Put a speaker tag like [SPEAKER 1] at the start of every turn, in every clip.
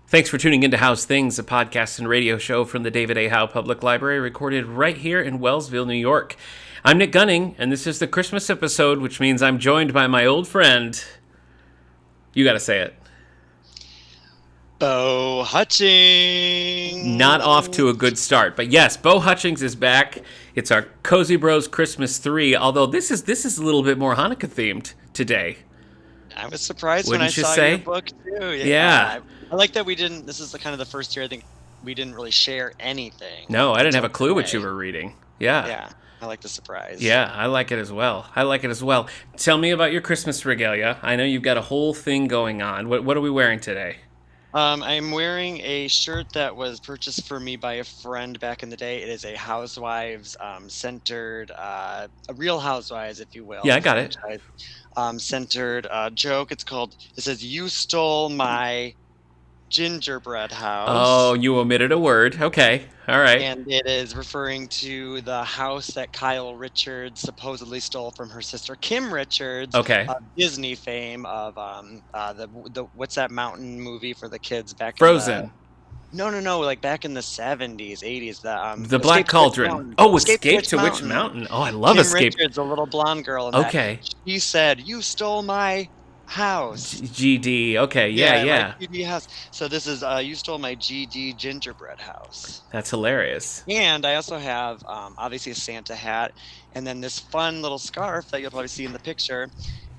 [SPEAKER 1] Thanks for tuning into How's Things, a podcast and radio show from the David A. Howe Public Library, recorded right here in Wellsville, New York. I'm Nick Gunning, and this is the Christmas episode, which means I'm joined by my old friend. You gotta say it.
[SPEAKER 2] Beau Hutchings.
[SPEAKER 1] Not off to a good start, but yes, Beau Hutchings is back. It's our Cozy Bros Christmas 3, although this is a little bit more Hanukkah themed today.
[SPEAKER 2] I was surprised
[SPEAKER 1] Wouldn't
[SPEAKER 2] when I
[SPEAKER 1] you
[SPEAKER 2] saw
[SPEAKER 1] say?
[SPEAKER 2] your book too.
[SPEAKER 1] Yeah.
[SPEAKER 2] I like that we didn't. This is kind of the first year I think we didn't really share anything.
[SPEAKER 1] No, I didn't have a
[SPEAKER 2] until
[SPEAKER 1] clue what
[SPEAKER 2] today.
[SPEAKER 1] you were reading. Yeah.
[SPEAKER 2] Yeah, I like the surprise.
[SPEAKER 1] Yeah, I like it as well. Tell me about your Christmas regalia. I know you've got a whole thing going on. What are we wearing today?
[SPEAKER 2] I'm wearing a shirt that was purchased for me by a friend back in the day. It is a Housewives centered, a Real Housewives, if you will.
[SPEAKER 1] Yeah, I got it.
[SPEAKER 2] Centered joke. It says, "You stole my gingerbread house."
[SPEAKER 1] Oh, you omitted a word. Okay. All right.
[SPEAKER 2] And it is referring to the house that Kyle Richards supposedly stole from her sister Kim Richards,
[SPEAKER 1] Okay.
[SPEAKER 2] of Disney fame, of the what's that mountain movie for the kids back
[SPEAKER 1] Frozen.
[SPEAKER 2] No, like back in the 70s, 80s,
[SPEAKER 1] The Black
[SPEAKER 2] Escape to Witch
[SPEAKER 1] Cauldron.
[SPEAKER 2] Mountain.
[SPEAKER 1] Oh, Escape to Witch Mountain. Oh, I love
[SPEAKER 2] Kim
[SPEAKER 1] Escape.
[SPEAKER 2] Richards, a little blonde girl in that.
[SPEAKER 1] Okay.
[SPEAKER 2] She said, "You stole my house."
[SPEAKER 1] GD. Okay. Yeah.
[SPEAKER 2] My GD house. So this is "You stole my GD gingerbread house."
[SPEAKER 1] That's hilarious.
[SPEAKER 2] And I also have obviously a Santa hat, and then this fun little scarf that you'll probably see in the picture.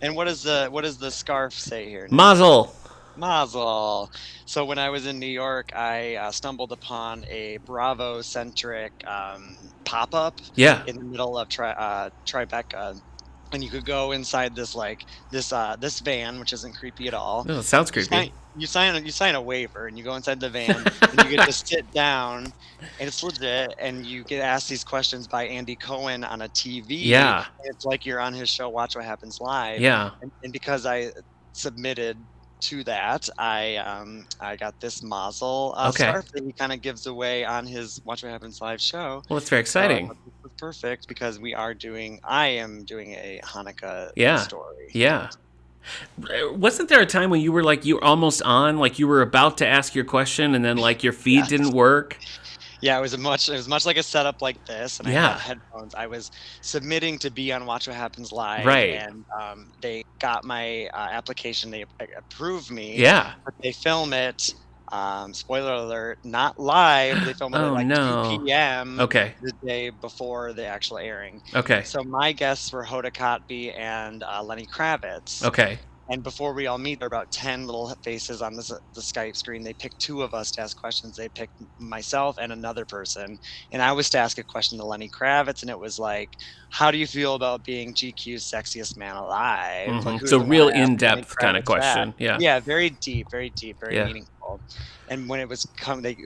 [SPEAKER 2] And what does the scarf say here?
[SPEAKER 1] Mazel.
[SPEAKER 2] Mazel. So when I was in New York, I stumbled upon a Bravo-centric pop-up
[SPEAKER 1] Yeah.
[SPEAKER 2] in the middle of Tribeca. And you could go inside this this van, which isn't creepy at all.
[SPEAKER 1] Oh, it sounds creepy.
[SPEAKER 2] You sign a waiver, and you go inside the van, and you get to sit down, and it's legit, and you get asked these questions by Andy Cohen on a TV.
[SPEAKER 1] Yeah.
[SPEAKER 2] It's like you're on his show, Watch What Happens Live.
[SPEAKER 1] Yeah.
[SPEAKER 2] And because I submitted to that, I got this Mazel
[SPEAKER 1] Okay.
[SPEAKER 2] scarf that he kind of gives away on his Watch What Happens Live show.
[SPEAKER 1] Well, it's very exciting.
[SPEAKER 2] This was perfect because I am doing a Hanukkah
[SPEAKER 1] Yeah.
[SPEAKER 2] story.
[SPEAKER 1] Yeah. Wasn't there a time when you were almost on, like you were about to ask your question and then like your feed
[SPEAKER 2] Yes.
[SPEAKER 1] didn't work?
[SPEAKER 2] Yeah, it was much like a setup like this, and I
[SPEAKER 1] Yeah.
[SPEAKER 2] had headphones. I was submitting to be on Watch What Happens Live,
[SPEAKER 1] Right.
[SPEAKER 2] and they got my application. They approved me,
[SPEAKER 1] Yeah.
[SPEAKER 2] but they film it. Spoiler alert, not live. They film it
[SPEAKER 1] Oh,
[SPEAKER 2] at like
[SPEAKER 1] no.
[SPEAKER 2] 2 p.m.
[SPEAKER 1] Okay.
[SPEAKER 2] the day before the actual airing.
[SPEAKER 1] Okay.
[SPEAKER 2] So my guests were Hoda Kotb and Lenny Kravitz.
[SPEAKER 1] Okay.
[SPEAKER 2] And before we all meet, there are about 10 little faces on the Skype screen. They picked two of us to ask questions. They picked myself and another person. And I was to ask a question to Lenny Kravitz, and it was like, how do you feel about being GQ's sexiest man alive?
[SPEAKER 1] Mhm.
[SPEAKER 2] Like, who
[SPEAKER 1] So
[SPEAKER 2] do I
[SPEAKER 1] real
[SPEAKER 2] ask Lenny
[SPEAKER 1] in-depth kind of
[SPEAKER 2] Kravitz
[SPEAKER 1] question.
[SPEAKER 2] that?
[SPEAKER 1] Yeah.
[SPEAKER 2] Yeah, very deep, very
[SPEAKER 1] Yeah.
[SPEAKER 2] meaningful. And when it was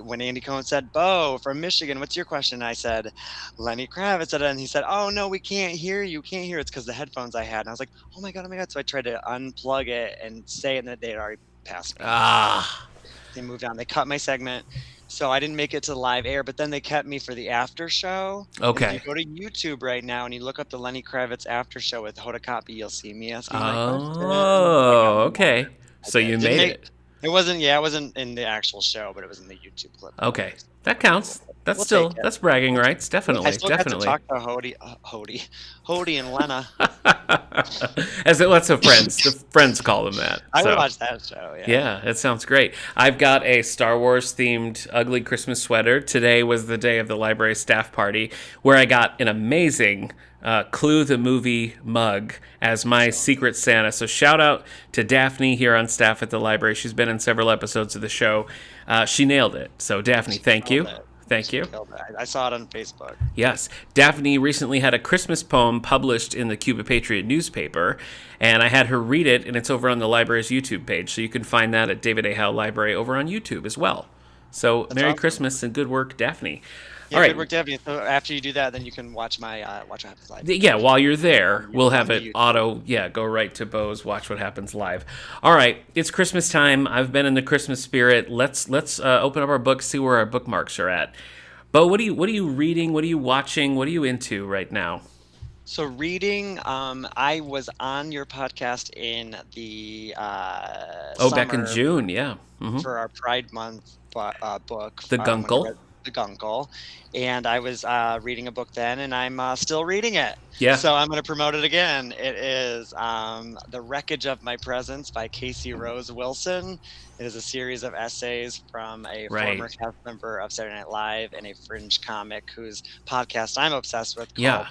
[SPEAKER 2] when Andy Cohen said, "Beau from Michigan, what's your question?" I said, "Lenny Kravitz said it," and he said, "Oh no, we can't hear you. Can't hear." It's because the headphones I had, and I was like, "Oh my god, oh my god!" So I tried to unplug it and say it, and they had already passed me.
[SPEAKER 1] Ah.
[SPEAKER 2] They moved on. They cut my segment, so I didn't make it to the live air. But then they kept me for the after show. And if
[SPEAKER 1] Okay.
[SPEAKER 2] you go to YouTube right now and you look up the Lenny Kravitz after show with Hoda Kotb, you'll see me asking my question.
[SPEAKER 1] Oh, okay. So you
[SPEAKER 2] Didn't
[SPEAKER 1] made
[SPEAKER 2] make-
[SPEAKER 1] it.
[SPEAKER 2] It wasn't in the actual show, but it was in the YouTube clip.
[SPEAKER 1] Okay. That counts. That's
[SPEAKER 2] We'll
[SPEAKER 1] still
[SPEAKER 2] take it.
[SPEAKER 1] that's bragging rights. Definitely.
[SPEAKER 2] I still
[SPEAKER 1] Definitely.
[SPEAKER 2] got to talk to Hody and Lena.
[SPEAKER 1] That's what the friends call them that.
[SPEAKER 2] I
[SPEAKER 1] So.
[SPEAKER 2] would watch that show. Yeah.
[SPEAKER 1] Yeah, it sounds great. I've got a Star Wars themed ugly Christmas sweater. Today was the day of the library staff party where I got an amazing Clue the Movie mug as my Secret Santa. So shout out to Daphne here on staff at the library. She's been in several episodes of the show. She nailed it. So Daphne, thank you.
[SPEAKER 2] Killed it.
[SPEAKER 1] Thank you.
[SPEAKER 2] Killed it. I saw it on Facebook.
[SPEAKER 1] Yes. Daphne recently had a Christmas poem published in the Cuba Patriot newspaper, and I had her read it, and it's over on the library's YouTube page. So you can find that at David A. Howe Library over on YouTube as well. So Merry
[SPEAKER 2] awesome.
[SPEAKER 1] Christmas and good work, Daphne.
[SPEAKER 2] Yeah,
[SPEAKER 1] All right.
[SPEAKER 2] good work, Debbie. So after you do that, then you can watch my Watch What Happens Live.
[SPEAKER 1] Yeah, while you're there, we'll have
[SPEAKER 2] on
[SPEAKER 1] it
[SPEAKER 2] the
[SPEAKER 1] auto, go right to Beau's Watch What Happens Live. All right, it's Christmas time. I've been in the Christmas spirit. Let's open up our books, see where our bookmarks are at. Beau, what are you reading? What are you watching? What are you into right now?
[SPEAKER 2] So reading, I was on your podcast in the
[SPEAKER 1] Oh, back in
[SPEAKER 2] summer
[SPEAKER 1] June, yeah.
[SPEAKER 2] for our Pride Month book,
[SPEAKER 1] The
[SPEAKER 2] when I
[SPEAKER 1] Guncle.
[SPEAKER 2] read The Guncle, and I was reading a book then, and I'm still reading it.
[SPEAKER 1] Yeah,
[SPEAKER 2] So I'm going to promote it again. It is The Wreckage of My Presence by Casey Rose Wilson. It is a series of essays from a former
[SPEAKER 1] right.
[SPEAKER 2] cast member of Saturday Night Live and a fringe comic whose podcast I'm obsessed with
[SPEAKER 1] Yeah.
[SPEAKER 2] called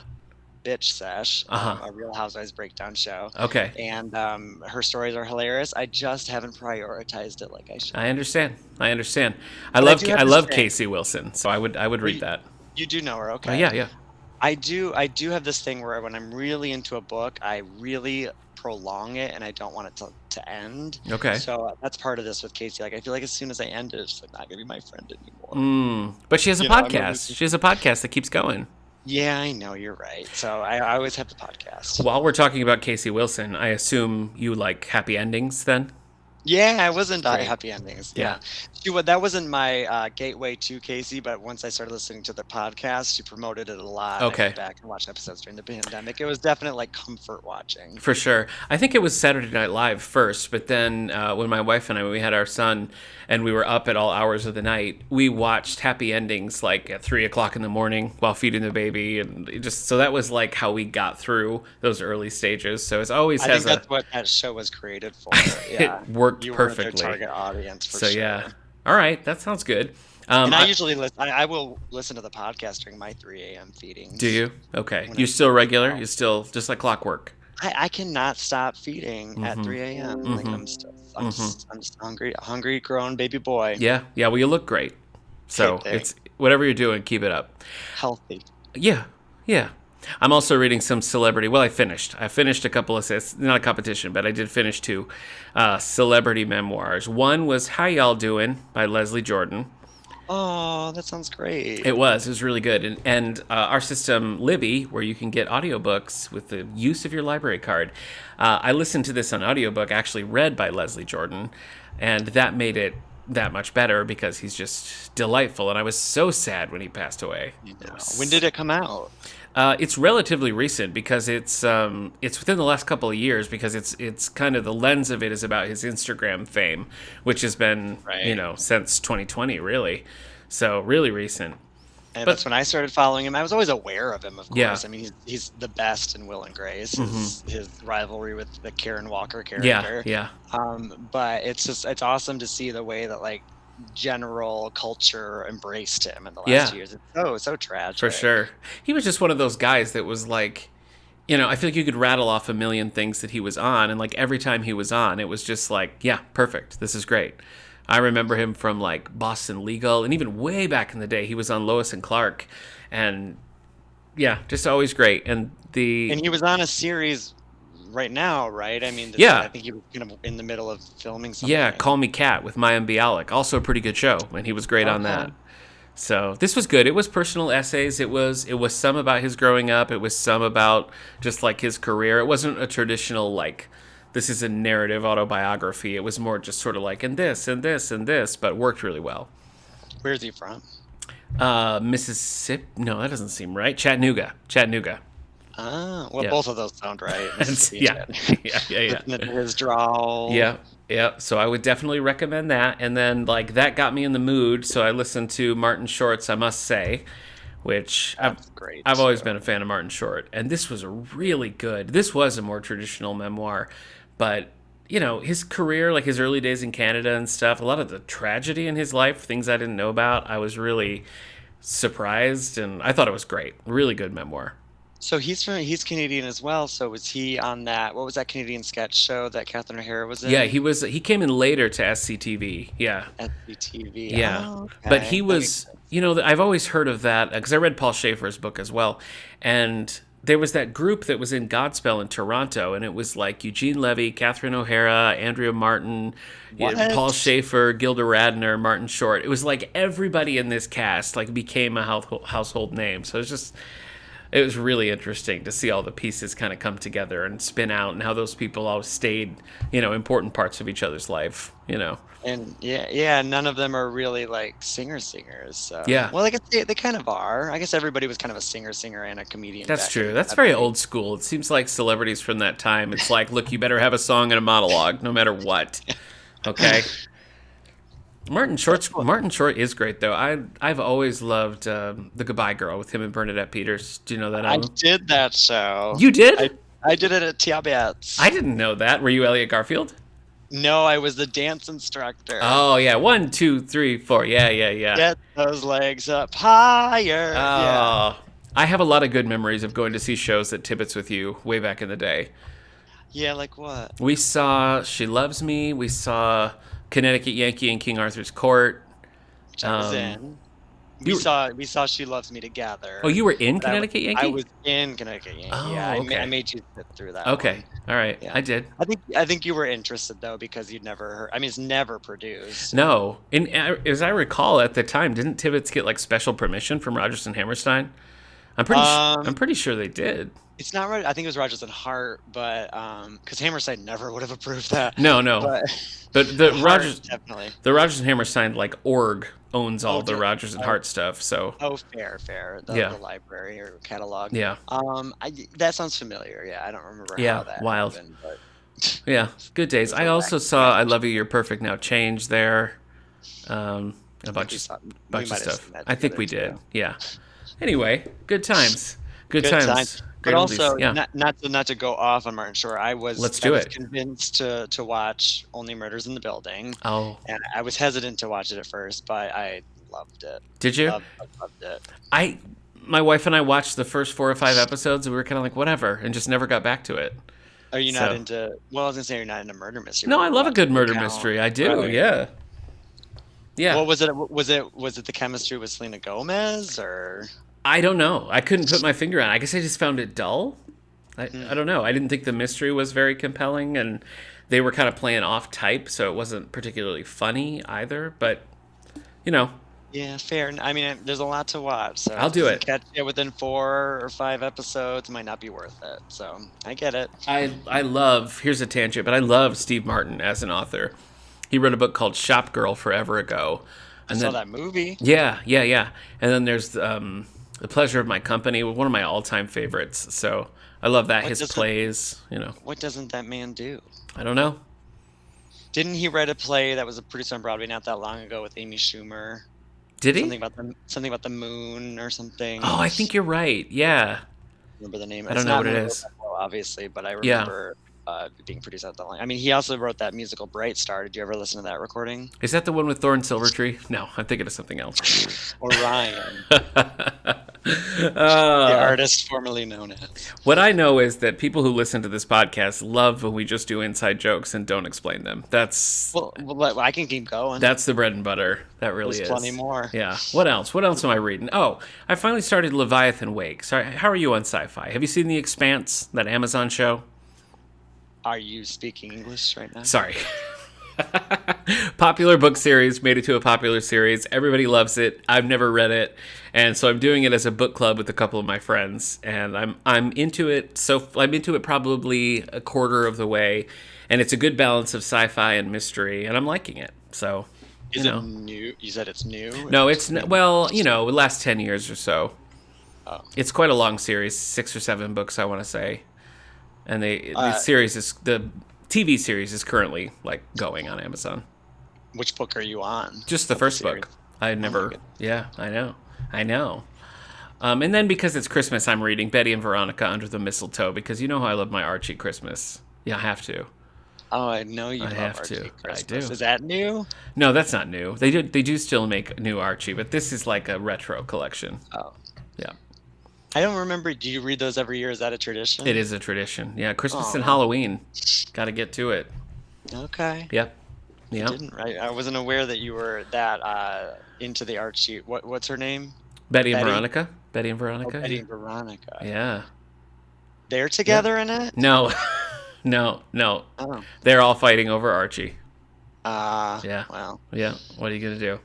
[SPEAKER 2] Bitch Sesh,
[SPEAKER 1] Uh-huh.
[SPEAKER 2] a Real Housewives breakdown show,
[SPEAKER 1] Okay.
[SPEAKER 2] and her stories are hilarious. I just haven't prioritized it like I should.
[SPEAKER 1] I understand. I understand.
[SPEAKER 2] But I do
[SPEAKER 1] I
[SPEAKER 2] have this
[SPEAKER 1] love
[SPEAKER 2] thing.
[SPEAKER 1] Casey Wilson, so I would
[SPEAKER 2] Well,
[SPEAKER 1] read that.
[SPEAKER 2] you do know her,
[SPEAKER 1] Oh
[SPEAKER 2] okay.
[SPEAKER 1] yeah, yeah.
[SPEAKER 2] I do have this thing where when I'm really into a book, I really prolong it and I don't want it to end.
[SPEAKER 1] Okay.
[SPEAKER 2] So that's part of this with Casey. Like I feel like as soon as I end it, it's like not gonna be my friend anymore.
[SPEAKER 1] But she has a
[SPEAKER 2] I'm gonna
[SPEAKER 1] podcast.
[SPEAKER 2] lose.
[SPEAKER 1] She has a podcast that keeps going.
[SPEAKER 2] Yeah, I know you're right. So I always have the podcast.
[SPEAKER 1] While we're talking about Casey Wilson, I assume you like happy endings then?
[SPEAKER 2] Yeah, I was into
[SPEAKER 1] Great.
[SPEAKER 2] happy endings.
[SPEAKER 1] Yeah.
[SPEAKER 2] Yeah, that wasn't my gateway to Casey, but once I started listening to the podcast, she promoted it a lot, and I
[SPEAKER 1] Okay.
[SPEAKER 2] went back and watched episodes during the pandemic. It was definitely like comfort watching.
[SPEAKER 1] For sure. I think it was Saturday Night Live first, but then when my wife and I, when we had our son and we were up at all hours of the night, we watched happy endings like at 3 o'clock in the morning while feeding the baby. And it just, so that was like how we got through those early stages. So it's always
[SPEAKER 2] I
[SPEAKER 1] has
[SPEAKER 2] think that's what that show was created for. Yeah,
[SPEAKER 1] it worked
[SPEAKER 2] you were their
[SPEAKER 1] perfectly.
[SPEAKER 2] target audience for
[SPEAKER 1] So
[SPEAKER 2] sure.
[SPEAKER 1] yeah. All right. That sounds good.
[SPEAKER 2] And I usually listen. I will listen to the podcast during my 3 a.m. feedings.
[SPEAKER 1] Do you? Okay.
[SPEAKER 2] When
[SPEAKER 1] You
[SPEAKER 2] I
[SPEAKER 1] still regular?
[SPEAKER 2] out.
[SPEAKER 1] You still just like clockwork?
[SPEAKER 2] I cannot stop feeding at
[SPEAKER 1] Mm-hmm.
[SPEAKER 2] 3 a.m. Like
[SPEAKER 1] Mm-hmm.
[SPEAKER 2] I'm just hungry, a hungry grown baby boy.
[SPEAKER 1] Yeah. Yeah. Well, you look great. So
[SPEAKER 2] Okay,
[SPEAKER 1] it's whatever you're doing, keep it up.
[SPEAKER 2] healthy.
[SPEAKER 1] Yeah, yeah. I'm also reading some celebrity. Well, I finished. I finished a couple of. It's not a competition, but I did finish two celebrity memoirs. One was "How Y'all Doing" by Leslie Jordan.
[SPEAKER 2] Oh, that sounds great.
[SPEAKER 1] It was really good, and our system Libi, where you can get audiobooks with the use of your library card. I listened to this on audiobook, actually read by Leslie Jordan, and that made it that much better because he's just delightful. And I was so sad when he passed away.
[SPEAKER 2] When did it come out?
[SPEAKER 1] It's relatively recent because it's within the last couple of years because it's kind of the lens of it is about his Instagram fame, which has been
[SPEAKER 2] Right.
[SPEAKER 1] since 2020 really, so really recent.
[SPEAKER 2] And
[SPEAKER 1] But
[SPEAKER 2] that's when I started following him. I was always aware of him, of
[SPEAKER 1] yeah,
[SPEAKER 2] course. I mean, he's the best in Will and Grace. His rivalry with the Karen Walker
[SPEAKER 1] yeah,
[SPEAKER 2] character.
[SPEAKER 1] yeah,
[SPEAKER 2] But it's awesome to see the way that like general culture embraced him in the last
[SPEAKER 1] yeah,
[SPEAKER 2] 2 years. It's so tragic.
[SPEAKER 1] for sure. He was just one of those guys that was like, I feel like you could rattle off a million things that he was on, and like every time he was on, it was just like, yeah, perfect. This is great. I remember him from like Boston Legal, and even way back in the day, he was on Lois and Clark, and yeah, just always great. And
[SPEAKER 2] And he was on a series right now, right? I mean,
[SPEAKER 1] yeah,
[SPEAKER 2] I think he was kind of in the middle of filming
[SPEAKER 1] yeah,
[SPEAKER 2] something.
[SPEAKER 1] Call Me Cat with Mayim Bialik, also a pretty good show, and he was great on
[SPEAKER 2] Okay.
[SPEAKER 1] that. So this was good. It was personal essays. It was some about his growing up. It was some about just like his career. It wasn't a traditional like this is a narrative autobiography. It was more just sort of like and this and this and this, but worked really well.
[SPEAKER 2] Where's he from?
[SPEAKER 1] Mississippi? No, that doesn't seem right. Chattanooga.
[SPEAKER 2] Ah, well,
[SPEAKER 1] Yeah.
[SPEAKER 2] both of those sound right. Mississippi,
[SPEAKER 1] Yeah, yeah, yeah,
[SPEAKER 2] Listening to his drawl.
[SPEAKER 1] yeah, yeah. So I would definitely recommend that. And then like that got me in the mood. So I listened to Martin Short's "I Must Say," which
[SPEAKER 2] That's great.
[SPEAKER 1] I've always
[SPEAKER 2] too.
[SPEAKER 1] been a fan of Martin Short, and this was a really good. This was a more traditional memoir, but his career, like his early days in Canada and stuff, a lot of the tragedy in his life, things I didn't know about, I was really surprised, and I thought it was great. Really good memoir.
[SPEAKER 2] So he's Canadian as well. So was he on that? What was that Canadian sketch show that Catherine O'Hara was in?
[SPEAKER 1] Yeah, he was. He came in later to SCTV. Yeah,
[SPEAKER 2] SCTV.
[SPEAKER 1] yeah,
[SPEAKER 2] Oh,
[SPEAKER 1] but
[SPEAKER 2] okay.
[SPEAKER 1] he
[SPEAKER 2] That makes
[SPEAKER 1] was.
[SPEAKER 2] sense.
[SPEAKER 1] I've always heard of that because I read Paul Schaefer's book as well, and there was that group that was in Godspell in Toronto, and it was like Eugene Levy, Catherine O'Hara, Andrea Martin,
[SPEAKER 2] What?
[SPEAKER 1] Paul Schaefer, Gilda Radner, Martin Short. It was like everybody in this cast like became a household name. So it was really interesting to see all the pieces kind of come together and spin out, and how those people all stayed, important parts of each other's life.
[SPEAKER 2] And yeah, none of them are really like singers. So.
[SPEAKER 1] Yeah.
[SPEAKER 2] Well, I guess they kind of are. I guess everybody was kind of a singer, and a comedian.
[SPEAKER 1] That's
[SPEAKER 2] back
[SPEAKER 1] true.
[SPEAKER 2] in
[SPEAKER 1] That's
[SPEAKER 2] that
[SPEAKER 1] very
[SPEAKER 2] day.
[SPEAKER 1] old school. It seems like celebrities from that time, it's like, look, you better have a song and a monologue no matter what. Okay.
[SPEAKER 2] That's cool.
[SPEAKER 1] Martin Short is great though. I've always loved The Goodbye Girl with him and Bernadette Peters. Do you know that
[SPEAKER 2] I
[SPEAKER 1] album?
[SPEAKER 2] did that show.
[SPEAKER 1] You did?
[SPEAKER 2] I did it at
[SPEAKER 1] I
[SPEAKER 2] TBS.
[SPEAKER 1] didn't know that. Were you Elliot Garfield?
[SPEAKER 2] No, I was the dance instructor.
[SPEAKER 1] Oh yeah, 1, 2, 3, 4. Yeah, yeah, yeah.
[SPEAKER 2] Get those legs up higher. Yeah.
[SPEAKER 1] Oh, I have a lot of good memories of going to see shows at Tibbetts with you way back in the day.
[SPEAKER 2] Yeah, like what?
[SPEAKER 1] We saw She Loves Me. We saw Connecticut Yankee and King Arthur's Court.
[SPEAKER 2] Which I was
[SPEAKER 1] Um,
[SPEAKER 2] in.
[SPEAKER 1] you were,
[SPEAKER 2] We saw She Loves Me
[SPEAKER 1] oh,
[SPEAKER 2] together.
[SPEAKER 1] you were in
[SPEAKER 2] But
[SPEAKER 1] Connecticut
[SPEAKER 2] I
[SPEAKER 1] Yankee?
[SPEAKER 2] was in Connecticut Yankee. Yeah,
[SPEAKER 1] Oh,
[SPEAKER 2] I
[SPEAKER 1] okay.
[SPEAKER 2] made you sit through that
[SPEAKER 1] Okay.
[SPEAKER 2] one.
[SPEAKER 1] All right.
[SPEAKER 2] Yeah.
[SPEAKER 1] I did.
[SPEAKER 2] I think you were interested though because you'd never heard. I mean, it's never produced.
[SPEAKER 1] No. And as I recall at the time, didn't Tibbetts get like special permission from Rodgers and Hammerstein? I'm
[SPEAKER 2] Um,
[SPEAKER 1] pretty sure they did.
[SPEAKER 2] it's not right. I think it was Rogers and Hart, but because Hammerstein never would have approved that.
[SPEAKER 1] No, no.
[SPEAKER 2] But
[SPEAKER 1] But
[SPEAKER 2] but Hart definitely.
[SPEAKER 1] The Rodgers and Hammerstein like org owns all
[SPEAKER 2] Oh,
[SPEAKER 1] the
[SPEAKER 2] do
[SPEAKER 1] Rodgers and
[SPEAKER 2] oh,
[SPEAKER 1] Hart stuff. So
[SPEAKER 2] fair.
[SPEAKER 1] yeah,
[SPEAKER 2] The library or catalog.
[SPEAKER 1] yeah,
[SPEAKER 2] That sounds familiar. Yeah, I don't remember how
[SPEAKER 1] yeah.
[SPEAKER 2] that
[SPEAKER 1] Wild.
[SPEAKER 2] happened, but
[SPEAKER 1] Yeah, good days.
[SPEAKER 2] it's
[SPEAKER 1] I
[SPEAKER 2] a
[SPEAKER 1] also
[SPEAKER 2] wacky,
[SPEAKER 1] saw I
[SPEAKER 2] wacky
[SPEAKER 1] Love
[SPEAKER 2] show.
[SPEAKER 1] You, You're Perfect Now Change there. A
[SPEAKER 2] I think
[SPEAKER 1] bunch of
[SPEAKER 2] we
[SPEAKER 1] bunch of
[SPEAKER 2] might have
[SPEAKER 1] stuff.
[SPEAKER 2] seen that
[SPEAKER 1] I think
[SPEAKER 2] together
[SPEAKER 1] we did.
[SPEAKER 2] too.
[SPEAKER 1] Yeah. Anyway, good times. Good
[SPEAKER 2] Good time.
[SPEAKER 1] times.
[SPEAKER 2] But
[SPEAKER 1] Great oldies.
[SPEAKER 2] also,
[SPEAKER 1] Yeah.
[SPEAKER 2] not to go off on Martin Short.
[SPEAKER 1] Let's
[SPEAKER 2] I
[SPEAKER 1] do
[SPEAKER 2] was
[SPEAKER 1] it.
[SPEAKER 2] convinced to watch Only Murders in the Building,
[SPEAKER 1] Oh,
[SPEAKER 2] and I was hesitant to watch it at first, but I loved it.
[SPEAKER 1] did you?
[SPEAKER 2] Loved it.
[SPEAKER 1] I My wife and I watched the first 4 or 5 episodes and we were kind of like whatever and just never got back to it.
[SPEAKER 2] Are you not
[SPEAKER 1] So,
[SPEAKER 2] into? Well, I was gonna say you're not into murder mystery,
[SPEAKER 1] no,
[SPEAKER 2] but
[SPEAKER 1] I
[SPEAKER 2] we're
[SPEAKER 1] love a
[SPEAKER 2] watching
[SPEAKER 1] good
[SPEAKER 2] The
[SPEAKER 1] murder
[SPEAKER 2] Count,
[SPEAKER 1] mystery. I do.
[SPEAKER 2] right?
[SPEAKER 1] Yeah. Yeah.
[SPEAKER 2] What was it? Was it the chemistry with Selena Gomez or?
[SPEAKER 1] I don't know. I couldn't put my finger on it. I guess I just found it dull. I
[SPEAKER 2] Hmm.
[SPEAKER 1] don't know. I didn't think the mystery was very compelling, and they were kind of playing off type, so it wasn't particularly funny either. But you know,
[SPEAKER 2] Yeah, fair. I mean, there's a lot to watch, so
[SPEAKER 1] I'll
[SPEAKER 2] if it
[SPEAKER 1] do
[SPEAKER 2] doesn't
[SPEAKER 1] it.
[SPEAKER 2] catch you within 4 or 5 episodes, it might not be worth it. So I get it.
[SPEAKER 1] I love. Here's a tangent, but I love Steve Martin as an author. He wrote a book called Shop Girl forever ago,
[SPEAKER 2] I
[SPEAKER 1] and
[SPEAKER 2] saw
[SPEAKER 1] then
[SPEAKER 2] that movie.
[SPEAKER 1] yeah, yeah, yeah, and then there's The Pleasure of My Company, one of my all-time favorites. So I love that.
[SPEAKER 2] What
[SPEAKER 1] His
[SPEAKER 2] doesn't
[SPEAKER 1] plays, you know,
[SPEAKER 2] what doesn't that man do?
[SPEAKER 1] I don't know.
[SPEAKER 2] Didn't he write a play that was a produced on Broadway not that long ago with Amy Schumer?
[SPEAKER 1] Did he?
[SPEAKER 2] Something about the moon or something.
[SPEAKER 1] Oh, I think you're right. Yeah.
[SPEAKER 2] Remember the name?
[SPEAKER 1] I
[SPEAKER 2] It's
[SPEAKER 1] don't know
[SPEAKER 2] not
[SPEAKER 1] what it
[SPEAKER 2] Maria
[SPEAKER 1] is.
[SPEAKER 2] Bello, obviously, but I
[SPEAKER 1] Yeah.
[SPEAKER 2] remember it being produced out that long. I mean, he also wrote that musical Bright Star. Did you ever listen to that recording?
[SPEAKER 1] Is that the one with Thorne Silvertree? No, I'm thinking of something else.
[SPEAKER 2] Orion, the
[SPEAKER 1] uh,
[SPEAKER 2] artist formerly known as.
[SPEAKER 1] what I know is that people who listen to this podcast love when we just do inside jokes and don't explain them.
[SPEAKER 2] I can keep going.
[SPEAKER 1] That's the bread and butter. That really
[SPEAKER 2] There's
[SPEAKER 1] is.
[SPEAKER 2] plenty more.
[SPEAKER 1] Yeah. What else? What else am I reading? Oh, I finally started Leviathan Wake. Sorry, how are you on sci-fi? Have you seen The Expanse, that Amazon show?
[SPEAKER 2] Are you speaking English right now?
[SPEAKER 1] Sorry. Popular book series, made it to a popular series. Everybody loves it. I've never read it, and so I'm doing it as a book club with a couple of my friends, and I'm into it. So I'm into it probably a quarter of the way, and it's a good balance of sci-fi and mystery, and I'm liking it. So,
[SPEAKER 2] Is it new? You said it's new.
[SPEAKER 1] no, well, the last 10 years or so.
[SPEAKER 2] Oh.
[SPEAKER 1] It's quite a long series, 6 or 7 books, I want to say, and the TV series is currently like going on Amazon.
[SPEAKER 2] Which book are you on?
[SPEAKER 1] Just the
[SPEAKER 2] Of
[SPEAKER 1] first
[SPEAKER 2] series?
[SPEAKER 1] book. I had
[SPEAKER 2] Oh my
[SPEAKER 1] never.
[SPEAKER 2] goodness.
[SPEAKER 1] Yeah, I know. And then because it's Christmas, I'm reading Betty and Veronica Under the Mistletoe because you know how I love my Archie Christmas. Yeah, I have to.
[SPEAKER 2] Oh, I know you
[SPEAKER 1] I
[SPEAKER 2] love
[SPEAKER 1] have
[SPEAKER 2] Archie
[SPEAKER 1] to. I
[SPEAKER 2] Christmas.
[SPEAKER 1] do.
[SPEAKER 2] Is that new?
[SPEAKER 1] No, that's not new. They do still make new Archie, but this is like a retro collection.
[SPEAKER 2] Oh,
[SPEAKER 1] Yeah,
[SPEAKER 2] I don't remember. Do you read those every year? Is that a tradition?
[SPEAKER 1] it is a tradition. Yeah, Christmas and
[SPEAKER 2] Oh,
[SPEAKER 1] Halloween. Got to get to it.
[SPEAKER 2] okay.
[SPEAKER 1] Yep.
[SPEAKER 2] I
[SPEAKER 1] Yep.
[SPEAKER 2] didn't. I wasn't aware that you were that into the Archie. What's her name?
[SPEAKER 1] Betty and
[SPEAKER 2] Betty?
[SPEAKER 1] Veronica. Betty and
[SPEAKER 2] Oh,
[SPEAKER 1] Veronica.
[SPEAKER 2] Betty and Veronica.
[SPEAKER 1] Yeah.
[SPEAKER 2] They're
[SPEAKER 1] Yep.
[SPEAKER 2] together in it?
[SPEAKER 1] No, no.
[SPEAKER 2] Oh.
[SPEAKER 1] They're all fighting over Archie. Yeah.
[SPEAKER 2] Well,
[SPEAKER 1] Yeah. What are you gonna do?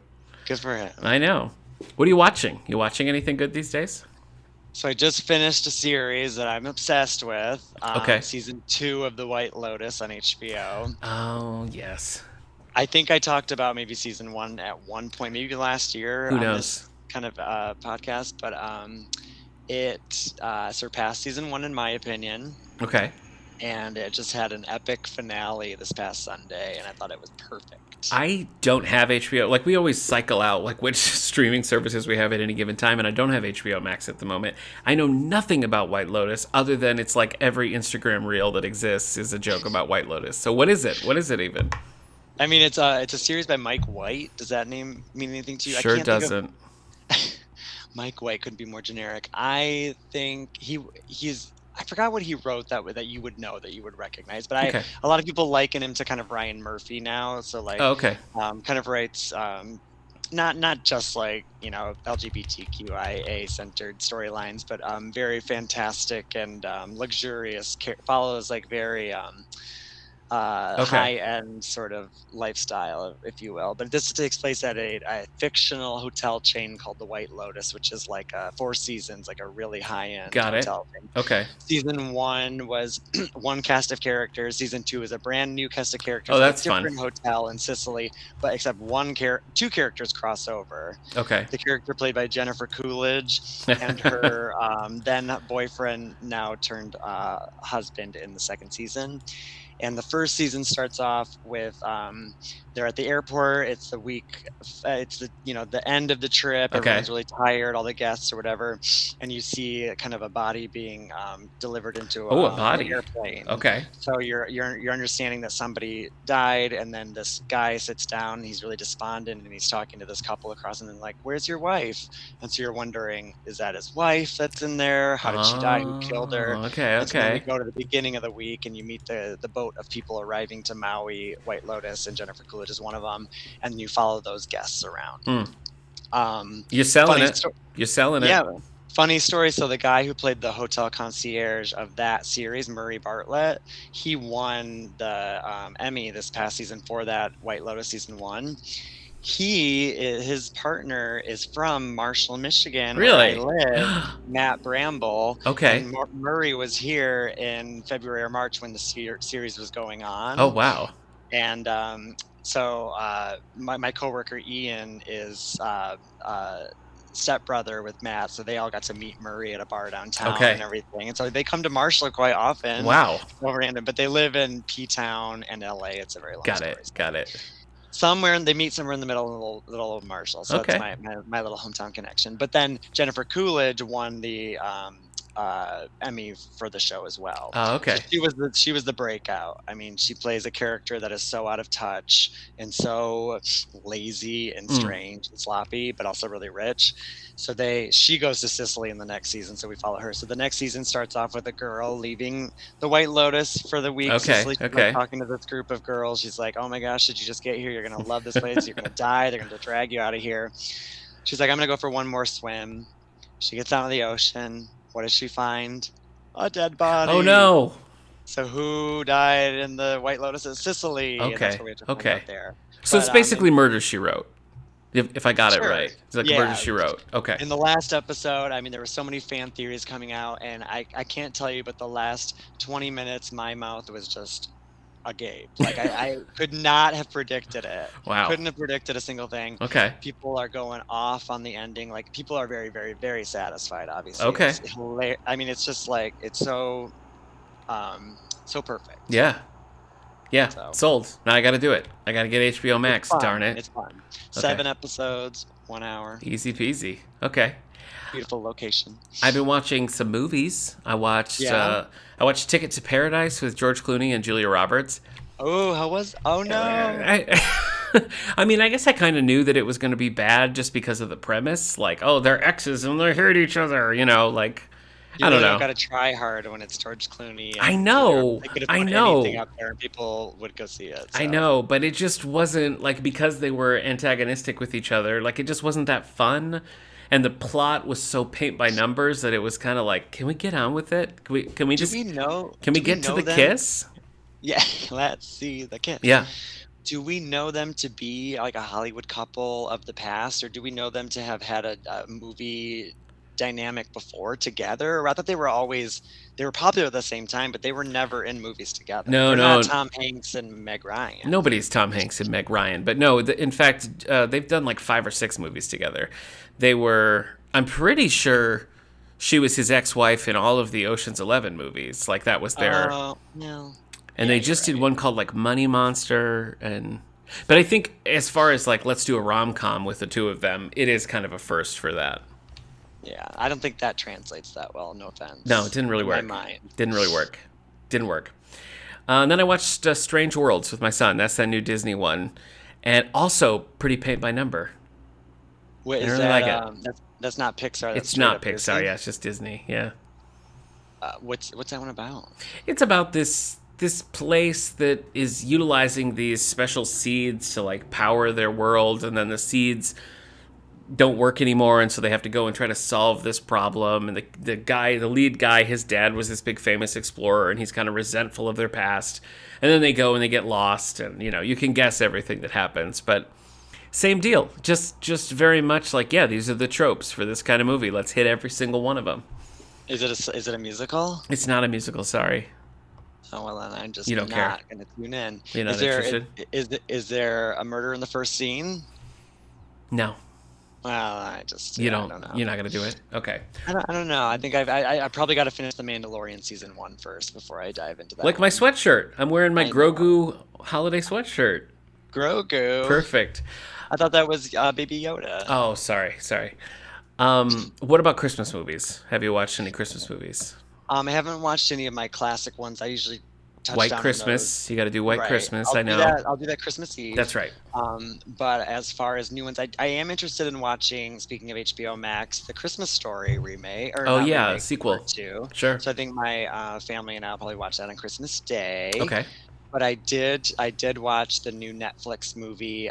[SPEAKER 2] good for him.
[SPEAKER 1] I know. What are you watching? You watching anything good these days?
[SPEAKER 2] So I just finished a series that I'm obsessed with.
[SPEAKER 1] Okay.
[SPEAKER 2] Season 2 of The White Lotus on HBO.
[SPEAKER 1] Oh yes.
[SPEAKER 2] I think I talked about maybe season 1 at one point, maybe last year
[SPEAKER 1] Who
[SPEAKER 2] on
[SPEAKER 1] knows?
[SPEAKER 2] this kind of podcast, but it surpassed season 1 in my opinion.
[SPEAKER 1] Okay.
[SPEAKER 2] and it just had an epic finale this past Sunday, and I thought it was perfect.
[SPEAKER 1] I don't have HBO. Like, we always cycle out like which streaming services we have at any given time, and I don't have HBO Max at the moment. I know nothing about White Lotus other than it's like every Instagram reel that exists is a joke about White Lotus. So what is it? What is it even?
[SPEAKER 2] I mean, it's a series by Mike White. Does that name mean anything to you? I
[SPEAKER 1] Sure
[SPEAKER 2] can't think of
[SPEAKER 1] doesn't.
[SPEAKER 2] Mike White couldn't be more generic. I think he's I forgot what he wrote that you would know, that you would recognize. But
[SPEAKER 1] Okay.
[SPEAKER 2] a lot of people liken him to kind of Ryan Murphy now. So
[SPEAKER 1] Oh,
[SPEAKER 2] like,
[SPEAKER 1] okay.
[SPEAKER 2] kind of writes not just like, LGBTQIA centered storylines, but very fantastic and luxurious. Follows like very
[SPEAKER 1] Okay.
[SPEAKER 2] high-end sort of lifestyle, if you will. But this takes place at a fictional hotel chain called the White Lotus, which is like Four Seasons, like a really high-end
[SPEAKER 1] Got it.
[SPEAKER 2] hotel thing.
[SPEAKER 1] Okay.
[SPEAKER 2] Season one was one cast of characters. Season two is a brand new cast of
[SPEAKER 1] Oh,
[SPEAKER 2] characters at a
[SPEAKER 1] that's fun.
[SPEAKER 2] different hotel in Sicily, but except two characters cross over.
[SPEAKER 1] Okay.
[SPEAKER 2] The character played by Jennifer Coolidge and her then boyfriend, now turned husband in the second season. And the first season starts off with they're at the airport. It's the week, it's the end of the trip.
[SPEAKER 1] Okay.
[SPEAKER 2] Everyone's really tired, all the guests or whatever, and you see kind of a body being delivered into
[SPEAKER 1] Oh, a
[SPEAKER 2] an
[SPEAKER 1] body.
[SPEAKER 2] airplane.
[SPEAKER 1] Okay.
[SPEAKER 2] So you're understanding that somebody died, and then this guy sits down. He's really despondent, and he's talking to this couple across, and then like, "Where's your wife?" And so you're wondering, is that his wife that's in there? How did she die? Who killed her?
[SPEAKER 1] Okay.
[SPEAKER 2] And so then we
[SPEAKER 1] Okay.
[SPEAKER 2] go to the beginning of the week, and you meet the boat of people arriving to Maui, White Lotus, and Jennifer Coolidge is one of them, and you follow those guests around.
[SPEAKER 1] Hmm.
[SPEAKER 2] Um,
[SPEAKER 1] You're selling
[SPEAKER 2] funny
[SPEAKER 1] it.
[SPEAKER 2] sto-
[SPEAKER 1] You're selling it.
[SPEAKER 2] yeah, funny story. So the guy who played the hotel concierge of that series, Murray Bartlett, he won the Emmy this past season for that White Lotus season one. His partner is from Marshall, Michigan, where I
[SPEAKER 1] Really?
[SPEAKER 2] live, Matt Bramble,
[SPEAKER 1] Okay.
[SPEAKER 2] and Murray was here in February or March when the series was going
[SPEAKER 1] Oh,
[SPEAKER 2] on.
[SPEAKER 1] wow.
[SPEAKER 2] And so my coworker Ian is stepbrother with Matt, so they all got to meet Murray at a bar downtown
[SPEAKER 1] Okay.
[SPEAKER 2] and everything. And so they come to Marshall quite often.
[SPEAKER 1] Wow.
[SPEAKER 2] So random, but they live in P Town and LA. It's a very long
[SPEAKER 1] Got
[SPEAKER 2] story.
[SPEAKER 1] it. Got it.
[SPEAKER 2] They meet somewhere in the middle of Marshall. So
[SPEAKER 1] Okay.
[SPEAKER 2] that's my little hometown connection. But then Jennifer Coolidge won the Emmy for the show as well.
[SPEAKER 1] Oh, okay.
[SPEAKER 2] So she was the breakout. I mean, she plays a character that is so out of touch and so lazy and strange and sloppy, but also really rich. So she goes to Sicily in the next season, so we follow her. So the next season starts off with a girl leaving the White Lotus for the week.
[SPEAKER 1] Okay,
[SPEAKER 2] Sicily, she's,
[SPEAKER 1] okay.
[SPEAKER 2] like, talking to this group of girls. She's like, "Oh my gosh, did you just get here? You're gonna love this place. You're gonna die. They're gonna drag you out of here." She's like, "I'm gonna go for one more swim." She gets out of the ocean. What does she find? A dead body.
[SPEAKER 1] Oh, no.
[SPEAKER 2] So who died in the White Lotus at Sicily? And that's
[SPEAKER 1] Okay.
[SPEAKER 2] what we have to find
[SPEAKER 1] Okay.
[SPEAKER 2] out there.
[SPEAKER 1] So it's
[SPEAKER 2] But,
[SPEAKER 1] basically Murder, She Wrote. If I got it
[SPEAKER 2] Sure.
[SPEAKER 1] right. It's like
[SPEAKER 2] Yeah.
[SPEAKER 1] Murder, She Wrote. Okay.
[SPEAKER 2] In the last episode, I mean, there were so many fan theories coming out, and I can't tell you, but the last 20 minutes, my mouth was just agape. Like, I could not have predicted it.
[SPEAKER 1] Wow.
[SPEAKER 2] Couldn't have predicted a single thing.
[SPEAKER 1] Okay.
[SPEAKER 2] People are going off on the ending. Like, people are very, very, very satisfied, obviously.
[SPEAKER 1] Okay.
[SPEAKER 2] I mean, it's just like, it's so perfect.
[SPEAKER 1] Yeah. Yeah.
[SPEAKER 2] So.
[SPEAKER 1] Sold. Now I got to do it. I got to get HBO Max. Darn it.
[SPEAKER 2] It's fun. 7 episodes, 1 hour.
[SPEAKER 1] Easy peasy. Okay.
[SPEAKER 2] Beautiful location.
[SPEAKER 1] I've been watching some movies. I watched Ticket to Paradise with George Clooney and Julia Roberts.
[SPEAKER 2] Oh no.
[SPEAKER 1] I mean, I guess I kind of knew that it was going to be bad just because of the premise. Like, oh, they're exes and they hate each other, like,
[SPEAKER 2] You
[SPEAKER 1] I don't
[SPEAKER 2] really
[SPEAKER 1] know.
[SPEAKER 2] Got to try hard when it's George Clooney. And
[SPEAKER 1] I know.
[SPEAKER 2] They could have
[SPEAKER 1] I
[SPEAKER 2] put
[SPEAKER 1] know.
[SPEAKER 2] anything up there and people would go see it. So.
[SPEAKER 1] I know, but it just wasn't, like, because they were antagonistic with each other, like, it just wasn't that fun. And the plot was so paint by numbers that it was kind of like, can we get on with it? Can we get to the kiss?
[SPEAKER 2] Yeah, let's see the kiss.
[SPEAKER 1] Yeah.
[SPEAKER 2] Do we know them to be like a Hollywood couple of the past, or do we know them to have had a movie dynamic before together? Or I thought they were popular at the same time, but they were never in movies together. They're not Tom Hanks and Meg Ryan.
[SPEAKER 1] Nobody's Tom Hanks and Meg Ryan, but no, in fact, they've done like 5 or 6 movies together. I'm pretty sure she was his ex-wife in all of the Ocean's 11 movies. Like that was their.
[SPEAKER 2] Oh no.
[SPEAKER 1] And
[SPEAKER 2] Yeah,
[SPEAKER 1] they
[SPEAKER 2] you're
[SPEAKER 1] just did
[SPEAKER 2] right.
[SPEAKER 1] one called like Money Monster, and but I think as far as like let's do a rom-com with the two of them, it is kind of a first for that.
[SPEAKER 2] Yeah, I don't think that translates that well. No
[SPEAKER 1] No, it
[SPEAKER 2] offense.
[SPEAKER 1] didn't really
[SPEAKER 2] In my
[SPEAKER 1] work.
[SPEAKER 2] mind.
[SPEAKER 1] Didn't really work. Didn't work. And then I watched Strange Worlds with my son. That's that new Disney one, and also pretty paint by number.
[SPEAKER 2] What
[SPEAKER 1] I
[SPEAKER 2] is
[SPEAKER 1] really
[SPEAKER 2] that?
[SPEAKER 1] like it.
[SPEAKER 2] That's not Pixar. That's
[SPEAKER 1] It's
[SPEAKER 2] straight
[SPEAKER 1] not
[SPEAKER 2] up
[SPEAKER 1] Pixar,
[SPEAKER 2] Disney.
[SPEAKER 1] yeah, it's just Disney. Yeah,
[SPEAKER 2] What's that one about?
[SPEAKER 1] it's about this place that is utilizing these special seeds to like power their world, and then the seeds don't work anymore, and so they have to go and try to solve this problem. And the lead guy, his dad was this big famous explorer, and he's kind of resentful of their past. And then they go and they get lost, and you can guess everything that happens, but same deal. Just very much like, yeah, these are the tropes for this kind of movie. Let's hit every single one of them.
[SPEAKER 2] Is it a musical?
[SPEAKER 1] It's not a musical, sorry.
[SPEAKER 2] Oh well, then I'm
[SPEAKER 1] You
[SPEAKER 2] just
[SPEAKER 1] don't care.
[SPEAKER 2] not gonna tune in.
[SPEAKER 1] You're not
[SPEAKER 2] Is there
[SPEAKER 1] interested?
[SPEAKER 2] is there a murder in the first scene?
[SPEAKER 1] No,
[SPEAKER 2] Well, yeah, I don't know.
[SPEAKER 1] you're not gonna do it. Okay.
[SPEAKER 2] I don't know. I think I probably got to finish The Mandalorian season 1 first before I dive into that
[SPEAKER 1] Like my
[SPEAKER 2] one.
[SPEAKER 1] sweatshirt. I'm wearing my
[SPEAKER 2] I know.
[SPEAKER 1] Grogu holiday sweatshirt.
[SPEAKER 2] Grogu.
[SPEAKER 1] Perfect.
[SPEAKER 2] I thought that was Baby Yoda.
[SPEAKER 1] Oh, sorry. What about Christmas movies? Have you watched any Christmas movies?
[SPEAKER 2] I haven't watched any of my classic ones. I usually touch
[SPEAKER 1] White
[SPEAKER 2] down on
[SPEAKER 1] Christmas.
[SPEAKER 2] those.
[SPEAKER 1] You got to do White
[SPEAKER 2] Right.
[SPEAKER 1] Christmas.
[SPEAKER 2] I'll
[SPEAKER 1] I
[SPEAKER 2] do
[SPEAKER 1] know.
[SPEAKER 2] that. I'll do that Christmas Eve.
[SPEAKER 1] That's right.
[SPEAKER 2] But as far as new ones, I am interested in watching. Speaking of HBO Max, the Christmas Story remake, or
[SPEAKER 1] Oh
[SPEAKER 2] not
[SPEAKER 1] yeah,
[SPEAKER 2] remake,
[SPEAKER 1] sequel.
[SPEAKER 2] part two.
[SPEAKER 1] Sure.
[SPEAKER 2] So I think my family and I'll probably watch that on Christmas Day.
[SPEAKER 1] Okay.
[SPEAKER 2] But I did watch the new Netflix movie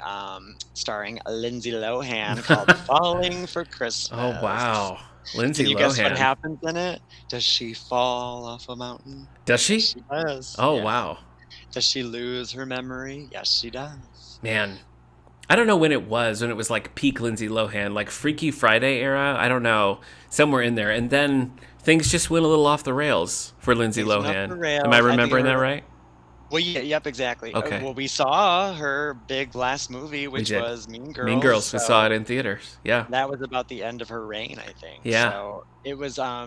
[SPEAKER 2] starring Lindsay Lohan called Falling for Christmas.
[SPEAKER 1] Oh wow,
[SPEAKER 2] Can
[SPEAKER 1] Lindsay
[SPEAKER 2] you guess what
[SPEAKER 1] Lohan.
[SPEAKER 2] happens in it? Does she fall off a mountain?
[SPEAKER 1] Does she?
[SPEAKER 2] Yes, she does.
[SPEAKER 1] Oh
[SPEAKER 2] Yeah.
[SPEAKER 1] wow,
[SPEAKER 2] Does she lose her memory? Yes, she does.
[SPEAKER 1] man. I don't know when it was like peak Lindsay Lohan, like Freaky Friday era. I don't know, somewhere in there, and then things just went a little off the rails for Lindsay
[SPEAKER 2] Things went off the
[SPEAKER 1] Lohan.
[SPEAKER 2] rails.
[SPEAKER 1] Am I
[SPEAKER 2] I think
[SPEAKER 1] remembering that
[SPEAKER 2] her-
[SPEAKER 1] right?
[SPEAKER 2] Well, yeah, yep, exactly.
[SPEAKER 1] Okay.
[SPEAKER 2] Well, we saw her big last movie, which
[SPEAKER 1] did.
[SPEAKER 2] was Mean Girls.
[SPEAKER 1] Mean Girls. We
[SPEAKER 2] so
[SPEAKER 1] saw it in theaters. Yeah.
[SPEAKER 2] that was about the end of her reign, I think.
[SPEAKER 1] Yeah.
[SPEAKER 2] So it was, I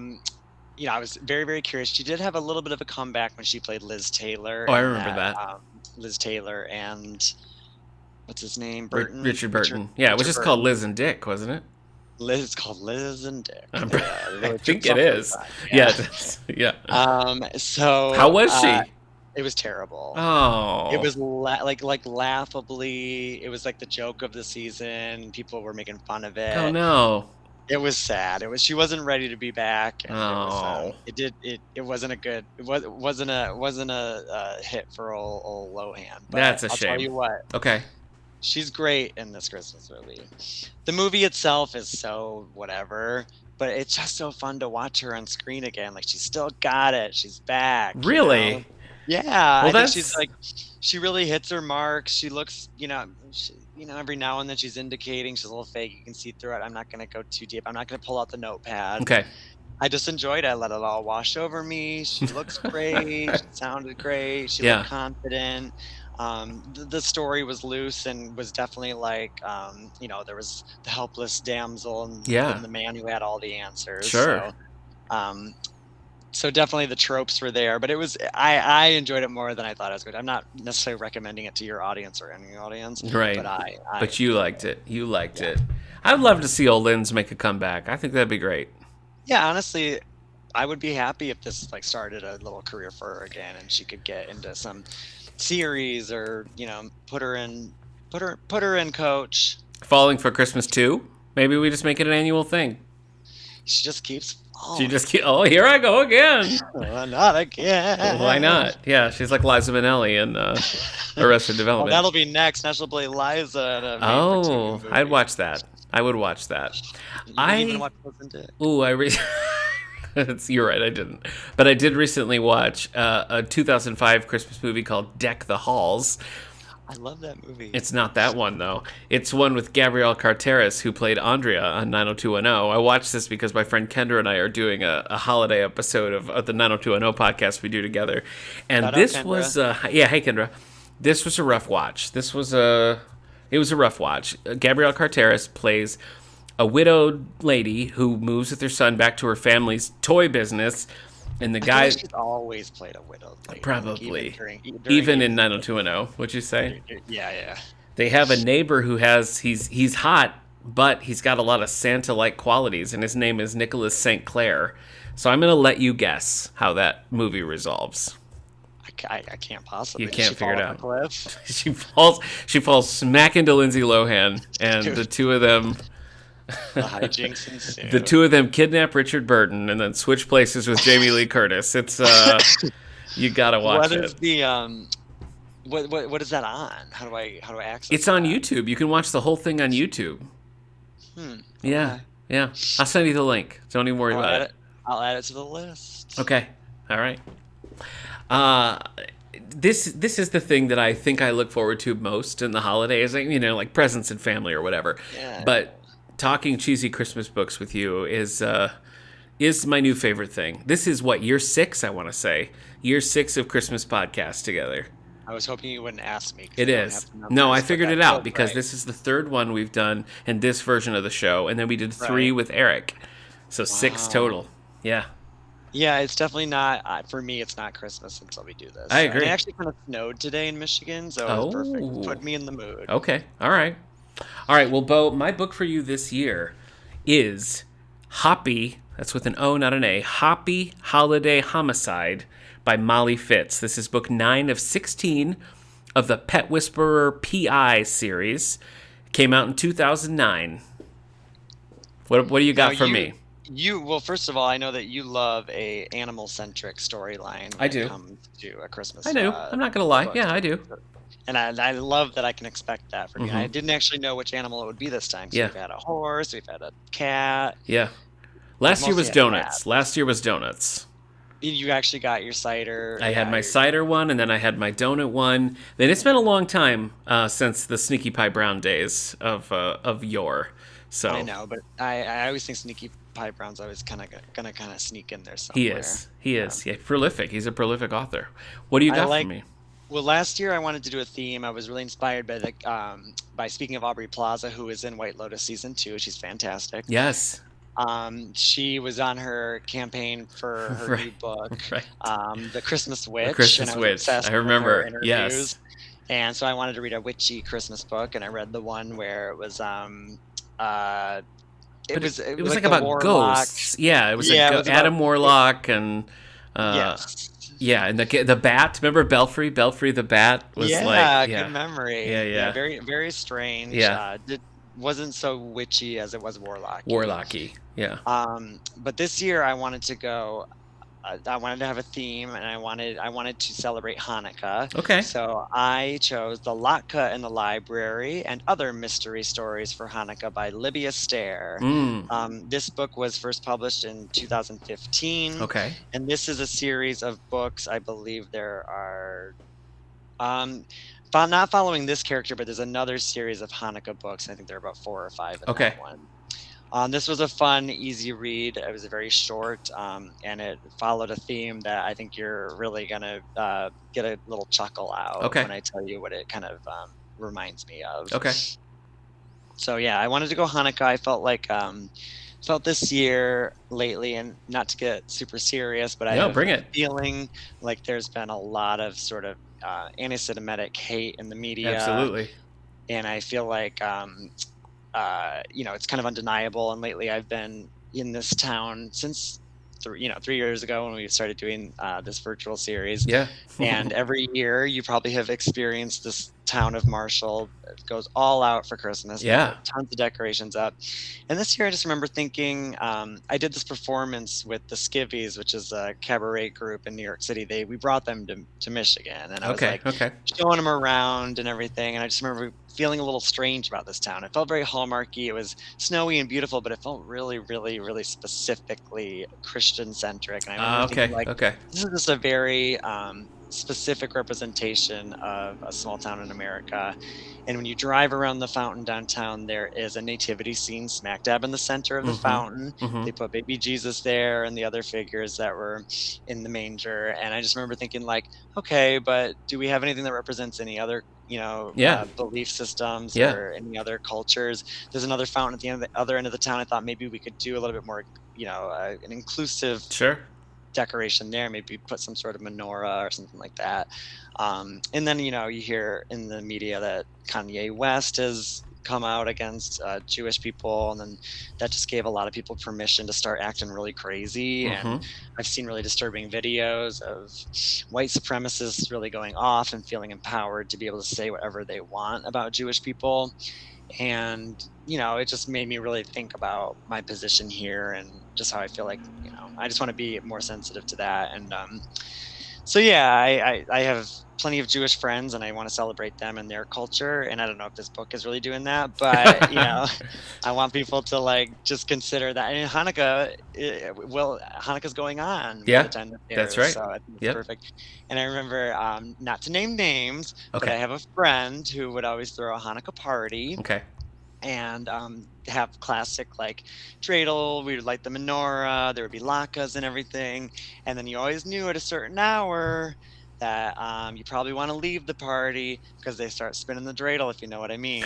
[SPEAKER 2] was very, very curious. She did have a little bit of a comeback when she played Liz Taylor.
[SPEAKER 1] Oh, I
[SPEAKER 2] in
[SPEAKER 1] remember that.
[SPEAKER 2] Liz Taylor and what's his name? Burton.
[SPEAKER 1] Richard Burton. Yeah, it was
[SPEAKER 2] Richard
[SPEAKER 1] just called
[SPEAKER 2] Burton.
[SPEAKER 1] Liz and Dick, wasn't it?
[SPEAKER 2] It's called Liz and Dick.
[SPEAKER 1] I'm-
[SPEAKER 2] Yeah,
[SPEAKER 1] I think it
[SPEAKER 2] something
[SPEAKER 1] is.
[SPEAKER 2] like that,
[SPEAKER 1] Yeah. it is. Yeah.
[SPEAKER 2] So
[SPEAKER 1] How was she?
[SPEAKER 2] It was terrible.
[SPEAKER 1] Oh.
[SPEAKER 2] It was like laughably. It was like the joke of the season. People were making fun of it.
[SPEAKER 1] Oh no.
[SPEAKER 2] It was sad. She wasn't ready to be back. And
[SPEAKER 1] Oh.
[SPEAKER 2] it wasn't a good. Wasn't a hit for old Lohan. But
[SPEAKER 1] That's a
[SPEAKER 2] I'll
[SPEAKER 1] shame.
[SPEAKER 2] tell you what.
[SPEAKER 1] Okay.
[SPEAKER 2] She's great in this Christmas movie. The movie itself is so whatever, but it's just so fun to watch her on screen again. Like she's still got it. She's back. you
[SPEAKER 1] Really?
[SPEAKER 2] know? Yeah.
[SPEAKER 1] Well,
[SPEAKER 2] I think she's
[SPEAKER 1] that's-
[SPEAKER 2] like, she really hits her mark. She looks, every now and then she's indicating she's a little fake. You can see through it. I'm not going to go too deep. I'm not going to pull out the notepad.
[SPEAKER 1] Okay.
[SPEAKER 2] I just enjoyed it. I let it all wash over me. She looks great. She sounded great. She
[SPEAKER 1] Yeah.
[SPEAKER 2] looked confident. The story was loose and was definitely like, there was the helpless damsel and,
[SPEAKER 1] Yeah.
[SPEAKER 2] and the man who had all the answers.
[SPEAKER 1] Sure.
[SPEAKER 2] So definitely the tropes were there, but I enjoyed it more than I thought I was going to. I'm not necessarily recommending it to your audience or any audience,
[SPEAKER 1] Right.
[SPEAKER 2] but I
[SPEAKER 1] But you liked
[SPEAKER 2] enjoyed
[SPEAKER 1] it. You liked it. I'd love to see old Linz make a comeback. I think that'd be great.
[SPEAKER 2] Yeah, honestly, I would be happy if this like started a little career for her again, and she could get into some series or put her in Coach.
[SPEAKER 1] Falling for Christmas too? Maybe we just make it an annual thing.
[SPEAKER 2] She just keeps falling.
[SPEAKER 1] She just oh, here I go again.
[SPEAKER 2] Oh, not again.
[SPEAKER 1] Why not? Yeah, she's like Liza Minnelli in Arrested
[SPEAKER 2] Well,
[SPEAKER 1] Development.
[SPEAKER 2] that'll be next. Now she'll play Liza in a
[SPEAKER 1] Oh,
[SPEAKER 2] made-for-TV
[SPEAKER 1] I'd
[SPEAKER 2] movie.
[SPEAKER 1] watch that. I would watch that.
[SPEAKER 2] You didn't
[SPEAKER 1] I-
[SPEAKER 2] even watch Liz and Dick.
[SPEAKER 1] Ooh, you're right, I didn't. But I did recently watch a 2005 Christmas movie called Deck the Halls.
[SPEAKER 2] I love that movie.
[SPEAKER 1] It's not that one, though. It's one with Gabrielle Carteris, who played Andrea on 90210. I watched this because my friend Kendra and I are doing a holiday episode of the 90210 podcast we do together. And
[SPEAKER 2] Shout out,
[SPEAKER 1] this
[SPEAKER 2] Kendra.
[SPEAKER 1] was, hey, Kendra. This was a rough watch. It was a rough watch. Gabrielle Carteris plays a widowed lady who moves with her son back to her family's toy business, and the
[SPEAKER 2] I feel
[SPEAKER 1] guy
[SPEAKER 2] like she's always played a widowed lady. Like
[SPEAKER 1] probably
[SPEAKER 2] during
[SPEAKER 1] even in
[SPEAKER 2] even
[SPEAKER 1] 90210, what'd you say?
[SPEAKER 2] yeah, yeah.
[SPEAKER 1] They have a neighbor who has he's hot, but he's got a lot of Santa-like qualities, and his name is Nicholas St. Clair. So I'm gonna let you guess how that movie resolves.
[SPEAKER 2] I can't possibly.
[SPEAKER 1] You
[SPEAKER 2] Did
[SPEAKER 1] can't
[SPEAKER 2] she
[SPEAKER 1] figure
[SPEAKER 2] fall
[SPEAKER 1] it
[SPEAKER 2] off a
[SPEAKER 1] out.
[SPEAKER 2] cliff?
[SPEAKER 1] She falls smack into Lindsay Lohan, and
[SPEAKER 2] Dude,
[SPEAKER 1] the two of them
[SPEAKER 2] the hijinks
[SPEAKER 1] the
[SPEAKER 2] ensue.
[SPEAKER 1] two of them kidnap Richard Burton and then switch places with Jamie Lee Curtis. It's you gotta watch
[SPEAKER 2] What
[SPEAKER 1] it.
[SPEAKER 2] is the what is that on? How do I access
[SPEAKER 1] It's on
[SPEAKER 2] that?
[SPEAKER 1] YouTube. You can watch the whole thing on YouTube. Yeah,
[SPEAKER 2] Okay.
[SPEAKER 1] yeah. I'll send you the link. Don't even worry
[SPEAKER 2] I'll
[SPEAKER 1] about
[SPEAKER 2] add
[SPEAKER 1] it.
[SPEAKER 2] it. I'll add it to the list.
[SPEAKER 1] Okay. All right. Uh, this is the thing that I think I look forward to most in the holidays, like, like presents and family or whatever.
[SPEAKER 2] Yeah.
[SPEAKER 1] But talking cheesy Christmas books with you is my new favorite thing. This is what, year 6, I want to say. Year 6 of Christmas podcast together.
[SPEAKER 2] I was hoping you wouldn't ask me. 'Cause
[SPEAKER 1] It
[SPEAKER 2] I don't have
[SPEAKER 1] is.
[SPEAKER 2] the
[SPEAKER 1] No, I
[SPEAKER 2] numbers, but
[SPEAKER 1] figured
[SPEAKER 2] that
[SPEAKER 1] it out
[SPEAKER 2] feels
[SPEAKER 1] because
[SPEAKER 2] right.
[SPEAKER 1] this is the third one we've done in this version of the show, and then we did 3
[SPEAKER 2] Right.
[SPEAKER 1] with Eric. So 6
[SPEAKER 2] Wow.
[SPEAKER 1] total. Yeah.
[SPEAKER 2] Yeah, it's definitely not for me. It's not Christmas until we do this.
[SPEAKER 1] I
[SPEAKER 2] And it
[SPEAKER 1] agree.
[SPEAKER 2] actually kind of snowed today in Michigan, so it was perfect.
[SPEAKER 1] Oh.
[SPEAKER 2] Put me in the mood.
[SPEAKER 1] Okay. All right. All right. Well, Beau, my book for you this year is Hoppy. That's with an O, not an A. Hoppy Holiday Homicide by Molly Fitz. This is book 9 of 16 of the Pet Whisperer PI series. Came out in 2009. What do you got
[SPEAKER 2] Now
[SPEAKER 1] for me?
[SPEAKER 2] well, first of all, I know that you love a animal-centric storyline
[SPEAKER 1] I
[SPEAKER 2] when
[SPEAKER 1] do.
[SPEAKER 2] it comes to a Christmas
[SPEAKER 1] I do. I'm not going to lie.
[SPEAKER 2] book.
[SPEAKER 1] Yeah, I do.
[SPEAKER 2] And I love that I can expect that from you. I
[SPEAKER 1] Mhm.
[SPEAKER 2] didn't actually know which animal it would be this time. So
[SPEAKER 1] Yeah.
[SPEAKER 2] we've had a horse, we've had a cat.
[SPEAKER 1] Yeah. Last year
[SPEAKER 2] mostly
[SPEAKER 1] was
[SPEAKER 2] had
[SPEAKER 1] donuts.
[SPEAKER 2] cats.
[SPEAKER 1] Last year was donuts.
[SPEAKER 2] You actually got your cider.
[SPEAKER 1] I had
[SPEAKER 2] yeah,
[SPEAKER 1] my
[SPEAKER 2] your-
[SPEAKER 1] cider one, and then I had my donut one. Then it's been a long time since the Sneaky Pie Brown days of yore. So
[SPEAKER 2] I know, but I always think Sneaky Pie Brown's always gonna sneak in there somewhere.
[SPEAKER 1] he is. He is. Yeah, prolific. He's a prolific author. What do you
[SPEAKER 2] I
[SPEAKER 1] got
[SPEAKER 2] like-
[SPEAKER 1] for me?
[SPEAKER 2] Well, last year I wanted to do a theme. I was really inspired by by speaking of Aubrey Plaza, who is in White Lotus season 2. She's fantastic.
[SPEAKER 1] Yes.
[SPEAKER 2] She was on her campaign for her new
[SPEAKER 1] Right.
[SPEAKER 2] book,
[SPEAKER 1] Right.
[SPEAKER 2] The Christmas Witch.
[SPEAKER 1] Christmas
[SPEAKER 2] and I was
[SPEAKER 1] Witch.
[SPEAKER 2] obsessed
[SPEAKER 1] I
[SPEAKER 2] with
[SPEAKER 1] remember.
[SPEAKER 2] her interviews.
[SPEAKER 1] Yes.
[SPEAKER 2] And so I wanted to read a witchy Christmas book, and I read the one where it was
[SPEAKER 1] It was like
[SPEAKER 2] the
[SPEAKER 1] about
[SPEAKER 2] warlock.
[SPEAKER 1] ghosts. Yeah, it was,
[SPEAKER 2] Yeah, it was about-
[SPEAKER 1] Adam Warlock and
[SPEAKER 2] Yes.
[SPEAKER 1] yeah, and the bat. Remember Belfry? Belfry the bat was
[SPEAKER 2] Good memory.
[SPEAKER 1] Yeah.
[SPEAKER 2] Very, very strange.
[SPEAKER 1] Yeah.
[SPEAKER 2] Wasn't so witchy as it was warlock.
[SPEAKER 1] Warlocky. Yeah.
[SPEAKER 2] But this year I wanted to go. I wanted to have a theme, and I wanted to celebrate Hanukkah.
[SPEAKER 1] Okay.
[SPEAKER 2] So I chose The Latke in the Library and Other Mystery Stories for Hanukkah by Libi Astaire. This book was first published in 2015.
[SPEAKER 1] Okay.
[SPEAKER 2] And this is a series of books. I believe there are, not following this character, but there's another series of Hanukkah books. I think there are about 4 or 5 in
[SPEAKER 1] Okay.
[SPEAKER 2] that one. This was a fun, easy read. It was very short, and it followed a theme that I think you're really gonna get a little chuckle out
[SPEAKER 1] Okay.
[SPEAKER 2] when I tell you what it kind of reminds me of.
[SPEAKER 1] Okay.
[SPEAKER 2] So yeah, I wanted to go Hanukkah. I felt this year lately, and not to get super serious, but I have
[SPEAKER 1] bring
[SPEAKER 2] a
[SPEAKER 1] it.
[SPEAKER 2] feeling like there's been a lot of sort of anti-Semitic hate in the media.
[SPEAKER 1] Absolutely.
[SPEAKER 2] And I feel like it's kind of undeniable. And lately I've been in this town since 3 years ago when we started doing this virtual series.
[SPEAKER 1] Yeah.
[SPEAKER 2] And every year you probably have experienced this town of Marshall. It goes all out for Christmas. They
[SPEAKER 1] Yeah.
[SPEAKER 2] put tons of decorations up. And this year I just remember thinking, I did this performance with the Skivvies, which is a cabaret group in New York City. We brought them to Michigan, and I was like
[SPEAKER 1] Okay.
[SPEAKER 2] showing them around and everything. And I just remember feeling a little strange about this town. It felt very Hallmarky. It was snowy and beautiful, but it felt really, really, really specifically Christian centric. And I remember thinking, like,
[SPEAKER 1] Okay.
[SPEAKER 2] this is just a very specific representation of a small town in America. And when you drive around the fountain downtown, there is a nativity scene smack dab in the center of the
[SPEAKER 1] Mm-hmm.
[SPEAKER 2] fountain.
[SPEAKER 1] Mm-hmm.
[SPEAKER 2] They put baby Jesus there and the other figures that were in the manger. And I just remember thinking, like, okay, but do we have anything that represents any other,
[SPEAKER 1] Yeah.
[SPEAKER 2] belief systems
[SPEAKER 1] Yeah.
[SPEAKER 2] or any other cultures? There's another fountain at the end of the other end of the town. I thought maybe we could do a little bit more, an inclusive
[SPEAKER 1] Sure.
[SPEAKER 2] decoration there, maybe put some sort of menorah or something like that. And then, you hear in the media that Kanye West has come out against Jewish people, and then that just gave a lot of people permission to start acting really crazy. And
[SPEAKER 1] Mm-hmm.
[SPEAKER 2] I've seen really disturbing videos of white supremacists really going off and feeling empowered to be able to say whatever they want about Jewish people. And it just made me really think about my position here and just how I feel like, I just want to be more sensitive to that. And so yeah, I have plenty of Jewish friends, and I want to celebrate them and their culture. And I don't know if this book is really doing that, but I want people to like just consider that. And Hanukkah, Hanukkah's going on by
[SPEAKER 1] Yeah,
[SPEAKER 2] the time that
[SPEAKER 1] that's
[SPEAKER 2] airs,
[SPEAKER 1] right.
[SPEAKER 2] so I think it's
[SPEAKER 1] Yep.
[SPEAKER 2] perfect. And I remember, not to name names, but I
[SPEAKER 1] Okay.
[SPEAKER 2] have a friend who would always throw a Hanukkah party
[SPEAKER 1] Okay.
[SPEAKER 2] and have classic like dreidel. We would light the menorah. There would be latkes and everything, and then you always knew at a certain hour that you probably want to leave the party because they start spinning the dreidel, if you know what I mean.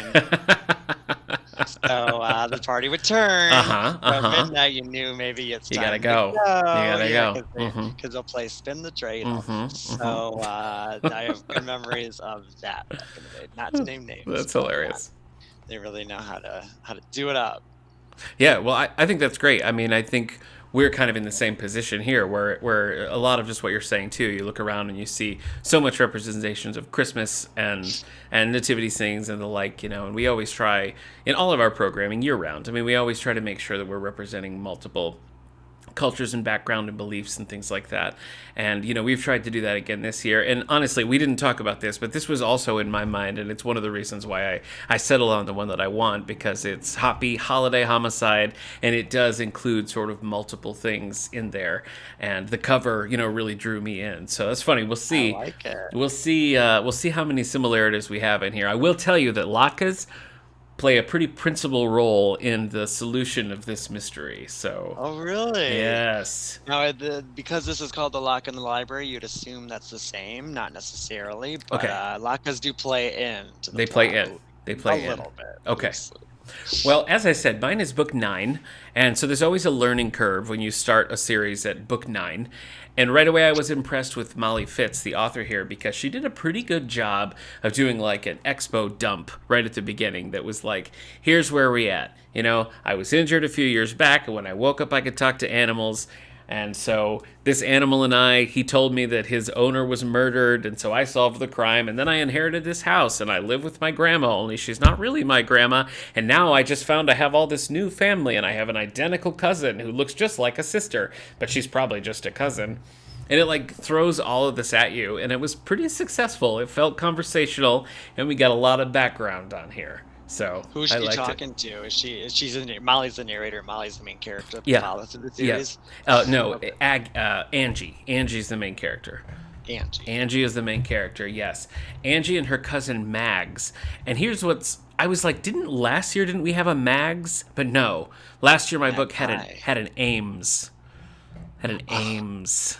[SPEAKER 2] So the party would turn.
[SPEAKER 1] Uh-huh.
[SPEAKER 2] So at
[SPEAKER 1] Uh-huh.
[SPEAKER 2] midnight, you knew maybe it's
[SPEAKER 1] You gotta
[SPEAKER 2] time to
[SPEAKER 1] go. You
[SPEAKER 2] go.
[SPEAKER 1] gotta
[SPEAKER 2] Yeah,
[SPEAKER 1] go.
[SPEAKER 2] because
[SPEAKER 1] Mm-hmm.
[SPEAKER 2] they'll play spin the dreidel.
[SPEAKER 1] Mm-hmm.
[SPEAKER 2] So
[SPEAKER 1] Mm-hmm.
[SPEAKER 2] I have good memories of that back in the day. Not to name names,
[SPEAKER 1] That's
[SPEAKER 2] but
[SPEAKER 1] hilarious.
[SPEAKER 2] they really know how to do it up.
[SPEAKER 1] Yeah, well, I think that's great. I mean, I think we're kind of in the same position here, where a lot of just what you're saying too. You look around and you see so much representations of Christmas and nativity scenes and the like, and we always try in all of our programming year round. I mean, we always try to make sure that we're representing multiple cultures and background and beliefs and things like that. And, we've tried to do that again this year. And honestly, we didn't talk about this, but this was also in my mind. And it's one of the reasons why I settled on the one that I want, because it's Hoppy, Holiday Homicide. And it does include sort of multiple things in there. And the cover, really drew me in. So that's funny. We'll
[SPEAKER 2] I
[SPEAKER 1] see.
[SPEAKER 2] like it.
[SPEAKER 1] We'll see how many similarities we have in here. I will tell you that latkes play a pretty principal role in the solution of this mystery. So,
[SPEAKER 2] Oh, really?
[SPEAKER 1] yes.
[SPEAKER 2] Now, because this is called the lock in the library, you'd assume that's the same, not necessarily, but
[SPEAKER 1] Okay.
[SPEAKER 2] lakas do play into the
[SPEAKER 1] They play
[SPEAKER 2] plot
[SPEAKER 1] in. They
[SPEAKER 2] a
[SPEAKER 1] play in.
[SPEAKER 2] little bit,
[SPEAKER 1] Okay.
[SPEAKER 2] loosely.
[SPEAKER 1] Well, as I said, mine is book 9. And so there's always a learning curve when you start a series at book 9. And right away, I was impressed with Molly Fitz, the author here, because she did a pretty good job of doing like an expo dump right at the beginning that was like, here's where we at. I was injured a few years back, and when I woke up, I could talk to animals. And so this animal and he told me that his owner was murdered, and so I solved the crime, and then I inherited this house, and I live with my grandma, only she's not really my grandma, and now I just found I have all this new family, and I have an identical cousin who looks just like a sister, but she's probably just a cousin. And it like throws all of this at you, and it was pretty successful. It felt conversational, and we got a lot of background on here. So
[SPEAKER 2] Who's
[SPEAKER 1] I
[SPEAKER 2] she
[SPEAKER 1] liked it.
[SPEAKER 2] talking to? Molly's the narrator, Molly's the main character to
[SPEAKER 1] Yeah.
[SPEAKER 2] follow through the
[SPEAKER 1] Yeah.
[SPEAKER 2] series?
[SPEAKER 1] No,
[SPEAKER 2] Okay.
[SPEAKER 1] Angie. Angie's the main character.
[SPEAKER 2] Angie.
[SPEAKER 1] Angie is the main character, yes. Angie and her cousin Mags. And here's I was like, didn't we have a Mags? But no. Last year my book had
[SPEAKER 2] Magpie.
[SPEAKER 1] an Ames. Had an Ames.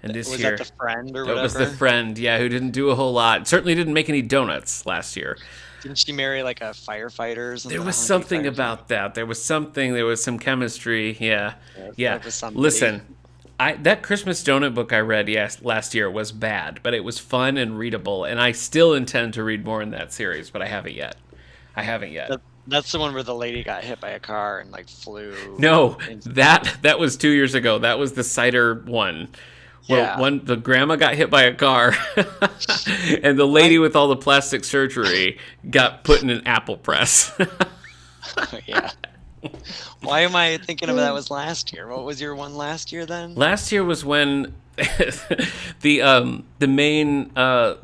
[SPEAKER 1] And this
[SPEAKER 2] Was
[SPEAKER 1] year
[SPEAKER 2] that the friend or
[SPEAKER 1] that was the
[SPEAKER 2] whatever?
[SPEAKER 1] friend, yeah, who didn't do a whole lot. Certainly didn't make any donuts last year.
[SPEAKER 2] Didn't she marry like a firefighter or
[SPEAKER 1] There
[SPEAKER 2] something? A
[SPEAKER 1] was
[SPEAKER 2] hunky
[SPEAKER 1] something
[SPEAKER 2] firefighter?
[SPEAKER 1] about that. There was some chemistry. Yeah.
[SPEAKER 2] Yes,
[SPEAKER 1] Yeah.
[SPEAKER 2] that was somebody.
[SPEAKER 1] Listen, that Christmas donut book I read last year was bad, but it was fun and readable, and I still intend to read more in that series, but I haven't yet. I haven't yet.
[SPEAKER 2] That's the one where the lady got hit by a car and like flew.
[SPEAKER 1] No,
[SPEAKER 2] into-
[SPEAKER 1] that was 2 years ago. That was the cider one. Where
[SPEAKER 2] Yeah.
[SPEAKER 1] the grandma got hit by a car, and the lady with all the plastic surgery got put in an apple press.
[SPEAKER 2] Yeah. Why am I thinking of that was last year? What was your one last year then?
[SPEAKER 1] Last year was when the main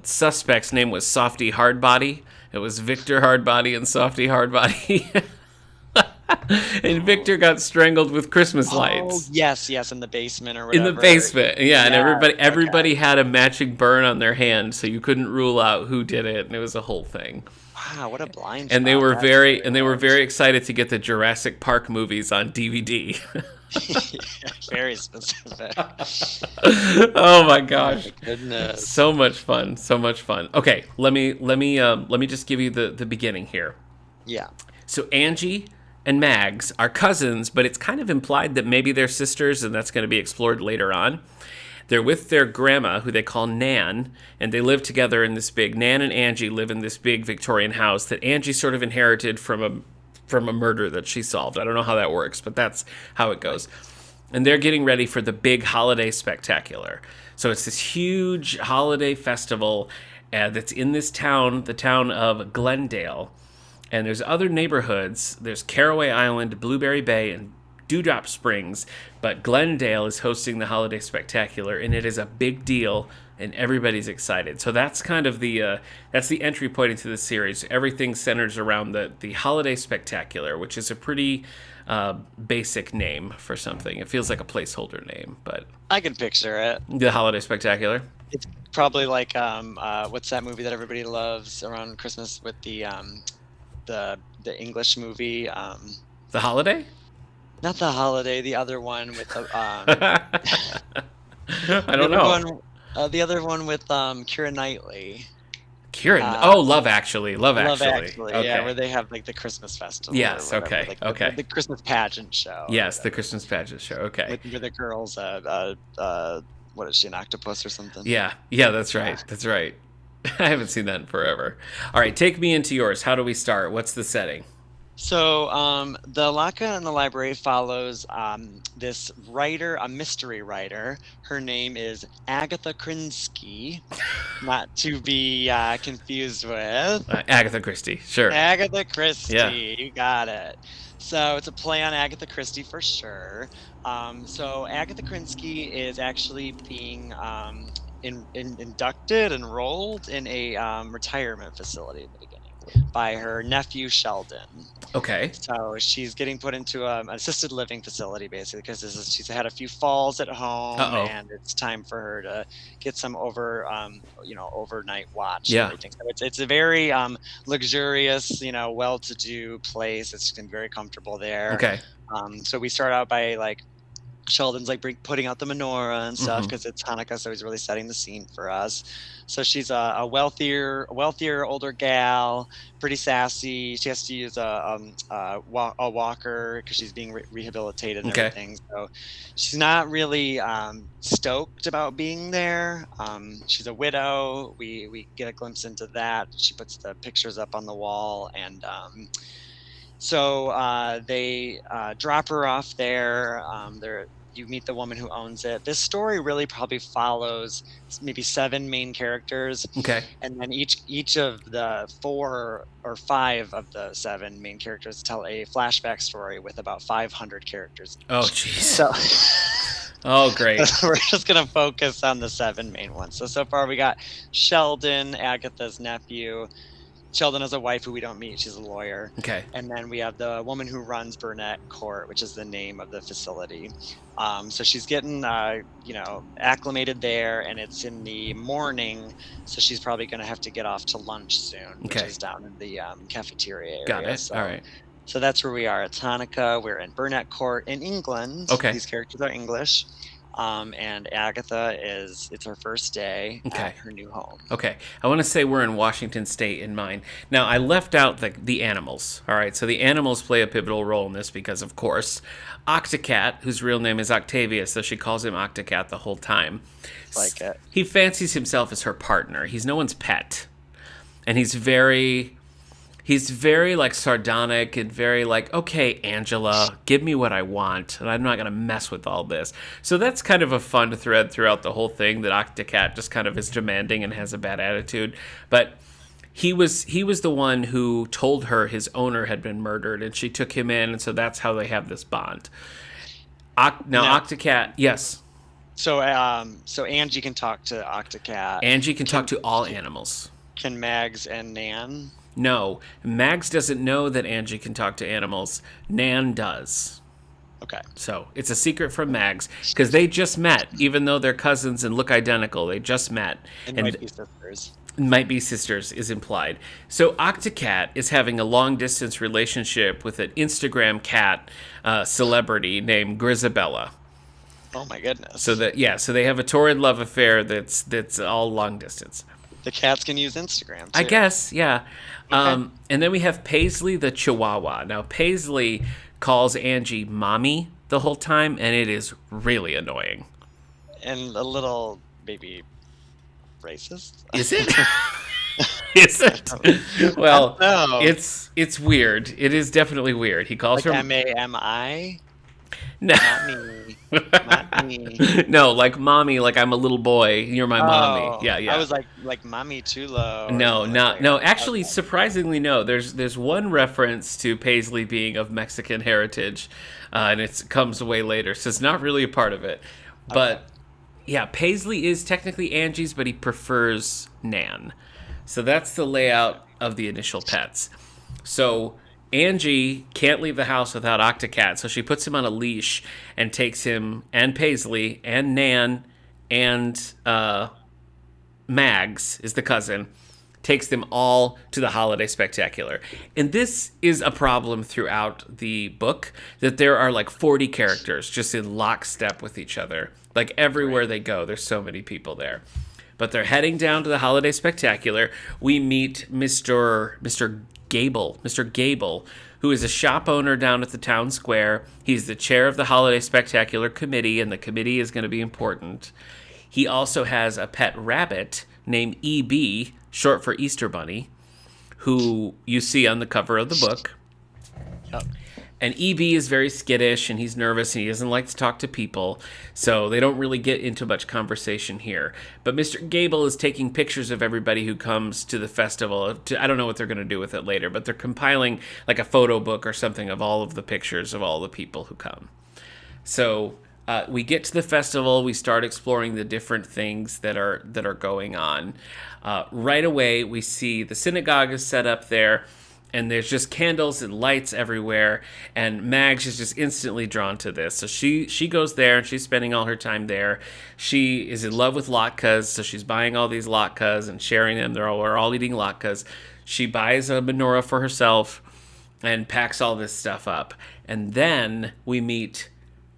[SPEAKER 1] suspect's name was Softy Hardbody. It was Victor Hardbody and Softy Hardbody. And Victor got strangled with Christmas
[SPEAKER 2] Oh,
[SPEAKER 1] lights
[SPEAKER 2] yes, yes, in the basement or
[SPEAKER 1] in the
[SPEAKER 2] whatever.
[SPEAKER 1] basement. Yeah, and
[SPEAKER 2] Yes,
[SPEAKER 1] everybody
[SPEAKER 2] okay.
[SPEAKER 1] had a matching burn on their hand, so you couldn't rule out who did it, and it was a whole thing.
[SPEAKER 2] Wow, what a blind
[SPEAKER 1] And they
[SPEAKER 2] spot
[SPEAKER 1] were
[SPEAKER 2] that
[SPEAKER 1] very
[SPEAKER 2] really
[SPEAKER 1] and they were
[SPEAKER 2] was.
[SPEAKER 1] very excited to get the Jurassic Park movies on DVD.
[SPEAKER 2] Very specific.
[SPEAKER 1] Oh my
[SPEAKER 2] Oh
[SPEAKER 1] gosh.
[SPEAKER 2] my goodness.
[SPEAKER 1] So much fun, so much fun. Okay, let me just give you the beginning here.
[SPEAKER 2] Yeah.
[SPEAKER 1] So Angie and Mags are cousins, but it's kind of implied that maybe they're sisters, and that's going to be explored later on. They're with their grandma, who they call Nan, and they live together in this big. Nan and Angie live in this big Victorian house that Angie sort of inherited from a murder that she solved. I don't know how that works, but that's how it goes. And they're getting ready for the big holiday spectacular. So it's this huge holiday festival that's in this town, the town of Glendale. And there's other neighborhoods. There's Caraway Island, Blueberry Bay, and Dewdrop Springs. But Glendale is hosting the holiday spectacular, and it is a big deal, and everybody's excited. So that's kind of that's the entry point into the series. Everything centers around the holiday spectacular, which is a pretty basic name for something. It feels like a placeholder name, but
[SPEAKER 2] I can picture it.
[SPEAKER 1] the holiday spectacular.
[SPEAKER 2] It's probably like what's that movie that everybody loves around Christmas with the English movie?
[SPEAKER 1] The holiday?
[SPEAKER 2] Not the holiday, the other one with the
[SPEAKER 1] I don't know.
[SPEAKER 2] the other one with Keira Knightley.
[SPEAKER 1] Kieran.
[SPEAKER 2] Uh,
[SPEAKER 1] Oh, Love Actually. Love
[SPEAKER 2] Love
[SPEAKER 1] Actually.
[SPEAKER 2] Actually, yeah,
[SPEAKER 1] Okay.
[SPEAKER 2] where they have like the Christmas festival.
[SPEAKER 1] Yes.
[SPEAKER 2] Or whatever,
[SPEAKER 1] Okay.
[SPEAKER 2] like
[SPEAKER 1] Okay.
[SPEAKER 2] the Christmas pageant show. Or
[SPEAKER 1] Yes, the
[SPEAKER 2] whatever,
[SPEAKER 1] Christmas pageant show. Okay.
[SPEAKER 2] with the girls. What is she, an octopus or something?
[SPEAKER 1] Yeah. Yeah, that's right. That's right. I haven't seen that in forever. All right, take me into yours. How do we start? What's the setting?
[SPEAKER 2] So, the Latke in the library follows this writer, a mystery writer. Her name is Agatha Krinsky, not to be confused with
[SPEAKER 1] Agatha Christie. Sure.
[SPEAKER 2] Agatha
[SPEAKER 1] Yeah.
[SPEAKER 2] Christie. You got it. So it's a play on Agatha Christie for sure. So Agatha Krinsky is actually being inducted, enrolled in a retirement facility at the beginning by her nephew Sheldon.
[SPEAKER 1] Okay.
[SPEAKER 2] So she's getting put into an assisted living facility basically because she's had a few falls at home
[SPEAKER 1] Uh-oh.
[SPEAKER 2] and it's time for her to get some overnight watch
[SPEAKER 1] Yeah.
[SPEAKER 2] and everything. So it's a very luxurious, well-to-do place. It's been very comfortable there.
[SPEAKER 1] Okay.
[SPEAKER 2] So we start out by like Sheldon's like putting out the menorah and stuff
[SPEAKER 1] Mhm.
[SPEAKER 2] because it's Hanukkah, so he's really setting the scene for us. So she's a wealthier older gal, pretty sassy. She has to use a walker because she's being rehabilitated and
[SPEAKER 1] Okay.
[SPEAKER 2] everything. So she's not really stoked about being there. She's a widow. We get a glimpse into that. She puts the pictures up on the wall and. So they drop her off there. You meet the woman who owns it. This story really probably follows maybe 7 main characters,
[SPEAKER 1] Okay.
[SPEAKER 2] and then each of the 4 or 5 of the 7 main characters tell a flashback story with about 500 characters.
[SPEAKER 1] Oh, jeez.
[SPEAKER 2] So
[SPEAKER 1] Oh, great.
[SPEAKER 2] we're just gonna focus on the 7 main ones. So far we got Sheldon, Agatha's nephew. Sheldon has a wife who we don't meet. She's a lawyer.
[SPEAKER 1] Okay.
[SPEAKER 2] And then we have the woman who runs Burnett Court, which is the name of the facility. So she's getting, acclimated there, and it's in the morning. So she's probably going to have to get off to lunch soon, which
[SPEAKER 1] Okay.
[SPEAKER 2] is down in the cafeteria area.
[SPEAKER 1] Got it.
[SPEAKER 2] So,
[SPEAKER 1] All right.
[SPEAKER 2] so that's where we are. It's Hanukkah. We're in Burnett Court in England.
[SPEAKER 1] Okay.
[SPEAKER 2] These characters are English. And Agatha it's her first day at her new home.
[SPEAKER 1] Okay. I want to say we're in Washington State in mine. Now, I left out the animals. All right. So the animals play a pivotal role in this because, of course, Octocat, whose real name is Octavius, so she calls him Octocat the whole time.
[SPEAKER 2] Like it.
[SPEAKER 1] He fancies himself as her partner. He's no one's pet. And he's very like sardonic and very like, okay, Angela, give me what I want, and I'm not going to mess with all this. So that's kind of a fun thread throughout the whole thing, that Octocat just kind of is demanding and has a bad attitude. But he was the one who told her his owner had been murdered, and she took him in, and so that's how they have this bond. Now Octocat, yes.
[SPEAKER 2] So Angie can talk to Octocat.
[SPEAKER 1] Angie can talk to all animals.
[SPEAKER 2] Can Mags and Nan?
[SPEAKER 1] No, Mags doesn't know that Angie can talk to animals. Nan does.
[SPEAKER 2] Okay.
[SPEAKER 1] So it's a secret from Mags because they just met, even though they're cousins and look identical. They just met,
[SPEAKER 2] And
[SPEAKER 1] and
[SPEAKER 2] might be sisters.
[SPEAKER 1] might be sisters is implied. So Octocat is having a long distance relationship with an Instagram cat celebrity named Grisabella.
[SPEAKER 2] Oh my goodness.
[SPEAKER 1] So they have a torrid love affair that's all long distance.
[SPEAKER 2] The cats can use Instagram too.
[SPEAKER 1] I guess, yeah.
[SPEAKER 2] Okay.
[SPEAKER 1] And then we have Paisley the Chihuahua. Now Paisley calls Angie mommy the whole time, and it is really annoying.
[SPEAKER 2] And a little maybe racist.
[SPEAKER 1] Is it? Is it? Well,
[SPEAKER 2] No.
[SPEAKER 1] it's weird. It is definitely weird. He calls
[SPEAKER 2] Like
[SPEAKER 1] her
[SPEAKER 2] MAMI?
[SPEAKER 1] no,
[SPEAKER 2] Not me. Not me.
[SPEAKER 1] no, like mommy, like I'm a little boy. You're my mommy.
[SPEAKER 2] Oh,
[SPEAKER 1] Yeah, yeah.
[SPEAKER 2] I was like mommy too low. Or
[SPEAKER 1] No,
[SPEAKER 2] something
[SPEAKER 1] not
[SPEAKER 2] like
[SPEAKER 1] no.
[SPEAKER 2] that.
[SPEAKER 1] Actually,
[SPEAKER 2] Okay.
[SPEAKER 1] surprisingly, no. There's one reference to Paisley being of Mexican heritage, and it comes way later, so it's not really a part of it.
[SPEAKER 2] Okay.
[SPEAKER 1] But yeah, Paisley is technically Angie's, but he prefers Nan. So that's the layout of the initial pets. So Angie can't leave the house without Octocat, so she puts him on a leash and takes him and Paisley and Nan and Mags is the cousin, takes them all to the holiday spectacular. And this is a problem throughout the book that there are like 40 characters just in lockstep with each other. Like everywhere they go, there's so many people there. But they're heading down to the holiday spectacular. We meet Mr. Gable, who is a shop owner down at the town square. He's the chair of the holiday spectacular committee, and the committee is going to be important. He also has a pet rabbit named EB, short for Easter Bunny, who you see on the cover of the book.
[SPEAKER 2] Yep.
[SPEAKER 1] And EB is very skittish and he's nervous and he doesn't like to talk to people, so they don't really get into much conversation here. But Mr. Gable is taking pictures of everybody who comes to the festival. I don't know what they're going to do with it later, but they're compiling like a photo book or something of all of the pictures of all the people who come. So we get to the festival. We start exploring the different things that are going on. Right away, we see the synagogue is set up there, and there's just candles and lights everywhere. And Mags is just instantly drawn to this. So she goes there, and she's spending all her time there. She is in love with latkes, so she's buying all these latkes and sharing them. We're all eating latkes. She buys a menorah for herself and packs all this stuff up. And then we meet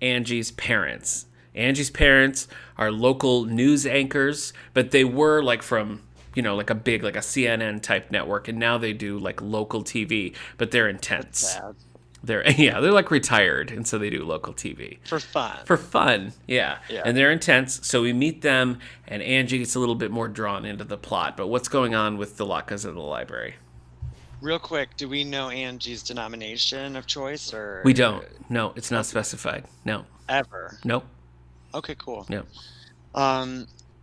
[SPEAKER 1] Angie's parents. Angie's parents are local news anchors, but they were like from, like a big, like a CNN type network, and now they do like local TV, but they're intense.
[SPEAKER 2] Sad.
[SPEAKER 1] They're like retired, and so they do local TV.
[SPEAKER 2] For fun.
[SPEAKER 1] For fun, yeah.
[SPEAKER 2] Yeah.
[SPEAKER 1] And they're intense, so we meet them, and Angie gets a little bit more drawn into the plot. But what's going on with the latkes in the library?
[SPEAKER 2] Real quick, do we know Angie's denomination of choice or
[SPEAKER 1] We don't. No, it's not specified. No.
[SPEAKER 2] ever?
[SPEAKER 1] Nope.
[SPEAKER 2] Okay, cool.
[SPEAKER 1] No.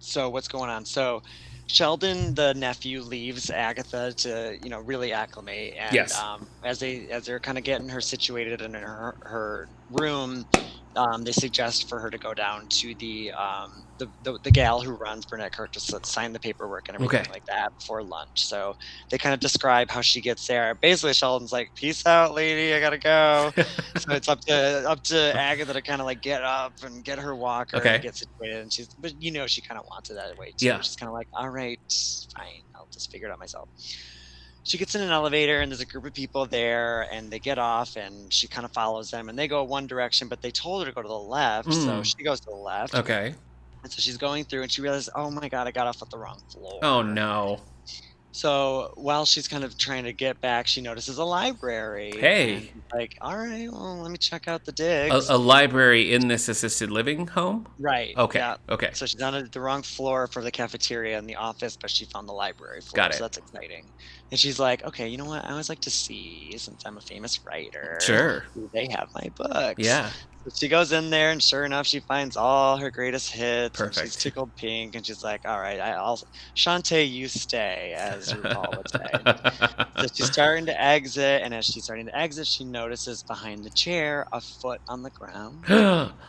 [SPEAKER 2] So what's going on? So Sheldon, the nephew, leaves Agatha to, really acclimate. And
[SPEAKER 1] Yes.
[SPEAKER 2] As they're kind of getting her situated in her room, they suggest for her to go down to the gal who runs Burnett Kirk to sign the paperwork and everything
[SPEAKER 1] Okay.
[SPEAKER 2] like that before lunch. So they kind of describe how she gets there. Basically, Sheldon's like, "Peace out, lady. I gotta go." So it's up to Agatha to kind of like get up and get her walker
[SPEAKER 1] Okay.
[SPEAKER 2] and get situated. And but she kind of wants it that way too.
[SPEAKER 1] Yeah.
[SPEAKER 2] She's kind of like, "All right, fine. I'll just figure it out myself." She gets in an elevator and there's a group of people there and they get off and she kind of follows them and they go one direction, but they told her to go to the left. So she goes to the left.
[SPEAKER 1] Okay.
[SPEAKER 2] And so she's going through and she realizes, oh my God, I got off at the wrong floor.
[SPEAKER 1] Oh no.
[SPEAKER 2] So while she's kind of trying to get back, she notices a library.
[SPEAKER 1] Hey.
[SPEAKER 2] And she's like, all right, well, let me check out the digs.
[SPEAKER 1] A library in this assisted living home?
[SPEAKER 2] Right.
[SPEAKER 1] Okay.
[SPEAKER 2] Yeah.
[SPEAKER 1] Okay.
[SPEAKER 2] So she's on the wrong floor for the cafeteria and the office, but she found the library floor.
[SPEAKER 1] Got it.
[SPEAKER 2] So that's exciting. And she's like, okay, you know what? I always like to see, since I'm a famous writer,
[SPEAKER 1] Sure.
[SPEAKER 2] do they have my books?
[SPEAKER 1] Yeah.
[SPEAKER 2] So she goes in there, and sure enough, she finds all her greatest hits. And she's
[SPEAKER 1] Perfect.
[SPEAKER 2] tickled pink, and she's like, all right, I'll Shantae, you stay, as RuPaul would say. So she's starting to exit, and as she's starting to exit, she notices behind the chair a foot on the ground.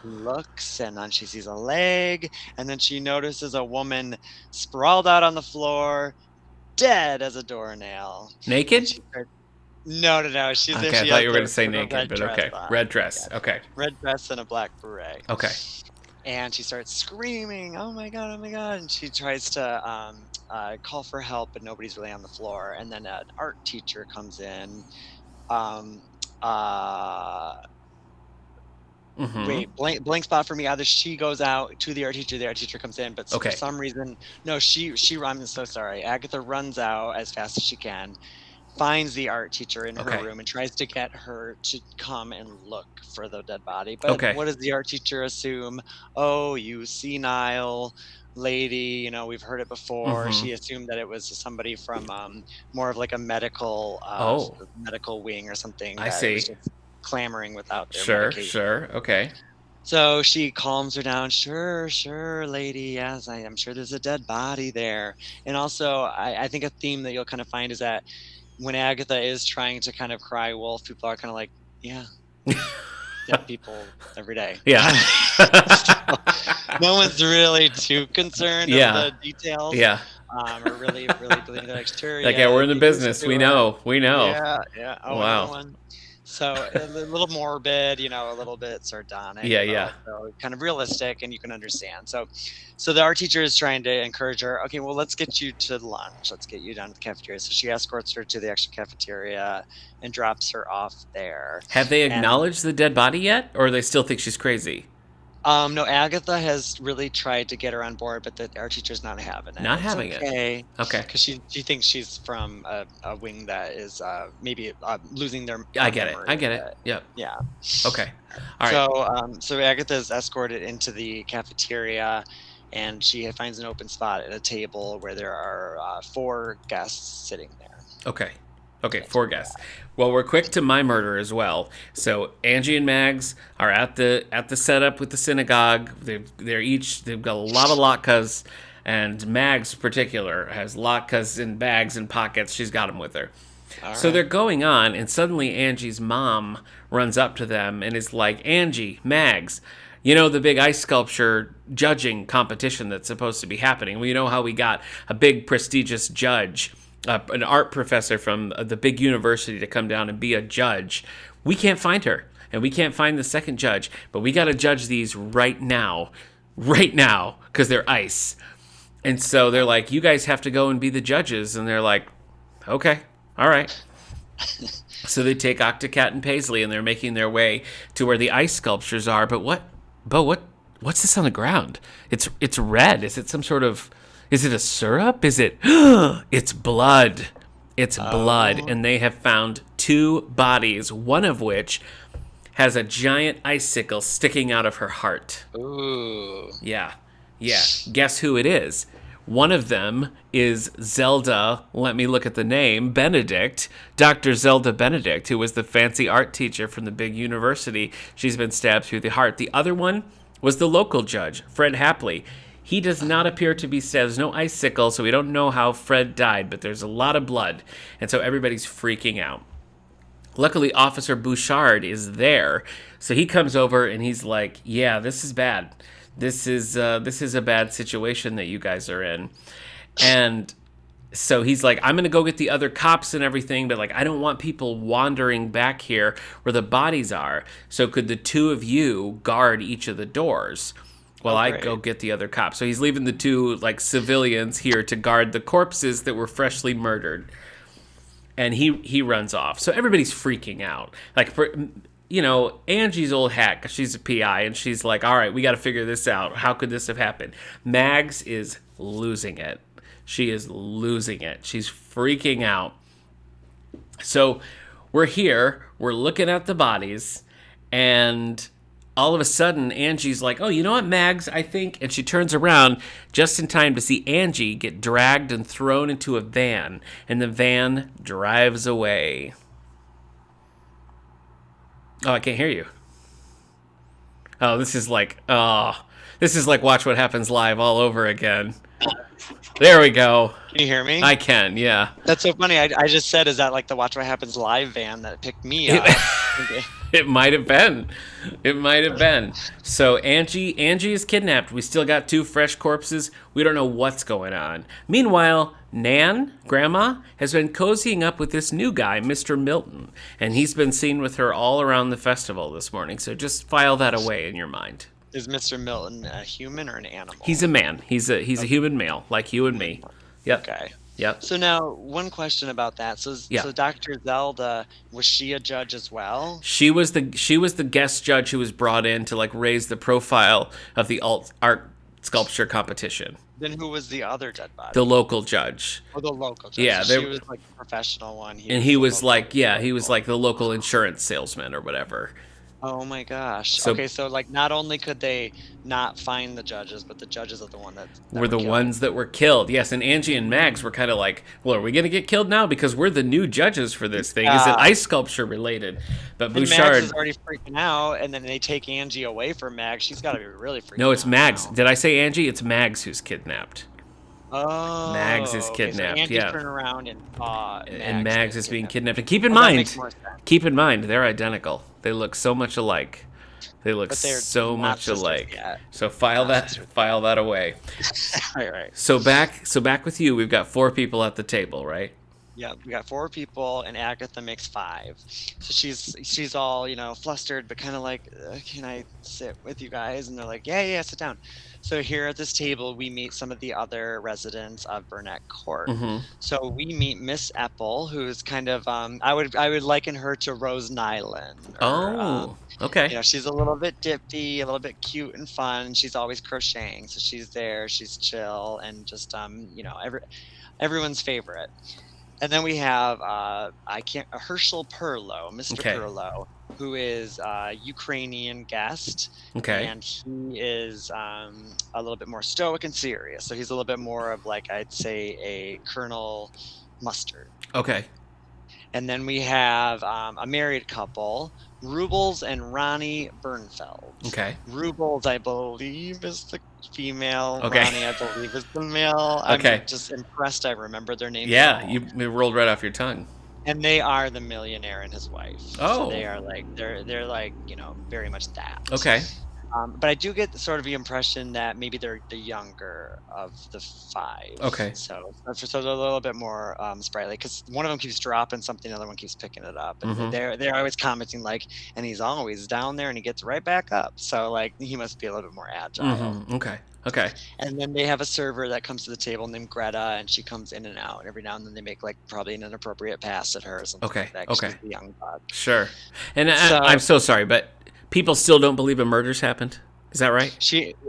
[SPEAKER 2] Looks, and then she sees a leg, and then she notices a woman sprawled out on the floor, dead as a doornail. And
[SPEAKER 1] Naked?
[SPEAKER 2] she starts, no. She's
[SPEAKER 1] Okay, I
[SPEAKER 2] she
[SPEAKER 1] thought
[SPEAKER 2] has
[SPEAKER 1] you were going to
[SPEAKER 2] the
[SPEAKER 1] say
[SPEAKER 2] the
[SPEAKER 1] naked,
[SPEAKER 2] red
[SPEAKER 1] but
[SPEAKER 2] dress
[SPEAKER 1] okay.
[SPEAKER 2] on.
[SPEAKER 1] Red dress.
[SPEAKER 2] Yeah,
[SPEAKER 1] Okay.
[SPEAKER 2] red dress and a black beret.
[SPEAKER 1] Okay.
[SPEAKER 2] And she starts screaming, "Oh my god! Oh my god!" And she tries to call for help, but nobody's really on the floor. And then an art teacher comes in. Um, uh,
[SPEAKER 1] Mm-hmm.
[SPEAKER 2] Wait, blank spot for me. Either she goes out to the art teacher comes in, but for
[SPEAKER 1] Okay.
[SPEAKER 2] some reason, no, I'm so sorry. Agatha runs out as fast as she can, finds the art teacher in her
[SPEAKER 1] Okay.
[SPEAKER 2] room and tries to get her to come and look for the dead body. But
[SPEAKER 1] Okay.
[SPEAKER 2] what does the art teacher assume? Oh, you senile lady, we've heard it before.
[SPEAKER 1] Mm-hmm.
[SPEAKER 2] She assumed that it was somebody from more of like a
[SPEAKER 1] Oh,
[SPEAKER 2] medical wing or something,
[SPEAKER 1] I
[SPEAKER 2] that it was
[SPEAKER 1] see.
[SPEAKER 2] just clamoring without their
[SPEAKER 1] Sure,
[SPEAKER 2] medication.
[SPEAKER 1] sure. Okay.
[SPEAKER 2] So she calms her down. Sure, lady. Yes, I'm sure there's a dead body there. And also, I think a theme that you'll kind of find is that when Agatha is trying to kind of cry wolf, people are kind of like, yeah, dead people every day.
[SPEAKER 1] Yeah.
[SPEAKER 2] So no one's really too concerned of
[SPEAKER 1] Yeah.
[SPEAKER 2] the details,
[SPEAKER 1] Yeah.
[SPEAKER 2] or really believing that, like, sure,
[SPEAKER 1] Like, yeah,
[SPEAKER 2] yeah,
[SPEAKER 1] we're in the
[SPEAKER 2] they used
[SPEAKER 1] business.
[SPEAKER 2] to,
[SPEAKER 1] We know. We know.
[SPEAKER 2] yeah. Oh, no
[SPEAKER 1] Wow.
[SPEAKER 2] one. So a little morbid, a little bit sardonic,
[SPEAKER 1] Yeah,
[SPEAKER 2] but
[SPEAKER 1] yeah.
[SPEAKER 2] also kind of realistic, and you can understand. So the art teacher is trying to encourage her. Okay, well, let's get you to lunch. Let's get you down to the cafeteria. So she escorts her to the extra cafeteria and drops her off there.
[SPEAKER 1] Have they
[SPEAKER 2] And
[SPEAKER 1] acknowledged the dead body yet? Or they still think she's crazy?
[SPEAKER 2] no, Agatha has really tried to get her on board, but the art teacher's not having it.
[SPEAKER 1] Not
[SPEAKER 2] It's
[SPEAKER 1] having it.
[SPEAKER 2] okay,
[SPEAKER 1] Okay.
[SPEAKER 2] because she thinks she's from a wing that is maybe losing their
[SPEAKER 1] I get it.
[SPEAKER 2] memory
[SPEAKER 1] I
[SPEAKER 2] a
[SPEAKER 1] get it.
[SPEAKER 2] bit.
[SPEAKER 1] Yep.
[SPEAKER 2] Yeah.
[SPEAKER 1] Okay. All right.
[SPEAKER 2] So Agatha is escorted into the cafeteria, and she finds an open spot at a table where there are 4 guests sitting there.
[SPEAKER 1] Okay. Okay,
[SPEAKER 2] That's
[SPEAKER 1] 4
[SPEAKER 2] where we're
[SPEAKER 1] guests. Well, we're quick to my murder as well. So Angie and Mags are at the setup with the synagogue. They've got a lot of latkes, and Mags particular has latkes in bags and pockets. She's got them with her.
[SPEAKER 2] at. All
[SPEAKER 1] So
[SPEAKER 2] right.
[SPEAKER 1] they're going on, and suddenly Angie's mom runs up to them and is like, "Angie, Mags, the big ice sculpture judging competition that's supposed to be happening. Well, you know how we got a big prestigious judge, an art professor from the big university to come down and be a judge. We can't find her, and we can't find the second judge, but we got to judge these right now, because they're ice." And so they're like, "You guys have to go and be the judges." And they're like, "Okay, all right." So they take Octocat and Paisley, and they're making their way to where the ice sculptures are. But what's this on the ground? It's red. Is it some sort of? Is it a syrup? Is it? It's blood. It's blood,
[SPEAKER 2] Oh.
[SPEAKER 1] and they have found 2 bodies, one of which has a giant icicle sticking out of her heart.
[SPEAKER 2] Ooh.
[SPEAKER 1] Yeah. Yeah. Guess who it is? One of them is Zelda, let me look at the name, Benedict, Dr. Zelda Benedict, who was the fancy art teacher from the big university. She's been stabbed through the heart. The other one was the local judge, Fred Hapley. He does not appear to be stabbed. There's no icicle, so we don't know how Fred died, but there's a lot of blood. And so everybody's freaking out. Luckily, Officer Bouchard is there, so he comes over and he's like, "Yeah, this is bad. This is a bad situation that you guys are in," and so he's like, "I'm gonna go get the other cops and everything, but like, I don't want people wandering back here where the bodies are. So could the 2 of you guard each of the doors while I
[SPEAKER 2] Great.
[SPEAKER 1] go get the other cops?" So he's leaving the 2 like civilians here to guard the corpses that were freshly murdered. And he runs off. So everybody's freaking out. Like, Angie's old hat, 'cause she's a PI, and she's like, "All right, we got to figure this out. How could this have happened?" Mags is losing it. She is losing it. She's freaking out. So we're here. We're looking at the bodies, and all of a sudden, Angie's like, "Oh, you know what, Mags, I think," and she turns around just in time to see Angie get dragged and thrown into a van, and the van drives away. Oh, I can't hear you. Oh, this is like Watch What Happens Live all over again. There we go.
[SPEAKER 2] Can you hear me?
[SPEAKER 1] I can, yeah.
[SPEAKER 2] That's so funny. I just said, is that like the Watch What Happens live van that picked me up? Okay.
[SPEAKER 1] It might have been. It might have been. So Angie is kidnapped. We still got 2 fresh corpses. We don't know what's going on. Meanwhile, Nan, Grandma, has been cozying up with this new guy, Mr. Milton, and he's been seen with her all around the festival this morning, so just file that away in your mind.
[SPEAKER 2] Is Mr. Milton a human or an animal?
[SPEAKER 1] He's a man. He's a human male, like you and me. Yep.
[SPEAKER 2] Okay.
[SPEAKER 1] Yep.
[SPEAKER 2] So now, one question about that.
[SPEAKER 1] Yeah.
[SPEAKER 2] So Dr. Zelda, was she a judge as well?
[SPEAKER 1] She was the guest judge who was brought in to like raise the profile of the art sculpture competition.
[SPEAKER 2] Then who was the other dead body?
[SPEAKER 1] The local judge.
[SPEAKER 2] Oh, the local judge.
[SPEAKER 1] Yeah,
[SPEAKER 2] so she was like the professional one.
[SPEAKER 1] He was like the local insurance salesman or whatever.
[SPEAKER 2] Oh my gosh.
[SPEAKER 1] So-
[SPEAKER 2] Okay, so like not only could they not find the judges, but the judges are the one that
[SPEAKER 1] Were the
[SPEAKER 2] killed.
[SPEAKER 1] ones that were killed. Yes, and Angie and Mags were kind of like, well, are we going to get killed now? Because we're the new judges for this thing. Is it ice sculpture related? But
[SPEAKER 2] And
[SPEAKER 1] Bouchard...
[SPEAKER 2] Mags is already freaking out, and then they take Angie away from Mags. She's got to be really freaking out.
[SPEAKER 1] No, it's Mags.
[SPEAKER 2] now.
[SPEAKER 1] Did I say Angie? It's Mags who's kidnapped.
[SPEAKER 2] Oh.
[SPEAKER 1] Mags is
[SPEAKER 2] okay,
[SPEAKER 1] kidnapped,
[SPEAKER 2] So Angie
[SPEAKER 1] yeah.
[SPEAKER 2] turned around and
[SPEAKER 1] And Mags is being kidnapped. And keep in
[SPEAKER 2] Well, that
[SPEAKER 1] mind,
[SPEAKER 2] makes more sense.
[SPEAKER 1] they're identical. They look so much alike. They look
[SPEAKER 2] But they're
[SPEAKER 1] so
[SPEAKER 2] not
[SPEAKER 1] much
[SPEAKER 2] sisters
[SPEAKER 1] alike.
[SPEAKER 2] yet.
[SPEAKER 1] So file that away.
[SPEAKER 2] Right.
[SPEAKER 1] So back with you. We've got 4 people at the table, right?
[SPEAKER 2] Yeah, we got 4 people, and Agatha makes 5. So she's all flustered, but kind of like, can I sit with you guys? And they're like, yeah, sit down. So here at this table, we meet some of the other residents of Burnett Court.
[SPEAKER 1] Mm-hmm.
[SPEAKER 2] So we meet Miss Epple, who's kind of I would liken her to Rose Nyland.
[SPEAKER 1] Okay.
[SPEAKER 2] She's a little bit dippy, a little bit cute and fun. She's always crocheting, so she's there, she's chill, and just everyone's favorite. And then we have Herschel Perlow, Mr.
[SPEAKER 1] Okay.
[SPEAKER 2] Perlow, who is a Ukrainian guest.
[SPEAKER 1] Okay.
[SPEAKER 2] And he is a little bit more stoic and serious. So he's a little bit more of like, I'd say, a Colonel Mustard.
[SPEAKER 1] Okay.
[SPEAKER 2] And then we have a married couple, Rubles and Ronnie Bernfeld.
[SPEAKER 1] Okay.
[SPEAKER 2] Rubles, I believe, is the female.
[SPEAKER 1] Okay.
[SPEAKER 2] Ronnie, I believe, is the male.
[SPEAKER 1] Okay.
[SPEAKER 2] I'm just impressed I remember their names.
[SPEAKER 1] Yeah,
[SPEAKER 2] all.
[SPEAKER 1] it rolled right off your tongue.
[SPEAKER 2] And they are the millionaire and his wife.
[SPEAKER 1] Oh.
[SPEAKER 2] So they are like, they're like, very much that.
[SPEAKER 1] Okay.
[SPEAKER 2] But I do get sort of the impression that maybe they're the younger of the 5.
[SPEAKER 1] Okay.
[SPEAKER 2] So they're a little bit more sprightly, because one of them keeps dropping something, the other one keeps picking it up, and
[SPEAKER 1] Mhm.
[SPEAKER 2] they're always commenting like, and he's always down there and he gets right back up. So like he must be a little bit more agile.
[SPEAKER 1] Mm-hmm. Okay.
[SPEAKER 2] And then they have a server that comes to the table named Greta, and she comes in and out. And every now and then they make like probably an inappropriate pass at her or something
[SPEAKER 1] Okay,
[SPEAKER 2] like that. 'cause
[SPEAKER 1] okay.
[SPEAKER 2] She's the young bud.
[SPEAKER 1] Sure. And
[SPEAKER 2] So-
[SPEAKER 1] I'm so sorry, but people still don't believe a murder's happened? Is that right?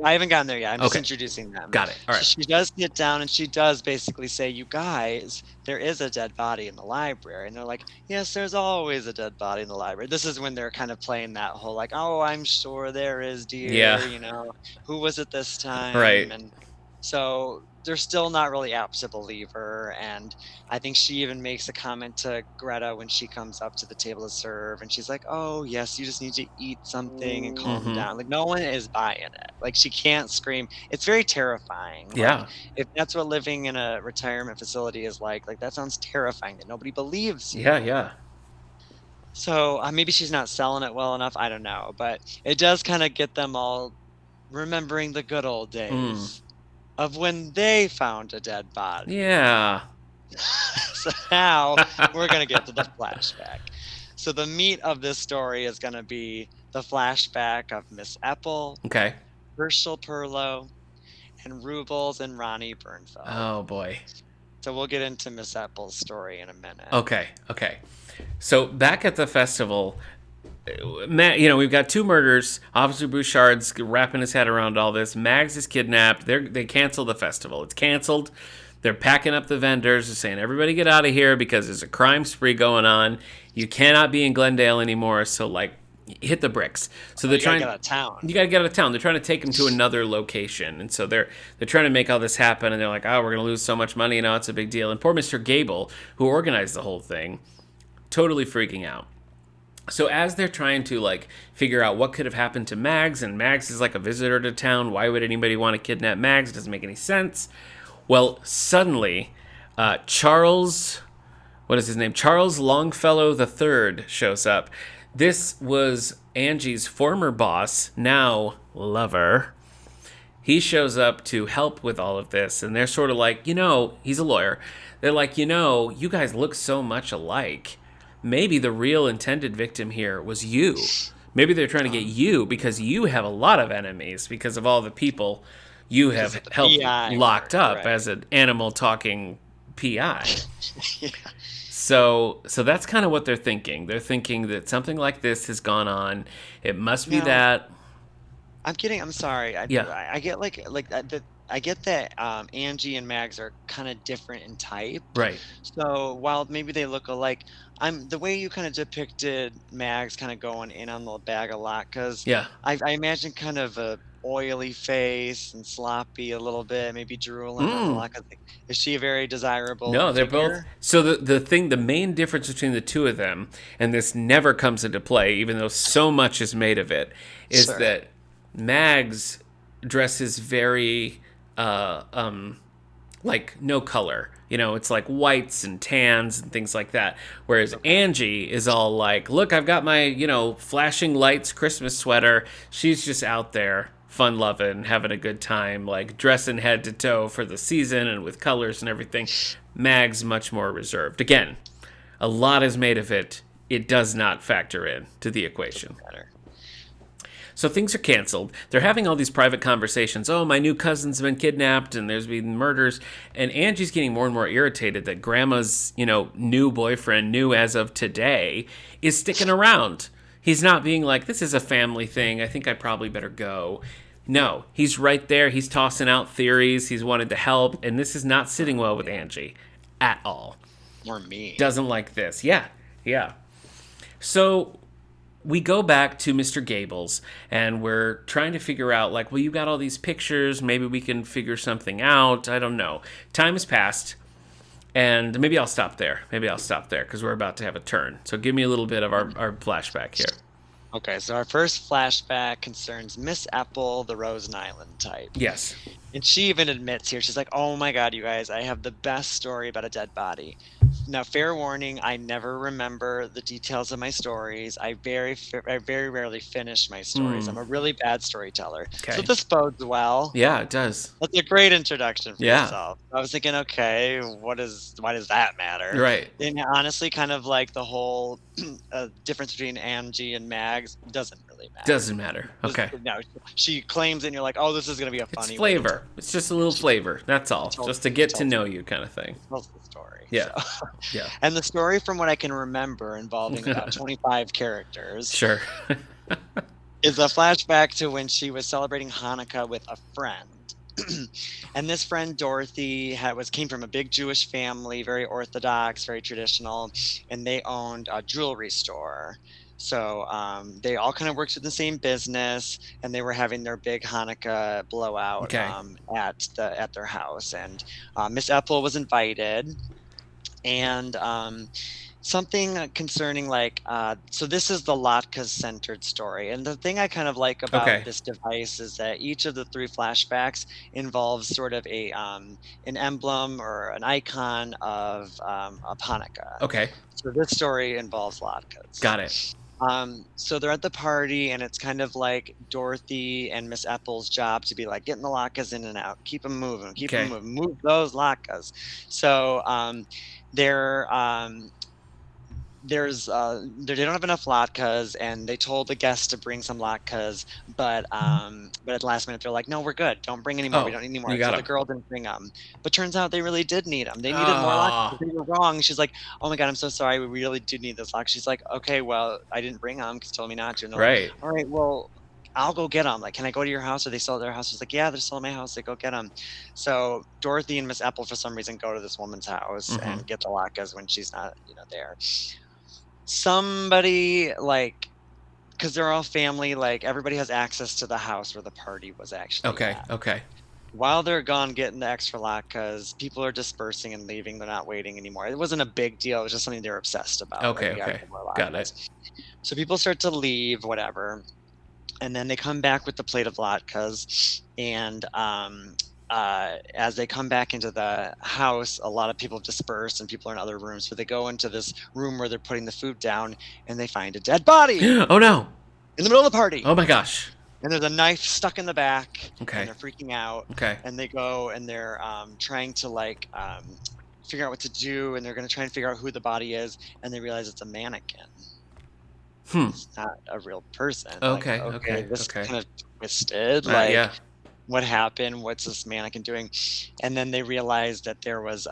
[SPEAKER 2] I haven't gotten there yet. I'm just
[SPEAKER 1] Okay.
[SPEAKER 2] introducing them.
[SPEAKER 1] Got it. All right.
[SPEAKER 2] She does sit down and she does basically say, you guys, there is a dead body in the library. And they're like, yes, there's always a dead body in the library. This is when they're kind of playing that whole like, oh, I'm sure there is, dear.
[SPEAKER 1] Yeah.
[SPEAKER 2] Who was it this time?
[SPEAKER 1] Right.
[SPEAKER 2] And so they're still not really apt to believe her. And I think she even makes a comment to Greta when she comes up to the table to serve. And she's like, oh, yes, you just need to eat something and calm
[SPEAKER 1] Mhm.
[SPEAKER 2] down. Like, no one is buying it. Like, she can't scream. It's very terrifying. Like,
[SPEAKER 1] Yeah.
[SPEAKER 2] if that's what living in a retirement facility is like that sounds terrifying, that nobody believes you.
[SPEAKER 1] Yeah.
[SPEAKER 2] So maybe she's not selling it well enough. I don't know. But it does kind of get them all remembering the good old days of when they found a dead body.
[SPEAKER 1] Yeah.
[SPEAKER 2] So now we're going to get to the flashback. So the meat of this story is going to be the flashback of Miss Epple,
[SPEAKER 1] Okay.
[SPEAKER 2] Herschel Perlow, and Rubles and Ronnie Bernfeld.
[SPEAKER 1] Oh, boy.
[SPEAKER 2] So we'll get into Miss Apple's story in a minute.
[SPEAKER 1] Okay. So back at the festival, we've got 2 murders. Officer Bouchard's wrapping his head around all this. Mags is kidnapped. They canceled the festival. It's canceled. They're packing up the vendors. They're saying, everybody get out of here because there's a crime spree going on. You cannot be in Glendale anymore. So, like, hit the bricks. So they're trying
[SPEAKER 2] to get out of town.
[SPEAKER 1] You got to get out of town. They're trying to take him to another location. And so they're trying to make all this happen. And they're like, oh, we're going to lose so much money. It's a big deal. And poor Mr. Gable, who organized the whole thing, totally freaking out. So as they're trying to like figure out what could have happened to Mags, and Mags is like a visitor to town. Why would anybody want to kidnap Mags? It doesn't make any sense. Well, suddenly, Charles Longfellow III shows up. This was Angie's former boss, now lover. He shows up to help with all of this, and they're sort of like, he's a lawyer. They're like, you guys look so much alike. Maybe the real intended victim here was you. Maybe they're trying to get you because you have a lot of enemies because of all the people you
[SPEAKER 2] Because
[SPEAKER 1] have
[SPEAKER 2] of the
[SPEAKER 1] helped
[SPEAKER 2] PI
[SPEAKER 1] locked
[SPEAKER 2] work,
[SPEAKER 1] up
[SPEAKER 2] right?
[SPEAKER 1] as an animal talking PI.
[SPEAKER 2] Yeah.
[SPEAKER 1] So that's kind of what they're thinking. They're thinking that something like this has gone on. It must be
[SPEAKER 2] Now,
[SPEAKER 1] that.
[SPEAKER 2] I'm kidding. I'm sorry.
[SPEAKER 1] Yeah.
[SPEAKER 2] I get like that. I get that Angie and Mags are kind of different in type.
[SPEAKER 1] Right.
[SPEAKER 2] So while maybe they look alike, I'm the way you kind of depicted Mags kind of going in on the bag a lot because
[SPEAKER 1] Yeah.
[SPEAKER 2] I imagine kind of a oily face and sloppy a little bit, maybe drooling on the
[SPEAKER 1] Mm.
[SPEAKER 2] lot. Is she a very desirable
[SPEAKER 1] No, they're both.
[SPEAKER 2] figure?
[SPEAKER 1] So the main difference between the two of them, and this never comes into play, even though so much is made of it, is
[SPEAKER 2] Sure.
[SPEAKER 1] that Mags dresses very, like no color. It's like whites and tans and things like that. Whereas
[SPEAKER 2] Okay.
[SPEAKER 1] Angie is all like, look, I've got my, flashing lights Christmas sweater. She's just out there fun loving, having a good time, like dressing head to toe for the season and with colors and everything. Mag's much more reserved. Again, a lot is made of it. It does not factor in to the equation.
[SPEAKER 2] Better.
[SPEAKER 1] So things are canceled. They're having all these private conversations. Oh, my new cousin's been kidnapped and there's been murders. And Angie's getting more and more irritated that grandma's, new boyfriend, new as of today, is sticking around. He's not being like, this is a family thing. I think I probably better go. No, he's right there. He's tossing out theories. He's wanted to help. And this is not sitting well with Angie at all.
[SPEAKER 2] More mean.
[SPEAKER 1] Doesn't like this. Yeah, yeah. So we go back to Mr. Gables and we're trying to figure out, like, well, you got all these pictures. Maybe we can figure something out. I don't know. Time has passed. And maybe I'll stop there. Because we're about to have a turn. So give me a little bit of our flashback here.
[SPEAKER 2] Okay, so our first flashback concerns Miss Apple, the Rose Island type.
[SPEAKER 1] Yes.
[SPEAKER 2] And she even admits here, she's like, oh my God, you guys, I have the best story about a dead body. Now, fair warning, I never remember the details of my stories. I very rarely finish my stories. I'm a really bad storyteller.
[SPEAKER 1] Okay.
[SPEAKER 2] So this bodes well.
[SPEAKER 1] Yeah, it does.
[SPEAKER 2] That's a great introduction for
[SPEAKER 1] Yeah.
[SPEAKER 2] yourself. I was thinking, okay, why does that matter?
[SPEAKER 1] Right.
[SPEAKER 2] And honestly, kind of like the whole difference between Angie and Mags doesn't really matter.
[SPEAKER 1] Doesn't matter. Okay.
[SPEAKER 2] No, she claims it and you're like, oh, this is going to be a
[SPEAKER 1] It's
[SPEAKER 2] funny
[SPEAKER 1] flavor. It's just a little flavor. That's all.
[SPEAKER 2] tells-
[SPEAKER 1] Just to get to
[SPEAKER 2] tells-
[SPEAKER 1] know you kind of thing.
[SPEAKER 2] tells the story.
[SPEAKER 1] Yeah.
[SPEAKER 2] So.
[SPEAKER 1] Yeah.
[SPEAKER 2] And the story, from what I can remember, involving about 25 characters,
[SPEAKER 1] Sure.
[SPEAKER 2] is a flashback to when she was celebrating Hanukkah with a friend. And this friend Dorothy came from a big Jewish family, very orthodox, very traditional, and they owned a jewelry store. So they all kind of worked in the same business, and they were having their big Hanukkah blowout
[SPEAKER 1] Okay.
[SPEAKER 2] at their house. And Miss Ethel was invited, and something concerning so this is the Latkes centered story, and the thing I kind of like about
[SPEAKER 1] Okay.
[SPEAKER 2] this device is that each of the three flashbacks involves sort of an emblem or an icon of Hanukkah.
[SPEAKER 1] Okay.
[SPEAKER 2] So this story involves Latkes.
[SPEAKER 1] Got it.
[SPEAKER 2] So they're at the party, and it's kind of like Dorothy and Miss Apple's job to be like, getting the latkes in and out, keep them moving,
[SPEAKER 1] Okay.
[SPEAKER 2] move those latkes. So they don't have enough latkes, and they told the guests to bring some latkes, but at the last minute they're like, no, we're good, don't bring any more, we don't need any more.
[SPEAKER 1] you got
[SPEAKER 2] So the
[SPEAKER 1] 'em.
[SPEAKER 2] girl didn't bring them, but turns out they really did need them. They needed more
[SPEAKER 1] Aw.
[SPEAKER 2] latkes. They were wrong. She's like, oh my God, I'm so sorry, we really do need those latkes. She's like, okay, well, I didn't bring them because you told me not to. And they're
[SPEAKER 1] Right.
[SPEAKER 2] like, all right, well, I'll go get them. Like, can I go to your house? Are they still at their house? She's like, yeah, they're still at my house. They go get them. So Dorothy and Miss Apple, for some reason, go to this woman's house and get the latkes when she's not, there. Somebody, because they're all family, everybody has access to the house where the party was actually
[SPEAKER 1] Okay.
[SPEAKER 2] at.
[SPEAKER 1] Okay.
[SPEAKER 2] While they're gone getting the extra latkes, people are dispersing and leaving. They're not waiting anymore. It wasn't a big deal. It was just something they were obsessed about.
[SPEAKER 1] Okay.
[SPEAKER 2] We gotta
[SPEAKER 1] Okay.
[SPEAKER 2] get more
[SPEAKER 1] Got
[SPEAKER 2] latkes.
[SPEAKER 1] it.
[SPEAKER 2] So people start to leave, whatever, and then they come back with the plate of latkes, and as they come back into the house, a lot of people disperse and people are in other rooms, but they go into this room where they're putting the food down, and they find a dead body
[SPEAKER 1] Oh no.
[SPEAKER 2] in the middle of the party.
[SPEAKER 1] Oh my gosh.
[SPEAKER 2] and there's a knife stuck in the back, and
[SPEAKER 1] Okay.
[SPEAKER 2] they're freaking out,
[SPEAKER 1] Okay.
[SPEAKER 2] and they go and they're trying to like figure out what to do, and they're gonna try and figure out who the body is, and they realize it's a mannequin.
[SPEAKER 1] Hmm.
[SPEAKER 2] It's not a real person. Like,
[SPEAKER 1] Okay.
[SPEAKER 2] okay,
[SPEAKER 1] Okay.
[SPEAKER 2] this is
[SPEAKER 1] Okay.
[SPEAKER 2] kind of twisted. Like,
[SPEAKER 1] Yeah.
[SPEAKER 2] what happened? What's this mannequin doing? And then they realized that there was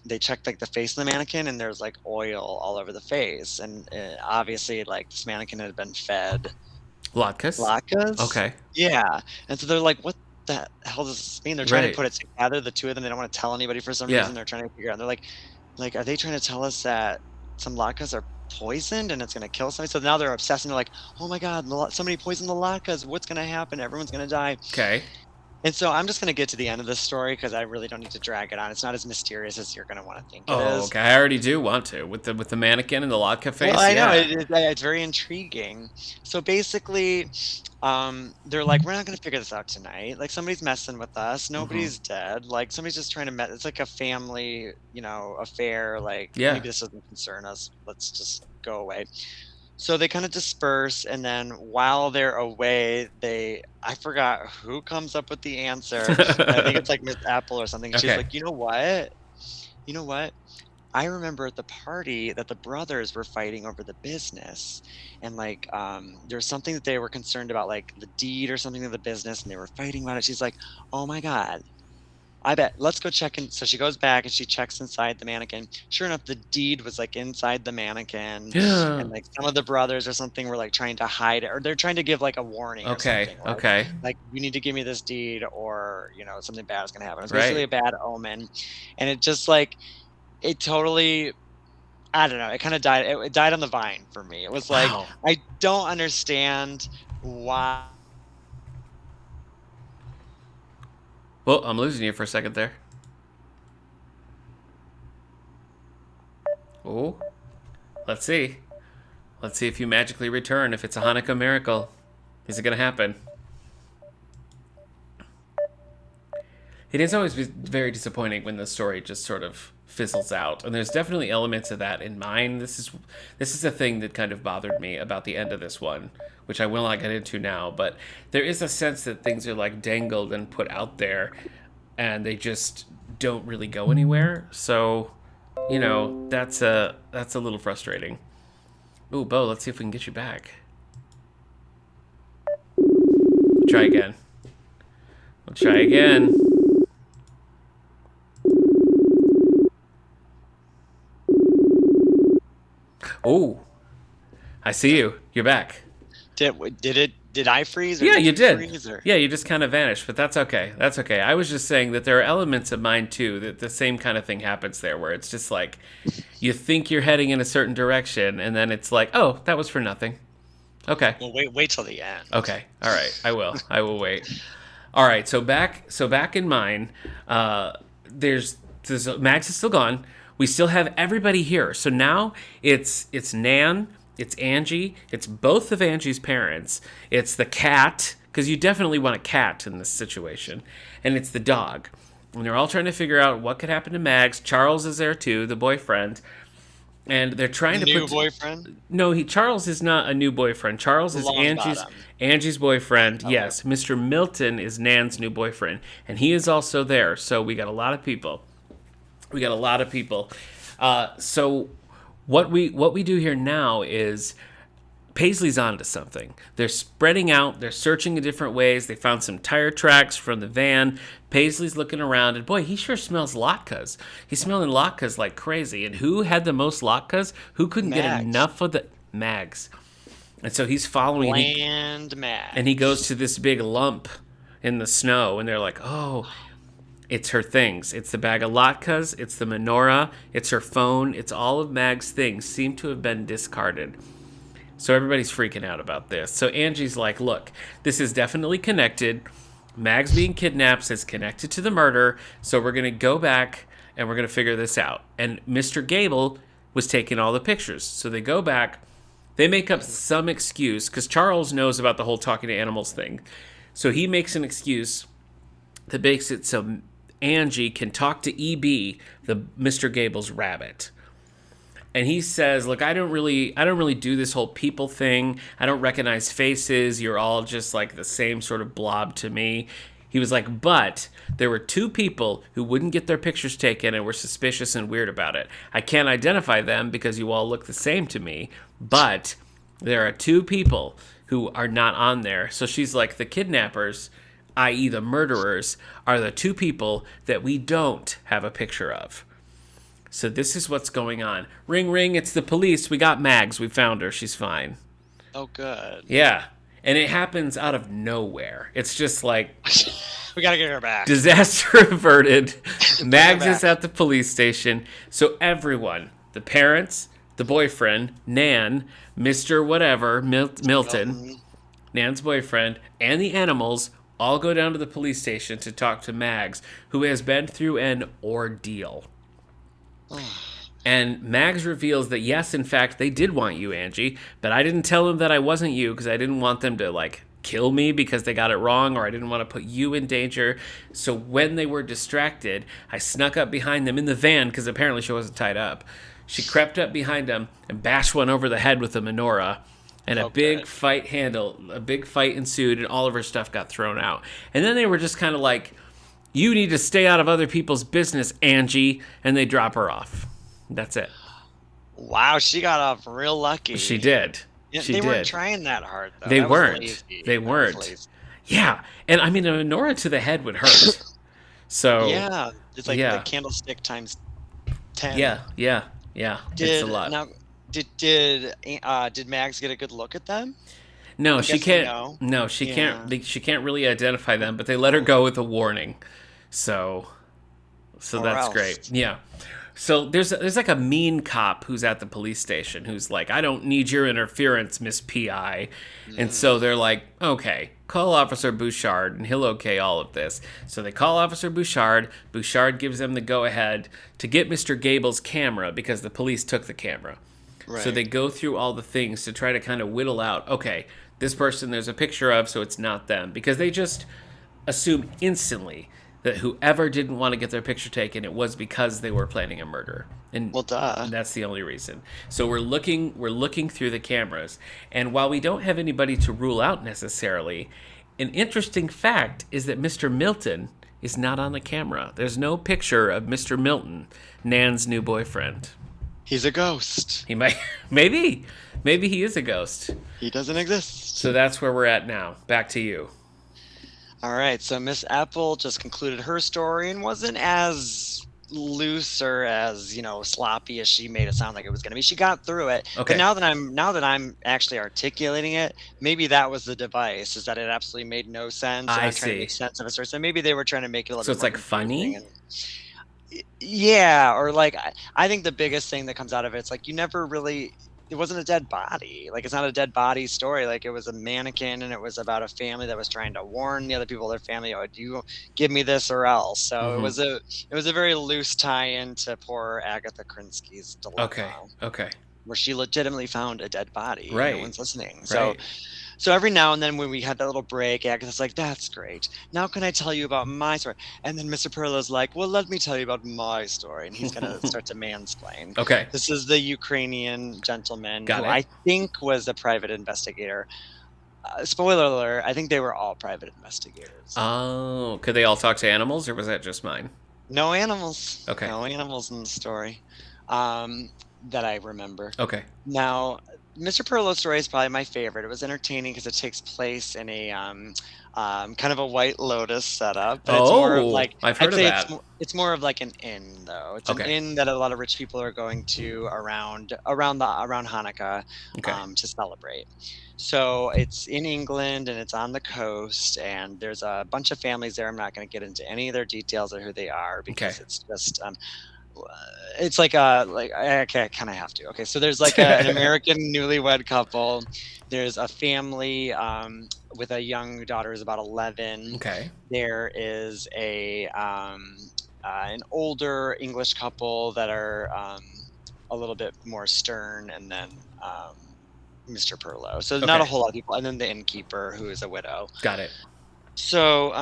[SPEAKER 2] they checked like the face of the mannequin, and there's like oil all over the face, and obviously like this mannequin had been fed
[SPEAKER 1] Latkes.
[SPEAKER 2] latkes.
[SPEAKER 1] Okay.
[SPEAKER 2] Yeah, and so they're like, what the hell does this mean? They're trying to
[SPEAKER 1] Right.
[SPEAKER 2] put it together, the two of them. They don't want to tell anybody for some
[SPEAKER 1] Yeah.
[SPEAKER 2] reason. They're trying to figure out. They're like, are they trying to tell us that some latkes are poisoned and it's gonna kill somebody? So now they're obsessed and they're like, oh my god, somebody poisoned the latkes. What's gonna happen? Everyone's gonna die.
[SPEAKER 1] Okay.
[SPEAKER 2] And so I'm just gonna get to the end of this story because I really don't need to drag it on. It's not as mysterious as you're gonna want to think it
[SPEAKER 1] Oh,
[SPEAKER 2] is.
[SPEAKER 1] okay. I already do want to with the mannequin and the latke
[SPEAKER 2] Well,
[SPEAKER 1] face.
[SPEAKER 2] I know
[SPEAKER 1] Yeah.
[SPEAKER 2] it's very intriguing. So basically, they're like, we're not gonna figure this out tonight. Like somebody's messing with us.
[SPEAKER 1] Hmm.
[SPEAKER 2] Nobody's dead. Like somebody's just trying to mess. It's like a family, affair. Like
[SPEAKER 1] Yeah.
[SPEAKER 2] maybe this doesn't concern us. Let's just go away. So they kind of disperse, and then while they're away, I forgot who comes up with the answer, but I think it's like Miss Apple or something. She's
[SPEAKER 1] Okay.
[SPEAKER 2] like, you know what? You know what? I remember at the party that the brothers were fighting over the business, and like there's something that they were concerned about, like the deed or something of the business, and they were fighting about it. She's like, "Oh my god, I bet. Let's go check in." So she goes back and she checks inside the mannequin. Sure enough, the deed was like inside the mannequin,
[SPEAKER 1] Yeah.
[SPEAKER 2] and like some of the brothers or something were like trying to hide it, or they're trying to give like a warning or
[SPEAKER 1] Okay.
[SPEAKER 2] something,
[SPEAKER 1] Okay.
[SPEAKER 2] like you need to give me this deed, or something bad is gonna happen. It's basically
[SPEAKER 1] Right.
[SPEAKER 2] a bad omen, and it just like it totally. I don't know. It kind of died. It died on the vine for me. It was like
[SPEAKER 1] Wow.
[SPEAKER 2] I don't understand why.
[SPEAKER 1] Well, I'm losing you for a second there. Oh, let's see. Let's see if you magically return. If it's a Hanukkah miracle, is it gonna happen? It is always very disappointing when the story just sort of fizzles out, and there's definitely elements of that in mine. This is the thing that kind of bothered me about the end of this one, which I will not get into now. But there is a sense that things are like dangled and put out there, and they just don't really go anywhere. So, that's a little frustrating. Ooh, Beau, let's see if we can get you back. Try again. We'll try again. Oh, I see you. You're back.
[SPEAKER 2] Did I freeze or
[SPEAKER 1] Yeah,
[SPEAKER 2] did
[SPEAKER 1] you
[SPEAKER 2] you
[SPEAKER 1] did.
[SPEAKER 2] freeze or?
[SPEAKER 1] Yeah, you just kind of vanished, but that's okay. That's okay. I was just saying that there are elements of mine too that the same kind of thing happens there, where it's just like you think you're heading in a certain direction, and then it's like, oh, that was for nothing. Okay.
[SPEAKER 2] Well, wait till the end.
[SPEAKER 1] Okay. All right. I will. I will wait. All right. So back in mine, there's Max is still gone. We still have everybody here. So now it's Nan, it's Angie, it's both of Angie's parents, it's the cat because you definitely want a cat in this situation, and it's the dog. And they're all trying to figure out what could happen to Mags. Charles is there too, the boyfriend, and they're trying to
[SPEAKER 2] New
[SPEAKER 1] put.
[SPEAKER 2] boyfriend,
[SPEAKER 1] No, Charles is not a new boyfriend. Charles is
[SPEAKER 2] long bottom.
[SPEAKER 1] Angie's boyfriend.
[SPEAKER 2] Okay.
[SPEAKER 1] Yes, Mr. Milton is Nan's new boyfriend, and he is also there. So we got a lot of people. We got a lot of people. So what we do here now is Paisley's onto something. They're spreading out. They're searching in different ways. They found some tire tracks from the van. Paisley's looking around, and boy, he sure smells latkes. He's smelling latkes like crazy. And who had the most latkes? Who couldn't get
[SPEAKER 2] Mags.
[SPEAKER 1] enough of the Mags? And so he's following,
[SPEAKER 2] Bland
[SPEAKER 1] and he
[SPEAKER 2] Mags.
[SPEAKER 1] goes to this big lump in the snow, and they're like, oh, it's her things. It's the bag of latkes. It's the menorah. It's her phone. It's all of Mag's things seem to have been discarded. So everybody's freaking out about this. So Angie's like, look, this is definitely connected. Mags being kidnapped is connected to the murder. So we're going to go back and we're going to figure this out. And Mr. Gable was taking all the pictures. So they go back. They make up some excuse because Charles knows about the whole talking to animals thing. So he makes an excuse that makes it so Angie can talk to EB, the Mr. Gable's rabbit. and he says, "Look, I don't really do this whole people thing. I don't recognize faces. You're all just like the same sort of blob to me." He was like, "But there were two people who wouldn't get their pictures taken and were suspicious and weird about it. I can't identify them because you all look the same to me, but there are two people who are not on there." So she's like, "The kidnappers, i.e., the murderers, are the two people that we don't have a picture of." So this is what's going on. Ring, ring, it's the police. We got Mags. We found her. She's fine.
[SPEAKER 2] Oh, good.
[SPEAKER 1] Yeah. And it happens out of nowhere. It's just like
[SPEAKER 2] We gotta get her back.
[SPEAKER 1] disaster averted. Mags
[SPEAKER 2] back.
[SPEAKER 1] is at the police station. So everyone, the parents, the boyfriend, Nan, Mr. Whatever, Milton, Nan's boyfriend, and the animals all go down to the police station to talk to Mags, who has been through an ordeal. And Mags reveals that yes, in fact, they did want you, Angie, but I didn't tell them that I wasn't you because I didn't want them to like kill me because they got it wrong, or I didn't want to put you in danger. So when they were distracted, I snuck up behind them in the van because apparently she wasn't tied up. She crept up behind them and bashed one over the head with a menorah. And a big fight ensued, and all of her stuff got thrown out. And then they were just kind of like, "You need to stay out of other people's business, Angie," and they drop her off. That's it.
[SPEAKER 2] Wow, she got off real lucky.
[SPEAKER 1] She did.
[SPEAKER 2] Yeah,
[SPEAKER 1] She
[SPEAKER 2] they
[SPEAKER 1] did.
[SPEAKER 2] weren't trying that hard, though.
[SPEAKER 1] They
[SPEAKER 2] That was
[SPEAKER 1] weren't.
[SPEAKER 2] lazy.
[SPEAKER 1] They
[SPEAKER 2] That was
[SPEAKER 1] weren't.
[SPEAKER 2] lazy.
[SPEAKER 1] Yeah, and I mean, a menorah to the head would hurt. So
[SPEAKER 2] Yeah, it's like
[SPEAKER 1] yeah.
[SPEAKER 2] the candlestick times 10.
[SPEAKER 1] yeah. It's a lot.
[SPEAKER 2] Now, did Mags get a good look at them?
[SPEAKER 1] No,
[SPEAKER 2] I'm
[SPEAKER 1] she
[SPEAKER 2] guessing
[SPEAKER 1] can't.
[SPEAKER 2] no.
[SPEAKER 1] No, she
[SPEAKER 2] Yeah.
[SPEAKER 1] can't. She can't really identify them, but they let her go with a warning. So
[SPEAKER 2] Or
[SPEAKER 1] that's
[SPEAKER 2] else.
[SPEAKER 1] great. Yeah. So there's like a mean cop who's at the police station who's like, "I don't need your interference, Miss PI." And so they're like, "Okay, call Officer Bouchard and he'll okay all of this." So they call Officer Bouchard. Bouchard gives them the go-ahead to get Mr. Gable's camera because the police took the camera.
[SPEAKER 2] Right.
[SPEAKER 1] So they go through all the things to try to kind of whittle out, okay, this person there's a picture of, so it's not them. Because they just assume instantly that whoever didn't want to get their picture taken, it was because they were planning a murder. And
[SPEAKER 2] Well, duh.
[SPEAKER 1] that's the only reason. So we're looking through the cameras. And while we don't have anybody to rule out necessarily, an interesting fact is that Mr. Milton is not on the camera. There's no picture of Mr. Milton, Nan's new boyfriend.
[SPEAKER 2] He's a ghost.
[SPEAKER 1] He might, maybe he is a ghost.
[SPEAKER 2] He doesn't exist.
[SPEAKER 1] So that's where we're at now. Back to you.
[SPEAKER 2] All right, so Miss Apple just concluded her story and wasn't as loose or as sloppy as she made it sound like it was going to be. She got through it.
[SPEAKER 1] Okay.
[SPEAKER 2] But now that I'm actually articulating it, maybe that was the device, is that it absolutely made no sense.
[SPEAKER 1] I
[SPEAKER 2] I'm trying to make
[SPEAKER 1] see.
[SPEAKER 2] sense of a story. So maybe they were trying to make it a little
[SPEAKER 1] So
[SPEAKER 2] bit
[SPEAKER 1] it's
[SPEAKER 2] more
[SPEAKER 1] like funny?
[SPEAKER 2] confusing yeah, or like I think the biggest thing that comes out of it, it's like it wasn't a dead body. Like, it's not a dead body story. Like, it was a mannequin, and it was about a family that was trying to warn the other people of their family, "Oh, do you give me this or else?" So it was a very loose tie-in to poor Agatha Krinsky's dilemma.
[SPEAKER 1] Okay.
[SPEAKER 2] Where she legitimately found a dead body.
[SPEAKER 1] Right.
[SPEAKER 2] No one's listening.
[SPEAKER 1] Right.
[SPEAKER 2] So every now and then when we had that little break, Agatha's like, "That's great. Now can I tell you about my story?" And then Mr. Perlo's like, "Well, let me tell you about my story." And he's going to start to mansplain.
[SPEAKER 1] Okay.
[SPEAKER 2] This is the Ukrainian gentleman
[SPEAKER 1] Got
[SPEAKER 2] who
[SPEAKER 1] it.
[SPEAKER 2] I think was a private investigator. Spoiler alert, I think they were all private investigators.
[SPEAKER 1] Oh, could they all talk to animals, or was that just mine?
[SPEAKER 2] No animals.
[SPEAKER 1] Okay.
[SPEAKER 2] No animals in the story that I remember.
[SPEAKER 1] Okay.
[SPEAKER 2] Now, Mr. Perlo's story is probably my favorite. It was entertaining because it takes place in a kind of a White Lotus setup. But it's more of like,
[SPEAKER 1] I've heard of that.
[SPEAKER 2] It's more of like an inn, though. It's an
[SPEAKER 1] Okay.
[SPEAKER 2] inn that a lot of rich people are going to around Hanukkah
[SPEAKER 1] Okay.
[SPEAKER 2] to celebrate. So it's in England and it's on the coast, and there's a bunch of families there. I'm not going to get into any of their details or who they are because it's just it's like I kind of have to. Okay, so there's like an American newlywed couple. There's a family with a young daughter who's about 11.
[SPEAKER 1] Okay.
[SPEAKER 2] There is an older English couple that are a little bit more stern, and then Mr. Perlo. So not a
[SPEAKER 1] Okay.
[SPEAKER 2] whole lot of people, and then the innkeeper who is a widow.
[SPEAKER 1] Got it.
[SPEAKER 2] So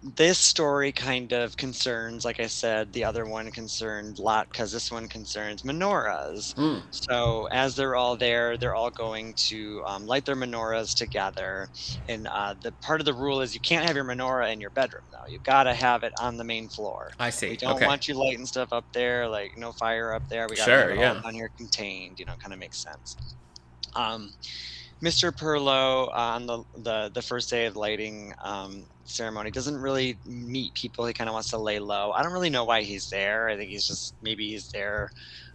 [SPEAKER 2] this story kind of concerns, like I said, the other one concerned lot because this one concerns menorahs.
[SPEAKER 1] Mm,
[SPEAKER 2] So as they're all there, they're all going to light their menorahs together. And the part of the rule is you can't have your menorah in your bedroom, though. You got to have it on the main floor.
[SPEAKER 1] I
[SPEAKER 2] We
[SPEAKER 1] see.
[SPEAKER 2] don't
[SPEAKER 1] Okay.
[SPEAKER 2] want you lighting stuff up there, like no fire up there. We got to have
[SPEAKER 1] Sure.
[SPEAKER 2] it all
[SPEAKER 1] Yeah.
[SPEAKER 2] down here contained. Kind of makes sense. Um, Mr. Perlow on the first day of lighting ceremony doesn't really meet people. He kind of wants to lay low. I don't really know why he's there. I think maybe he's there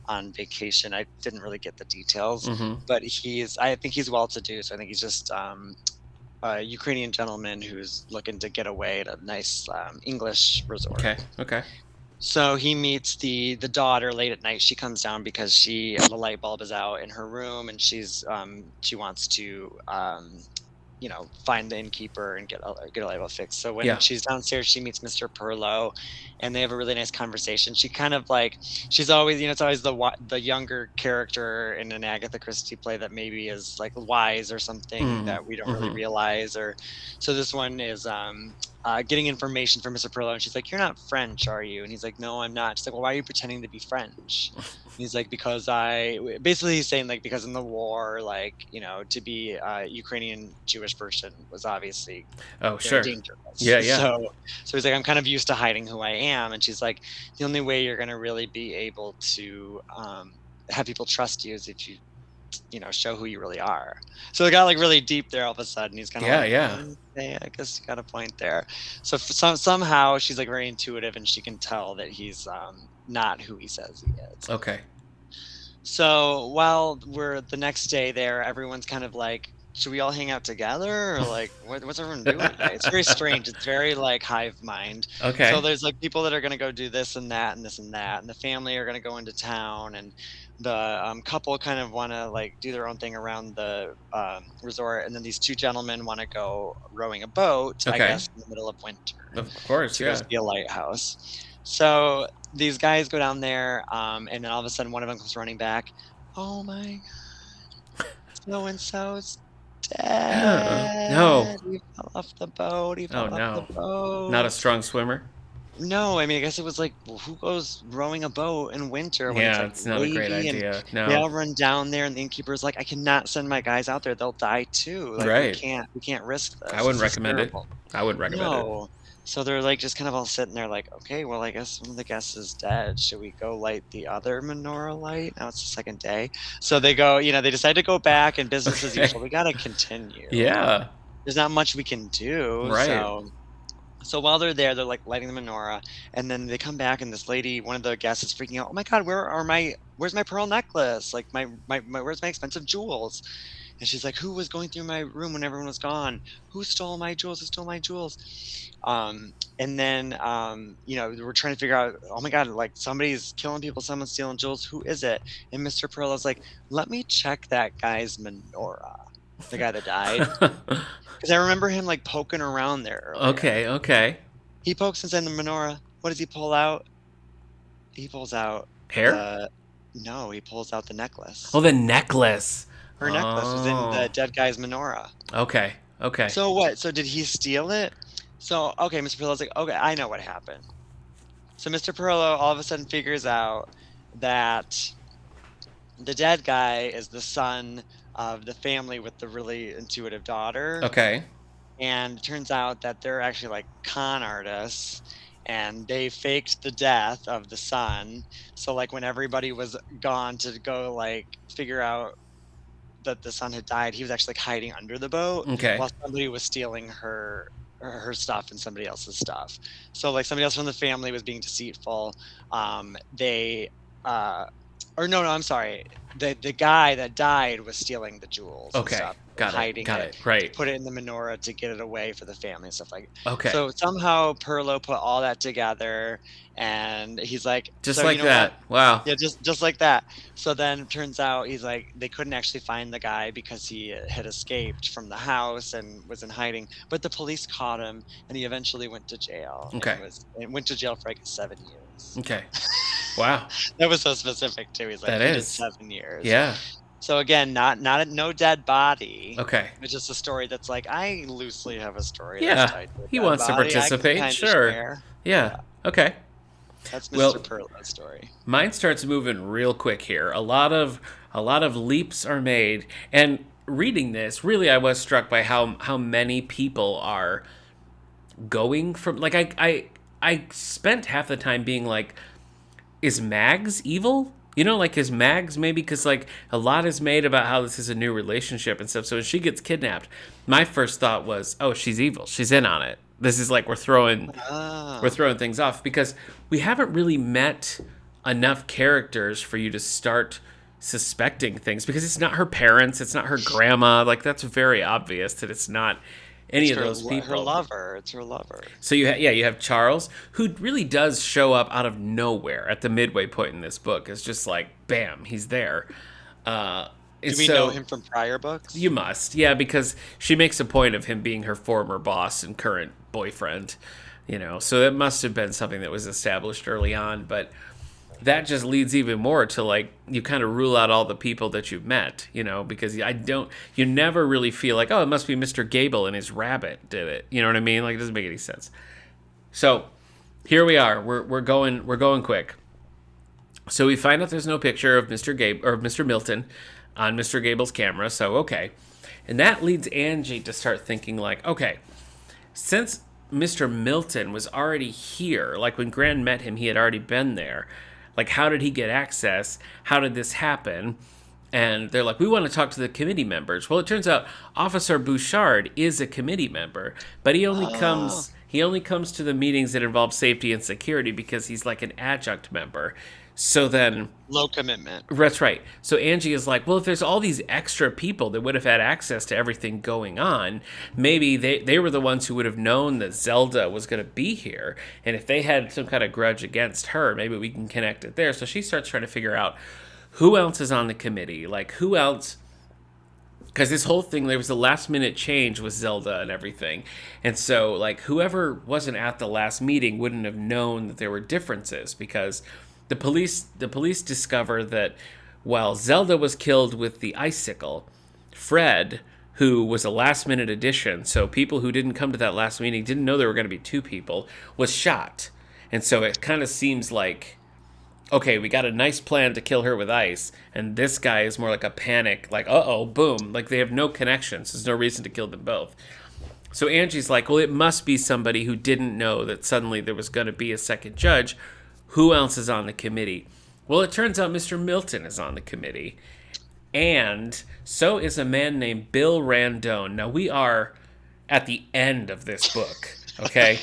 [SPEAKER 2] on vacation. I didn't really get the details,
[SPEAKER 1] Mm-hmm.
[SPEAKER 2] but I think he's well to do. So I think he's just a Ukrainian gentleman who's looking to get away at a nice English resort.
[SPEAKER 1] Okay. Okay.
[SPEAKER 2] So he meets the daughter late at night. She comes down because the light bulb is out in her room, and she wants to find the innkeeper and get a light bulb fixed. So when
[SPEAKER 1] Yeah.
[SPEAKER 2] she's downstairs, she meets Mr. Perlow, and they have a really nice conversation. She kind of like she's always it's always the younger character in an Agatha Christie play that maybe is like wise or something
[SPEAKER 1] Mm-hmm.
[SPEAKER 2] that we don't really
[SPEAKER 1] Mm-hmm.
[SPEAKER 2] realize. Or so this one is getting information from Mr. Perlow, and she's like, "You're not French, are you?" And he's like, "No, I'm not." She's like, "Well, why are you pretending to be French?" And he's like, "Because basically he's saying like because in the war, like to be a Ukrainian Jewish person was obviously
[SPEAKER 1] Oh,
[SPEAKER 2] very
[SPEAKER 1] sure.
[SPEAKER 2] dangerous.
[SPEAKER 1] Yeah. Yeah.
[SPEAKER 2] So he's like, I'm kind of used to hiding who I am, and she's like, the only way you're gonna really be able to have people trust you is if you show who you really are. So it got like really deep there all of a sudden. He's kind of
[SPEAKER 1] Yeah.
[SPEAKER 2] like,
[SPEAKER 1] Yeah.
[SPEAKER 2] okay, I guess you got a point there. So somehow she's like very intuitive, and she can tell that he's not who he says he is.
[SPEAKER 1] Okay.
[SPEAKER 2] So while we're the next day there, everyone's kind of like, should we all hang out together, or like what's everyone doing today? It's very strange. It's very like hive mind. So
[SPEAKER 1] Okay.
[SPEAKER 2] there's like people that are gonna go do this and that and this and that, and the family are gonna go into town, and the couple kind of want to like do their own thing around the resort, and then these two gentlemen want to go rowing a boat, I
[SPEAKER 1] Okay.
[SPEAKER 2] guess, in the middle of winter
[SPEAKER 1] Of course.
[SPEAKER 2] to go
[SPEAKER 1] Yeah.
[SPEAKER 2] see a lighthouse. So these guys go down there, and then all of a sudden one of them comes running back. Oh my God, so and so's
[SPEAKER 1] No.
[SPEAKER 2] dead. He fell off the boat. He
[SPEAKER 1] Oh
[SPEAKER 2] fell off the
[SPEAKER 1] no. Not a
[SPEAKER 2] boat.
[SPEAKER 1] strong swimmer.
[SPEAKER 2] No, I mean, I guess it was like, well, who goes rowing a boat in winter when it's
[SPEAKER 1] Yeah,
[SPEAKER 2] like
[SPEAKER 1] it's not a great
[SPEAKER 2] wavy? And
[SPEAKER 1] idea.
[SPEAKER 2] they
[SPEAKER 1] No.
[SPEAKER 2] all run down there, and the innkeeper's like, I cannot send my guys out there. They'll die too. Like
[SPEAKER 1] Right.
[SPEAKER 2] we can't risk
[SPEAKER 1] I
[SPEAKER 2] this.
[SPEAKER 1] wouldn't
[SPEAKER 2] This is
[SPEAKER 1] recommend it.
[SPEAKER 2] terrible.
[SPEAKER 1] I wouldn't recommend it.
[SPEAKER 2] No. So they're like just kind of all sitting there like, okay, well, I guess one of the guests is dead. Should we go light the other menorah light? Now it's the second day. So they go, they decide to go back and business as
[SPEAKER 1] Okay.
[SPEAKER 2] usual. We got to continue.
[SPEAKER 1] Yeah.
[SPEAKER 2] There's not much we can do.
[SPEAKER 1] Right.
[SPEAKER 2] So while they're there, they're like lighting the menorah, and then they come back, and this lady, one of the guests, is freaking out. Oh my God, where's my pearl necklace? Like where's my expensive jewels? And she's like, who was going through my room when everyone was gone? Who stole my jewels? Who stole my jewels? And then we're trying to figure out, oh my God, like somebody's killing people, someone's stealing jewels. Who is it? And Mr. Pearl is like, let me check that guy's menorah, the guy that died. Because I remember him like poking around there earlier.
[SPEAKER 1] Okay. Okay.
[SPEAKER 2] He pokes inside the menorah. What does he pull out? He pulls out
[SPEAKER 1] Hair?
[SPEAKER 2] no, he pulls out the necklace.
[SPEAKER 1] Oh, the necklace.
[SPEAKER 2] Her necklace was in the
[SPEAKER 1] Oh.
[SPEAKER 2] dead guy's menorah.
[SPEAKER 1] Okay. Okay.
[SPEAKER 2] So what? So did he steal it? So, okay, Mr. Pearlow's like, okay, I know what happened. So Mr. Pearlow all of a sudden figures out that the dead guy is the son of the family with the really intuitive daughter.
[SPEAKER 1] Okay.
[SPEAKER 2] And it turns out that they're actually like con artists, and they faked the death of the son. So like when everybody was gone to go like figure out that the son had died, he was actually like hiding under the boat
[SPEAKER 1] Okay.
[SPEAKER 2] while somebody was stealing her stuff and somebody else's stuff. So like somebody else from the family was being deceitful. They or no, I'm sorry. The guy that died was stealing the jewels and
[SPEAKER 1] Okay.
[SPEAKER 2] stuff,
[SPEAKER 1] Got it.
[SPEAKER 2] hiding
[SPEAKER 1] Got
[SPEAKER 2] it,
[SPEAKER 1] it. Right.
[SPEAKER 2] put it in the menorah to get it away for the family and stuff like.
[SPEAKER 1] Okay.
[SPEAKER 2] So somehow Perlo put all that together, and he's like,
[SPEAKER 1] Just
[SPEAKER 2] so
[SPEAKER 1] like
[SPEAKER 2] you know
[SPEAKER 1] that.
[SPEAKER 2] what?
[SPEAKER 1] Wow.
[SPEAKER 2] Yeah, just like that. So then it turns out he's like, they couldn't actually find the guy because he had escaped from the house and was in hiding. But the police caught him, and he eventually went to jail.
[SPEAKER 1] Okay.
[SPEAKER 2] And went to jail for like 7 years.
[SPEAKER 1] Okay. Wow.
[SPEAKER 2] That was so specific too. He's like,
[SPEAKER 1] That
[SPEAKER 2] he did
[SPEAKER 1] is.
[SPEAKER 2] 7 years.
[SPEAKER 1] Yeah.
[SPEAKER 2] So again, no dead body,
[SPEAKER 1] Okay.
[SPEAKER 2] but just a story that's like, I loosely have a story that's
[SPEAKER 1] Yeah,
[SPEAKER 2] tied to a
[SPEAKER 1] he
[SPEAKER 2] dead
[SPEAKER 1] wants to
[SPEAKER 2] body I can
[SPEAKER 1] participate.
[SPEAKER 2] kind of
[SPEAKER 1] Sure.
[SPEAKER 2] share.
[SPEAKER 1] Yeah.
[SPEAKER 2] Yeah,
[SPEAKER 1] Okay.
[SPEAKER 2] that's Mr.
[SPEAKER 1] Well,
[SPEAKER 2] Perlo's story.
[SPEAKER 1] mine starts moving real quick here. A lot of leaps are made, and reading this, really, I was struck by how many people are going from like I spent half the time being like, is Mags evil? Like is Mags maybe because like a lot is made about how this is a new relationship and stuff. So when she gets kidnapped, my first thought was, oh, she's evil. She's in on it. This is like we're
[SPEAKER 2] Oh,
[SPEAKER 1] throwing things off because we haven't really met enough characters for you to start suspecting things because it's not her parents, it's not her grandma. Like that's very obvious that it's not any
[SPEAKER 2] it's
[SPEAKER 1] of those
[SPEAKER 2] her
[SPEAKER 1] people.
[SPEAKER 2] lover. It's her lover.
[SPEAKER 1] So you have Charles, who really does show up out of nowhere at the midway point in this book. It's just like bam, he's there. And
[SPEAKER 2] Do we know
[SPEAKER 1] so
[SPEAKER 2] him from prior
[SPEAKER 1] you
[SPEAKER 2] books?
[SPEAKER 1] must, yeah, because she makes a point of him being her former boss and current boyfriend. So that must have been something that was established early on, but that just leads even more to like you kind of rule out all the people that you've met, because you never really feel like, oh, it must be Mr. Gable and his rabbit did it. You know what I mean? Like it doesn't make any sense. So here we are. We're going quick. So we find out there's no picture of Mr. Gable or Mr. Milton on Mr. Gable's camera. So okay, and that leads Angie to start thinking like, okay, since Mr. Milton was already here, like when Gran met him, he had already been there. Like, how did he get access? How did this happen? And they're like, we want to talk to the committee members. Well, it turns out Officer Bouchard is a committee member, but he only
[SPEAKER 2] Oh,
[SPEAKER 1] comes he only comes to the meetings that involve safety and security because he's like an adjunct member. So then
[SPEAKER 2] low commitment.
[SPEAKER 1] that's right. So Angie is like, well, if there's all these extra people that would have had access to everything going on, maybe they were the ones who would have known that Zelda was going to be here. And if they had some kind of grudge against her, maybe we can connect it there. So she starts trying to figure out who else is on the committee. Like, who else? Because this whole thing, there was a last minute change with Zelda and everything. And so, like, whoever wasn't at the last meeting wouldn't have known that there were differences because the police discover that while Zelda was killed with the icicle, Fred, who was a last minute addition, so people who didn't come to that last meeting didn't know there were going to be two people, was shot. And so it kind of seems like, okay, we got a nice plan to kill her with ice, and this guy is more like a panic, like, uh-oh, boom. Like, they have no connections. There's no reason to kill them both. So Angie's like, well, it must be somebody who didn't know that suddenly there was going to be a second judge. Who else is on the committee? Well, it turns out Mr. Milton is on the committee, and so is a man named Bill Randone. Now, we are at the end of this book, okay?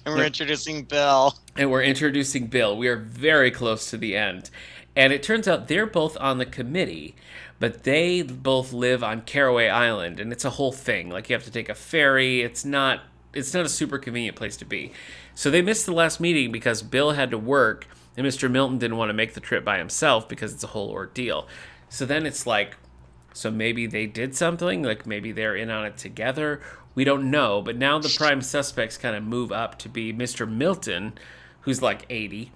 [SPEAKER 2] And we're introducing Bill.
[SPEAKER 1] And we're introducing Bill. We are very close to the end. And it turns out they're both on the committee, but they both live on Caraway Island, and it's a whole thing. Like you have to take a ferry. It's not a super convenient place to be. So they missed the last meeting because Bill had to work and Mr. Milton didn't want to make the trip by himself because it's a whole ordeal. So then it's like, so maybe they did something, like maybe they're in on it together. We don't know, but now the prime suspects kind of move up to be Mr. Milton, who's like 80,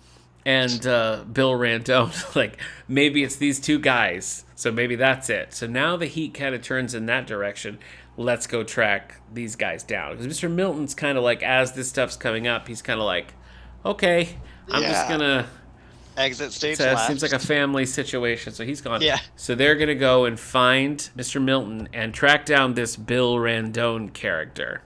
[SPEAKER 1] and Bill Randone. Like maybe it's these two guys, so maybe that's it. So now the heat kind of turns in that direction. Let's go track these guys down because Mr. Milton's kind of like, as this stuff's coming up, he's kind of like, okay, I'm just
[SPEAKER 2] Yeah.
[SPEAKER 1] gonna.
[SPEAKER 2] Exit stage
[SPEAKER 1] Seems like
[SPEAKER 2] left.
[SPEAKER 1] a family situation, so he's gone.
[SPEAKER 2] Yeah.
[SPEAKER 1] So they're gonna go and find Mr. Milton and track down this Bill Randone character.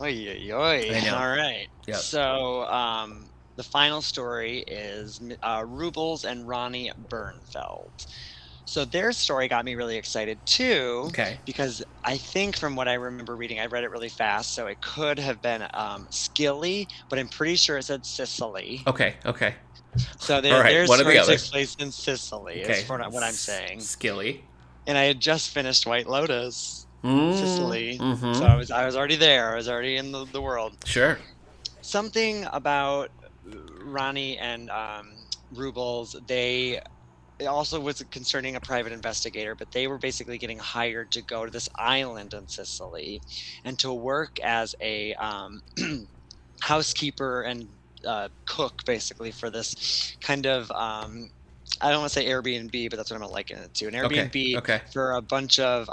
[SPEAKER 2] Oy, oy, oy.
[SPEAKER 1] I know.
[SPEAKER 2] All right.
[SPEAKER 1] Yep.
[SPEAKER 2] So, the final story is Rubles and Ronnie Bernfeld. So their story got me really excited too,
[SPEAKER 1] Okay.
[SPEAKER 2] because I think from what I remember reading, I read it really fast, so it could have been Skilly, but I'm pretty sure it said Sicily.
[SPEAKER 1] Okay.
[SPEAKER 2] So
[SPEAKER 1] All
[SPEAKER 2] their
[SPEAKER 1] right.
[SPEAKER 2] their
[SPEAKER 1] One or the
[SPEAKER 2] story
[SPEAKER 1] other.
[SPEAKER 2] takes place in Sicily, is
[SPEAKER 1] Okay.
[SPEAKER 2] what I'm saying.
[SPEAKER 1] Skilly.
[SPEAKER 2] And I had just finished White Lotus, Sicily, so
[SPEAKER 1] Mm-hmm.
[SPEAKER 2] I was already there. I was already in the world.
[SPEAKER 1] Sure.
[SPEAKER 2] Something about Ronnie and Rubles, it also was concerning a private investigator, but they were basically getting hired to go to this island in Sicily and to work as a housekeeper and cook, basically, for this kind of I don't want to say Airbnb, but that's what I'm liking it to. An
[SPEAKER 1] Okay.
[SPEAKER 2] Airbnb
[SPEAKER 1] Okay.
[SPEAKER 2] for a bunch of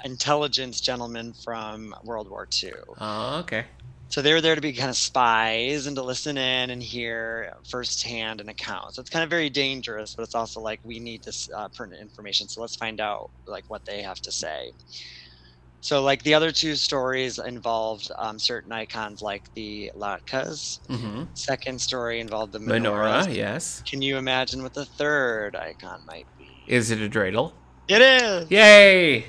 [SPEAKER 2] intelligence gentlemen from World War II.
[SPEAKER 1] Oh, okay.
[SPEAKER 2] So they were there to be kind of spies and to listen in and hear firsthand an account. So it's kind of very dangerous, but it's also like we need this pertinent information. So let's find out like what they have to say. So like the other two stories involved certain icons like the latkes.
[SPEAKER 1] Mm-hmm.
[SPEAKER 2] Second story involved the
[SPEAKER 1] Menorah,
[SPEAKER 2] menorahs.
[SPEAKER 1] yes.
[SPEAKER 2] Can you imagine what the third icon might be?
[SPEAKER 1] Is it a dreidel?
[SPEAKER 2] It is!
[SPEAKER 1] Yay!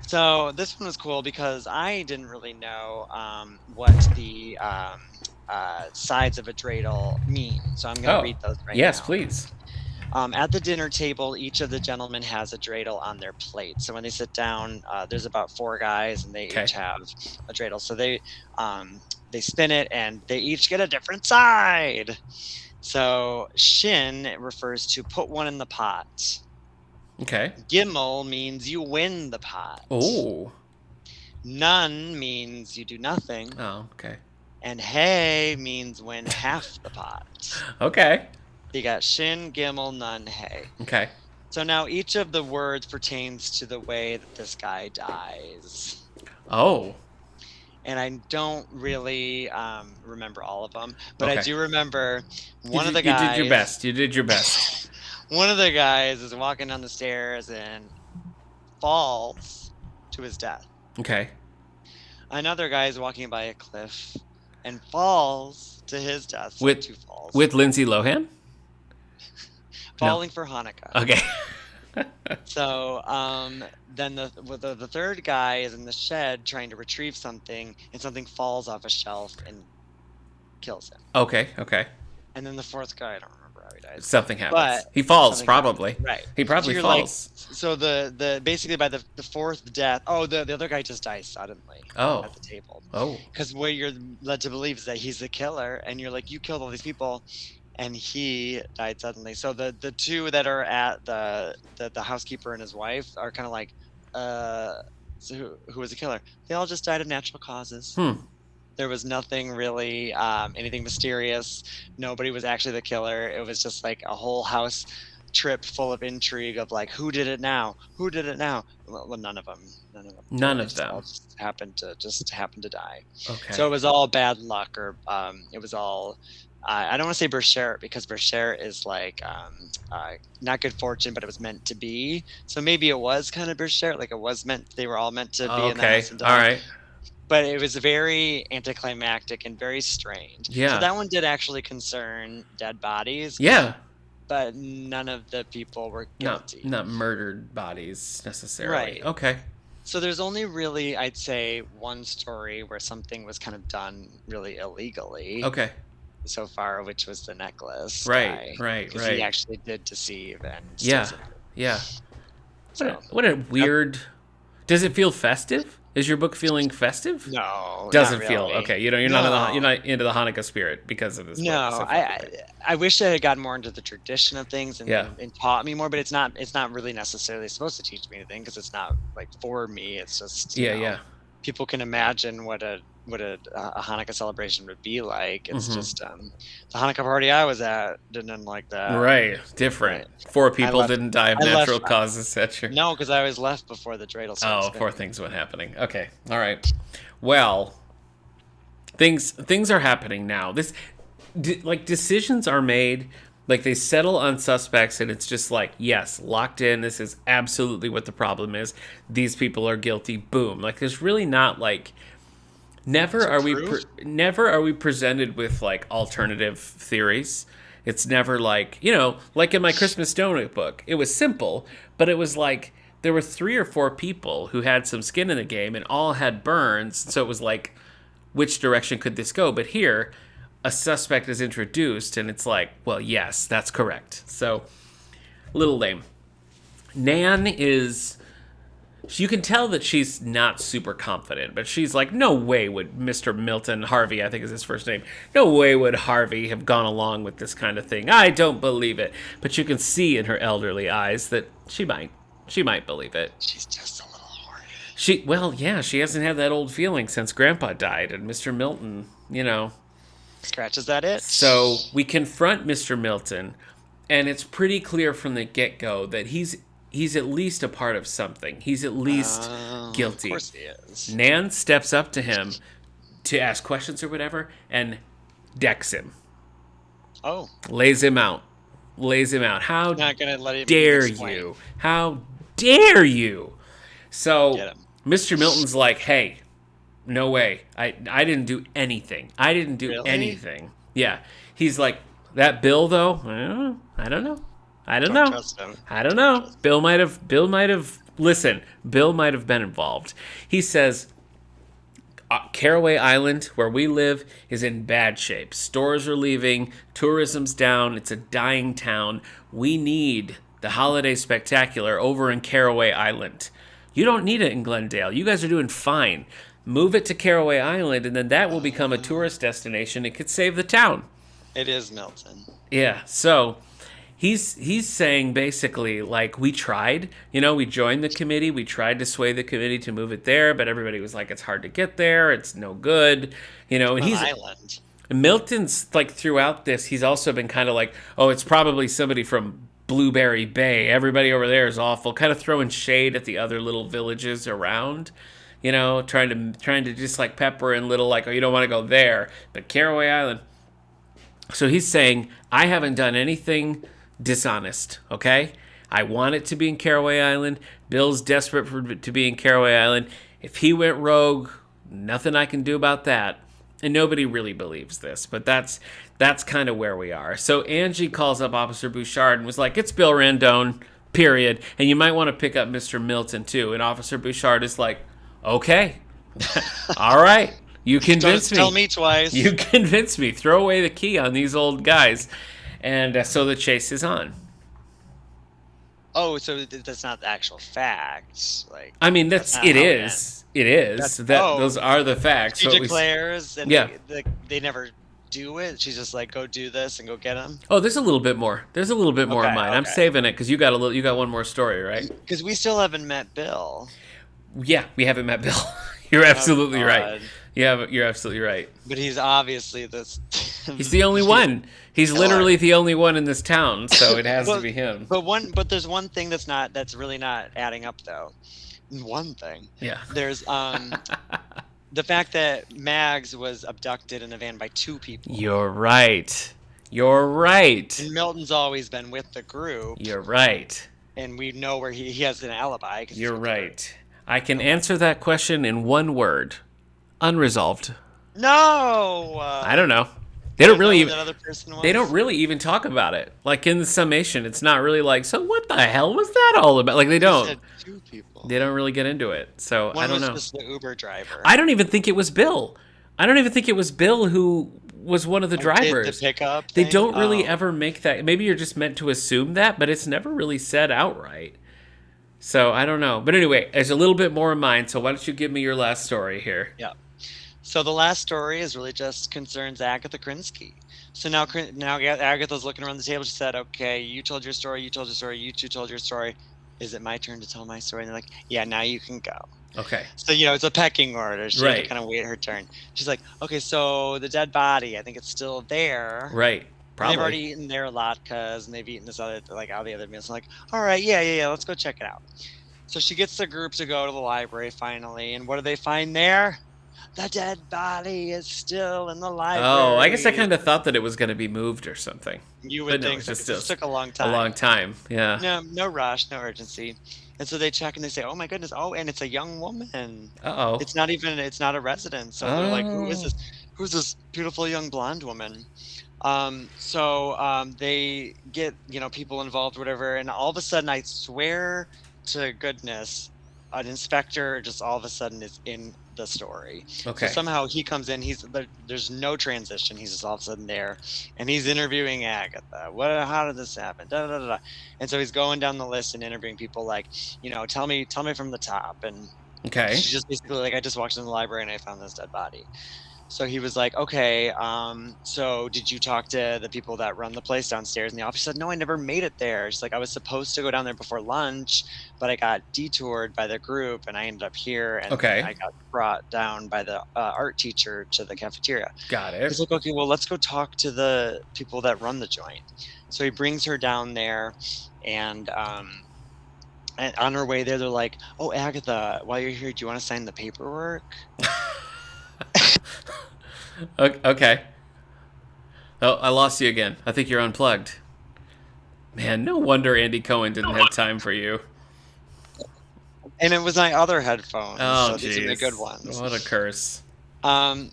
[SPEAKER 2] So this one was cool because I didn't really know what the sides of a dreidel mean. So I'm going to read those right now.
[SPEAKER 1] Yes, please.
[SPEAKER 2] At the dinner table, each of the gentlemen has a dreidel on their plate. So when they sit down, there's about 4 guys, and they each have a dreidel. So they spin it, and they each get a different side. So shin refers to put one in the pot.
[SPEAKER 1] Okay.
[SPEAKER 2] Gimel means you win the pot.
[SPEAKER 1] Oh.
[SPEAKER 2] None means you do nothing.
[SPEAKER 1] Oh, okay.
[SPEAKER 2] And hey means win half the pot.
[SPEAKER 1] Okay.
[SPEAKER 2] You got shin, gimel, nun, hey.
[SPEAKER 1] Okay.
[SPEAKER 2] So now each of the words pertains to the way that this guy dies.
[SPEAKER 1] Oh.
[SPEAKER 2] And I don't really remember all of them, but I do remember one of the guys.
[SPEAKER 1] You did your best. You did your best.
[SPEAKER 2] One of the guys is walking down the stairs and falls to his death.
[SPEAKER 1] Okay.
[SPEAKER 2] Another guy is walking by a cliff and falls to his death.
[SPEAKER 1] With
[SPEAKER 2] 2 falls.
[SPEAKER 1] With Lindsay Lohan?
[SPEAKER 2] Falling for Hanukkah.
[SPEAKER 1] Okay.
[SPEAKER 2] So then the third guy is in the shed trying to retrieve something, and something falls off a shelf and kills him.
[SPEAKER 1] Okay. Okay.
[SPEAKER 2] And then the fourth guy, I don't remember how he dies.
[SPEAKER 1] Something happens.
[SPEAKER 2] But
[SPEAKER 1] he falls, probably.
[SPEAKER 2] Happens. Right.
[SPEAKER 1] He probably
[SPEAKER 2] so
[SPEAKER 1] falls.
[SPEAKER 2] So the basically by the fourth death, the other guy just dies suddenly at the table.
[SPEAKER 1] Oh.
[SPEAKER 2] Because what you're led to believe is that he's the killer, and you're like, you killed all these people, and he died suddenly. So the two that are at the housekeeper and his wife are kind of like, so who was the killer? They all just died of natural causes. There was nothing really, anything mysterious. Nobody was actually the killer. It was just like a whole house trip full of intrigue of like, who did it now? Who did it now? Well, none of them.
[SPEAKER 1] None of them.
[SPEAKER 2] All just happened to die.
[SPEAKER 1] Okay.
[SPEAKER 2] So it was all bad luck, or it was all. I don't want to say Bersheret, because Bersheret is like not good fortune, but it was meant to be. So maybe it was kind of Bersheret, like it was meant. They were all meant to be in the house and die.
[SPEAKER 1] All right.
[SPEAKER 2] But it was very anticlimactic and very strange.
[SPEAKER 1] Yeah.
[SPEAKER 2] So that one did actually concern dead bodies.
[SPEAKER 1] Yeah.
[SPEAKER 2] But none of the people were guilty.
[SPEAKER 1] Not murdered bodies necessarily.
[SPEAKER 2] Right.
[SPEAKER 1] Okay.
[SPEAKER 2] So there's only really, I'd say, one story where something was kind of done really illegally.
[SPEAKER 1] Okay.
[SPEAKER 2] So far, which was the necklace.
[SPEAKER 1] Right.
[SPEAKER 2] Because he actually did deceive and.
[SPEAKER 1] Yeah. What a weird. Does it feel festive? Is your book feeling festive?
[SPEAKER 2] No,
[SPEAKER 1] doesn't
[SPEAKER 2] not
[SPEAKER 1] feel
[SPEAKER 2] really.
[SPEAKER 1] okay. You're not into the Hanukkah spirit because of this.
[SPEAKER 2] No,
[SPEAKER 1] book.
[SPEAKER 2] I wish I had gotten more into the tradition of things and taught me more, but it's not really necessarily supposed to teach me anything, because it's not like for me. It's just people can imagine what a Hanukkah celebration would be like. It's just the Hanukkah party I was at didn't like that.
[SPEAKER 1] Right, different. Right. 4 people didn't die of natural causes.
[SPEAKER 2] No, because I was left before the dreidel started.
[SPEAKER 1] 4 things were happening. Okay, all right. Well, things are happening now. Decisions are made. Like, they settle on suspects, and it's just like, yes, locked in. This is absolutely what the problem is. These people are guilty. Boom. Like, there's really not like. Never are we presented with like alternative theories. It's never like, like in my Christmas donut book, it was simple, but it was like there were 3 or 4 people who had some skin in the game and all had burns. So it was like, which direction could this go? But here, a suspect is introduced and it's like, well, yes, that's correct. So, a little lame. Nan is. You can tell that she's not super confident, but she's like, no way would Mr. Milton, Harvey, I think is his first name, no way would Harvey have gone along with this kind of thing. I don't believe it. But you can see in her elderly eyes that she might believe it.
[SPEAKER 2] She's just a little horny.
[SPEAKER 1] She hasn't had that old feeling since Grandpa died, and Mr. Milton,
[SPEAKER 2] Scratches that itch.
[SPEAKER 1] So we confront Mr. Milton, and it's pretty clear from the get-go that he's at least a part of something. He's at least
[SPEAKER 2] Of
[SPEAKER 1] guilty.
[SPEAKER 2] course he is.
[SPEAKER 1] Nan steps up to him to ask questions or whatever and decks him.
[SPEAKER 2] Oh.
[SPEAKER 1] Lays him out. How
[SPEAKER 2] Not gonna let him
[SPEAKER 1] dare
[SPEAKER 2] explain.
[SPEAKER 1] you? How dare you? So
[SPEAKER 2] Get him.
[SPEAKER 1] Mr. Milton's like, hey, no way. I didn't do anything. I didn't do
[SPEAKER 2] Really?
[SPEAKER 1] anything. Yeah. He's like, that bill though? I don't know.
[SPEAKER 2] Don't trust him.
[SPEAKER 1] I don't know. Bill might have listen, Bill might have been involved. He says Caraway Island, where we live, is in bad shape. Stores are leaving, tourism's down, it's a dying town. We need the holiday spectacular over in Caraway Island. You don't need it in Glendale. You guys are doing fine. Move it to Caraway Island, and then that will become a tourist destination. It could save the town.
[SPEAKER 2] It is Milton.
[SPEAKER 1] Yeah, so he's saying basically, like, we tried, we joined the committee, we tried to sway the committee to move it there, but everybody was like, it's hard to get there, it's no good, and he's
[SPEAKER 2] island.
[SPEAKER 1] Milton's like throughout this, he's also been kind of like, oh, it's probably somebody from Blueberry Bay, everybody over there is awful, kind of throwing shade at the other little villages around. Trying to just like pepper in little like, oh, you don't want to go there, but Caraway Island. So he's saying, I haven't done anything dishonest, okay? I want it to be in Caraway Island. Bill's desperate for to be in Caraway Island. If he went rogue, nothing I can do about that. And nobody really believes this, but that's kind of where we are. So Angie calls up Officer Bouchard and was like, it's Bill Randone, period. And you might want to pick up Mr. Milton, too. And Officer Bouchard is like, okay, all right. You convinced me.
[SPEAKER 2] Tell me twice.
[SPEAKER 1] You convinced me. Throw away the key on these old guys. And so the chase is on.
[SPEAKER 2] Oh, so that's not the actual facts. Like,
[SPEAKER 1] I mean, it is.
[SPEAKER 2] Oh,
[SPEAKER 1] those are the facts.
[SPEAKER 2] She
[SPEAKER 1] So
[SPEAKER 2] declares, and
[SPEAKER 1] yeah.
[SPEAKER 2] they never do it. She's just like, go do this and go get him.
[SPEAKER 1] Oh, there's a little bit more. There's a little bit more in mine. I'm saving it because you got one more story, right?
[SPEAKER 2] Because we still haven't met Bill.
[SPEAKER 1] Yeah, we haven't met Bill. You're absolutely right.
[SPEAKER 2] God.
[SPEAKER 1] Yeah, you're absolutely right.
[SPEAKER 2] But he's obviously this.
[SPEAKER 1] He's the only one. He's literally the only one in this town, so it has to be him.
[SPEAKER 2] But there's one thing that's really not adding up though. One thing.
[SPEAKER 1] Yeah.
[SPEAKER 2] There's the fact that Mags was abducted in a van by 2 people.
[SPEAKER 1] You're right. And
[SPEAKER 2] Milton's always been with the group.
[SPEAKER 1] You're right.
[SPEAKER 2] And we know where he has an alibi.
[SPEAKER 1] You're right. I can answer that question in one word. Unresolved.
[SPEAKER 2] No!
[SPEAKER 1] I don't know. They don't really even.
[SPEAKER 2] That other person was?
[SPEAKER 1] They don't really even talk about it. Like in the summation, it's not really like. So what the hell was that all about? Like they don't.
[SPEAKER 2] Said 2 people.
[SPEAKER 1] They don't really get into it. So
[SPEAKER 2] One
[SPEAKER 1] I don't know.
[SPEAKER 2] was just the Uber driver.
[SPEAKER 1] I don't even think it was Bill. I don't even think it was Bill who was one of the drivers.
[SPEAKER 2] The pickup.
[SPEAKER 1] They don't really ever make that. Maybe you're just meant to assume that, but it's never really said outright. So I don't know. But anyway, there's a little bit more in mine. So why don't you give me your last story here?
[SPEAKER 2] Yeah. So the last story is really just concerns Agatha Krinsky. So now Agatha's looking around the table. She said, okay, you told your story, you told your story, you 2 told your story. Is it my turn to tell my story? And they're like, yeah, now you can go.
[SPEAKER 1] Okay.
[SPEAKER 2] So, it's a pecking order. She had to kind of wait her turn. She's like, okay, so the dead body, I think it's still there.
[SPEAKER 1] Right. Probably.
[SPEAKER 2] They've already eaten their latkes, and they've eaten this other, all the other meals. I'm like, all right, yeah, let's go check it out. So she gets the group to go to the library finally, and what do they find there? The dead body is still in the library.
[SPEAKER 1] Oh, I guess I kind of thought that it was going to be moved or something.
[SPEAKER 2] You would think so. It took a long time.
[SPEAKER 1] A long time, yeah.
[SPEAKER 2] No rush, no urgency. And so they check and they say, oh my goodness, and it's a young woman.
[SPEAKER 1] Uh-oh.
[SPEAKER 2] It's not a resident. So they're like, who is this? Who's this beautiful young blonde woman? So they get, people involved, whatever. And all of a sudden, I swear to goodness, an inspector just all of a sudden is in the story.
[SPEAKER 1] Okay.
[SPEAKER 2] So somehow he comes in. There's no transition. He's just all of a sudden there, and he's interviewing Agatha. How did this happen? Da, da, da, da. And so he's going down the list and interviewing people like, tell me from the top. And
[SPEAKER 1] okay,
[SPEAKER 2] she's just basically like, I just walked in the library and I found this dead body. So he was like, okay, so did you talk to the people that run the place downstairs in the office? She said, no, I never made it there. She's like, I was supposed to go down there before lunch, but I got detoured by the group and I ended up here, and
[SPEAKER 1] Okay.
[SPEAKER 2] I got brought down by the art teacher to the cafeteria.
[SPEAKER 1] Got
[SPEAKER 2] He's
[SPEAKER 1] it.
[SPEAKER 2] like, okay, well, let's go talk to the people that run the joint. So he brings her down there, and and on her way there, they're like, oh, Agatha, while you're here, do you want to sign the paperwork?
[SPEAKER 1] Okay. Oh, I lost you again. I think you're unplugged. Man, no wonder Andy Cohen didn't have time for you.
[SPEAKER 2] And it was my other headphones,
[SPEAKER 1] Oh,
[SPEAKER 2] so these are my good
[SPEAKER 1] jeez.
[SPEAKER 2] ones.
[SPEAKER 1] What a curse.
[SPEAKER 2] Um,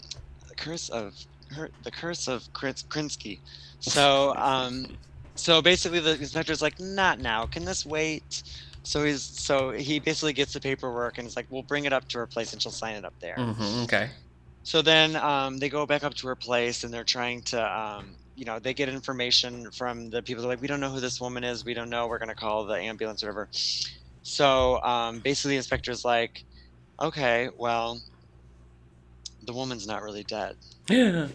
[SPEAKER 2] the curse of the curse of Krinsky. So, so basically, the inspector's like, "Not now. Can this wait?" So he basically gets the paperwork and is like, "We'll bring it up to her place and she'll sign it up there."
[SPEAKER 1] Okay.
[SPEAKER 2] So then they go back up to her place and they're trying to, they get information from the people. They're like, "We don't know who this woman is. We don't know. We're gonna call the ambulance or whatever." So basically, the inspector's like, "Okay, well, the woman's not really dead.
[SPEAKER 1] Yeah.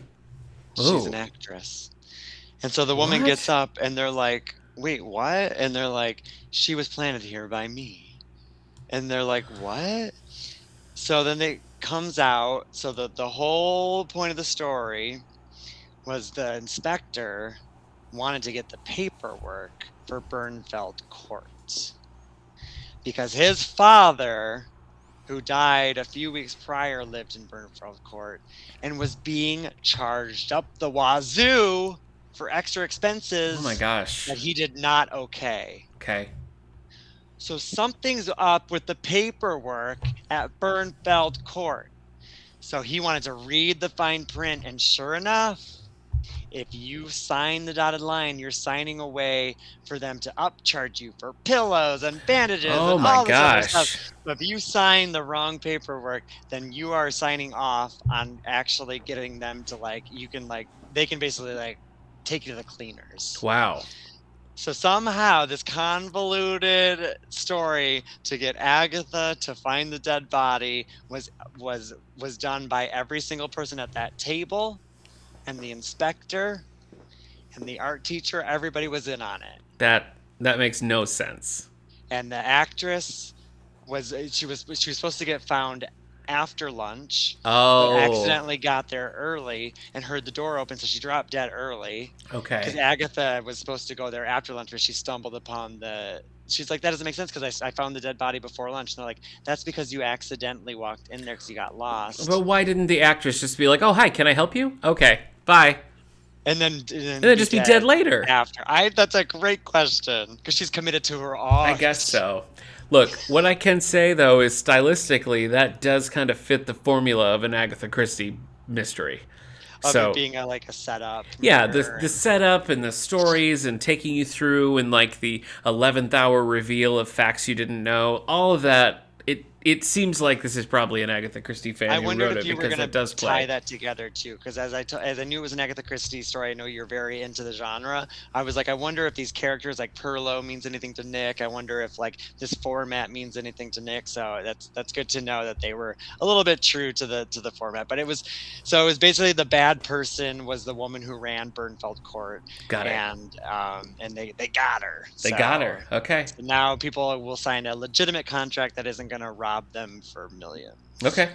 [SPEAKER 2] She's an
[SPEAKER 1] Oh.
[SPEAKER 2] actress." And so the woman gets
[SPEAKER 1] What?
[SPEAKER 2] up and they're like, "Wait, what?" And they're like, "She was planted here by me." And they're like, "What?" So then it comes out. So the whole point of the story was the inspector wanted to get the paperwork for Bernfeld Court because his father, who died a few weeks prior, lived in Bernfeld Court and was being charged up the wazoo for extra
[SPEAKER 1] Oh my
[SPEAKER 2] expenses
[SPEAKER 1] gosh.
[SPEAKER 2] that he did not okay.
[SPEAKER 1] Okay.
[SPEAKER 2] So something's up with the paperwork at Bernfeld Court. So he wanted to read the fine print, and sure enough, if you sign the dotted line, you're signing away for them to upcharge you for pillows and bandages
[SPEAKER 1] Oh
[SPEAKER 2] and
[SPEAKER 1] my
[SPEAKER 2] all this other stuff.
[SPEAKER 1] gosh.
[SPEAKER 2] But if you sign the wrong paperwork, then you are signing off on actually getting them to they can basically take you to the cleaners.
[SPEAKER 1] Wow.
[SPEAKER 2] So somehow this convoluted story to get Agatha to find the dead body was done by every single person at that table, and the inspector and the art teacher. Everybody was in on it.
[SPEAKER 1] That makes no sense.
[SPEAKER 2] And the actress she was supposed to get found after lunch, but
[SPEAKER 1] Oh.
[SPEAKER 2] accidentally got there early and heard the door open, so she dropped dead early. Because
[SPEAKER 1] Okay.
[SPEAKER 2] Agatha was supposed to go there after lunch, but she stumbled upon she's like, that doesn't make sense because I found the dead body before lunch. And they're like, that's because you accidentally walked in there because you got
[SPEAKER 1] But
[SPEAKER 2] lost.
[SPEAKER 1] why didn't the actress just be like, "Oh, hi, can I help you?" Okay. Bye.
[SPEAKER 2] And then
[SPEAKER 1] And then
[SPEAKER 2] be
[SPEAKER 1] just be dead
[SPEAKER 2] dead
[SPEAKER 1] later.
[SPEAKER 2] after. That's a great question because she's committed to her
[SPEAKER 1] I guess
[SPEAKER 2] art
[SPEAKER 1] so. Look, what I can say though is stylistically that does kind of fit the formula of an Agatha Christie mystery.
[SPEAKER 2] of it
[SPEAKER 1] So,
[SPEAKER 2] being a setup
[SPEAKER 1] yeah,
[SPEAKER 2] murder.
[SPEAKER 1] the
[SPEAKER 2] And
[SPEAKER 1] setup and the stories and taking you through and like the 11th hour reveal of facts you didn't know, all of that it seems like this is probably an Agatha Christie fan
[SPEAKER 2] I
[SPEAKER 1] who
[SPEAKER 2] wondered
[SPEAKER 1] wrote
[SPEAKER 2] if
[SPEAKER 1] it
[SPEAKER 2] you were
[SPEAKER 1] because
[SPEAKER 2] gonna
[SPEAKER 1] that does
[SPEAKER 2] tie
[SPEAKER 1] play.
[SPEAKER 2] that together too, because as I knew it was an Agatha Christie story, I know you're very into the genre. I was like, I wonder if these characters like Perlo means anything to Nick. I wonder if this format means anything to Nick. So that's good to know that they were a little bit true to the format. But it was basically the bad person was the woman who ran Bernfeld Court,
[SPEAKER 1] Got it.
[SPEAKER 2] and they got her.
[SPEAKER 1] They got
[SPEAKER 2] So
[SPEAKER 1] her. Okay.
[SPEAKER 2] so now people will sign a legitimate contract that isn't going to rob them for millions.
[SPEAKER 1] Okay.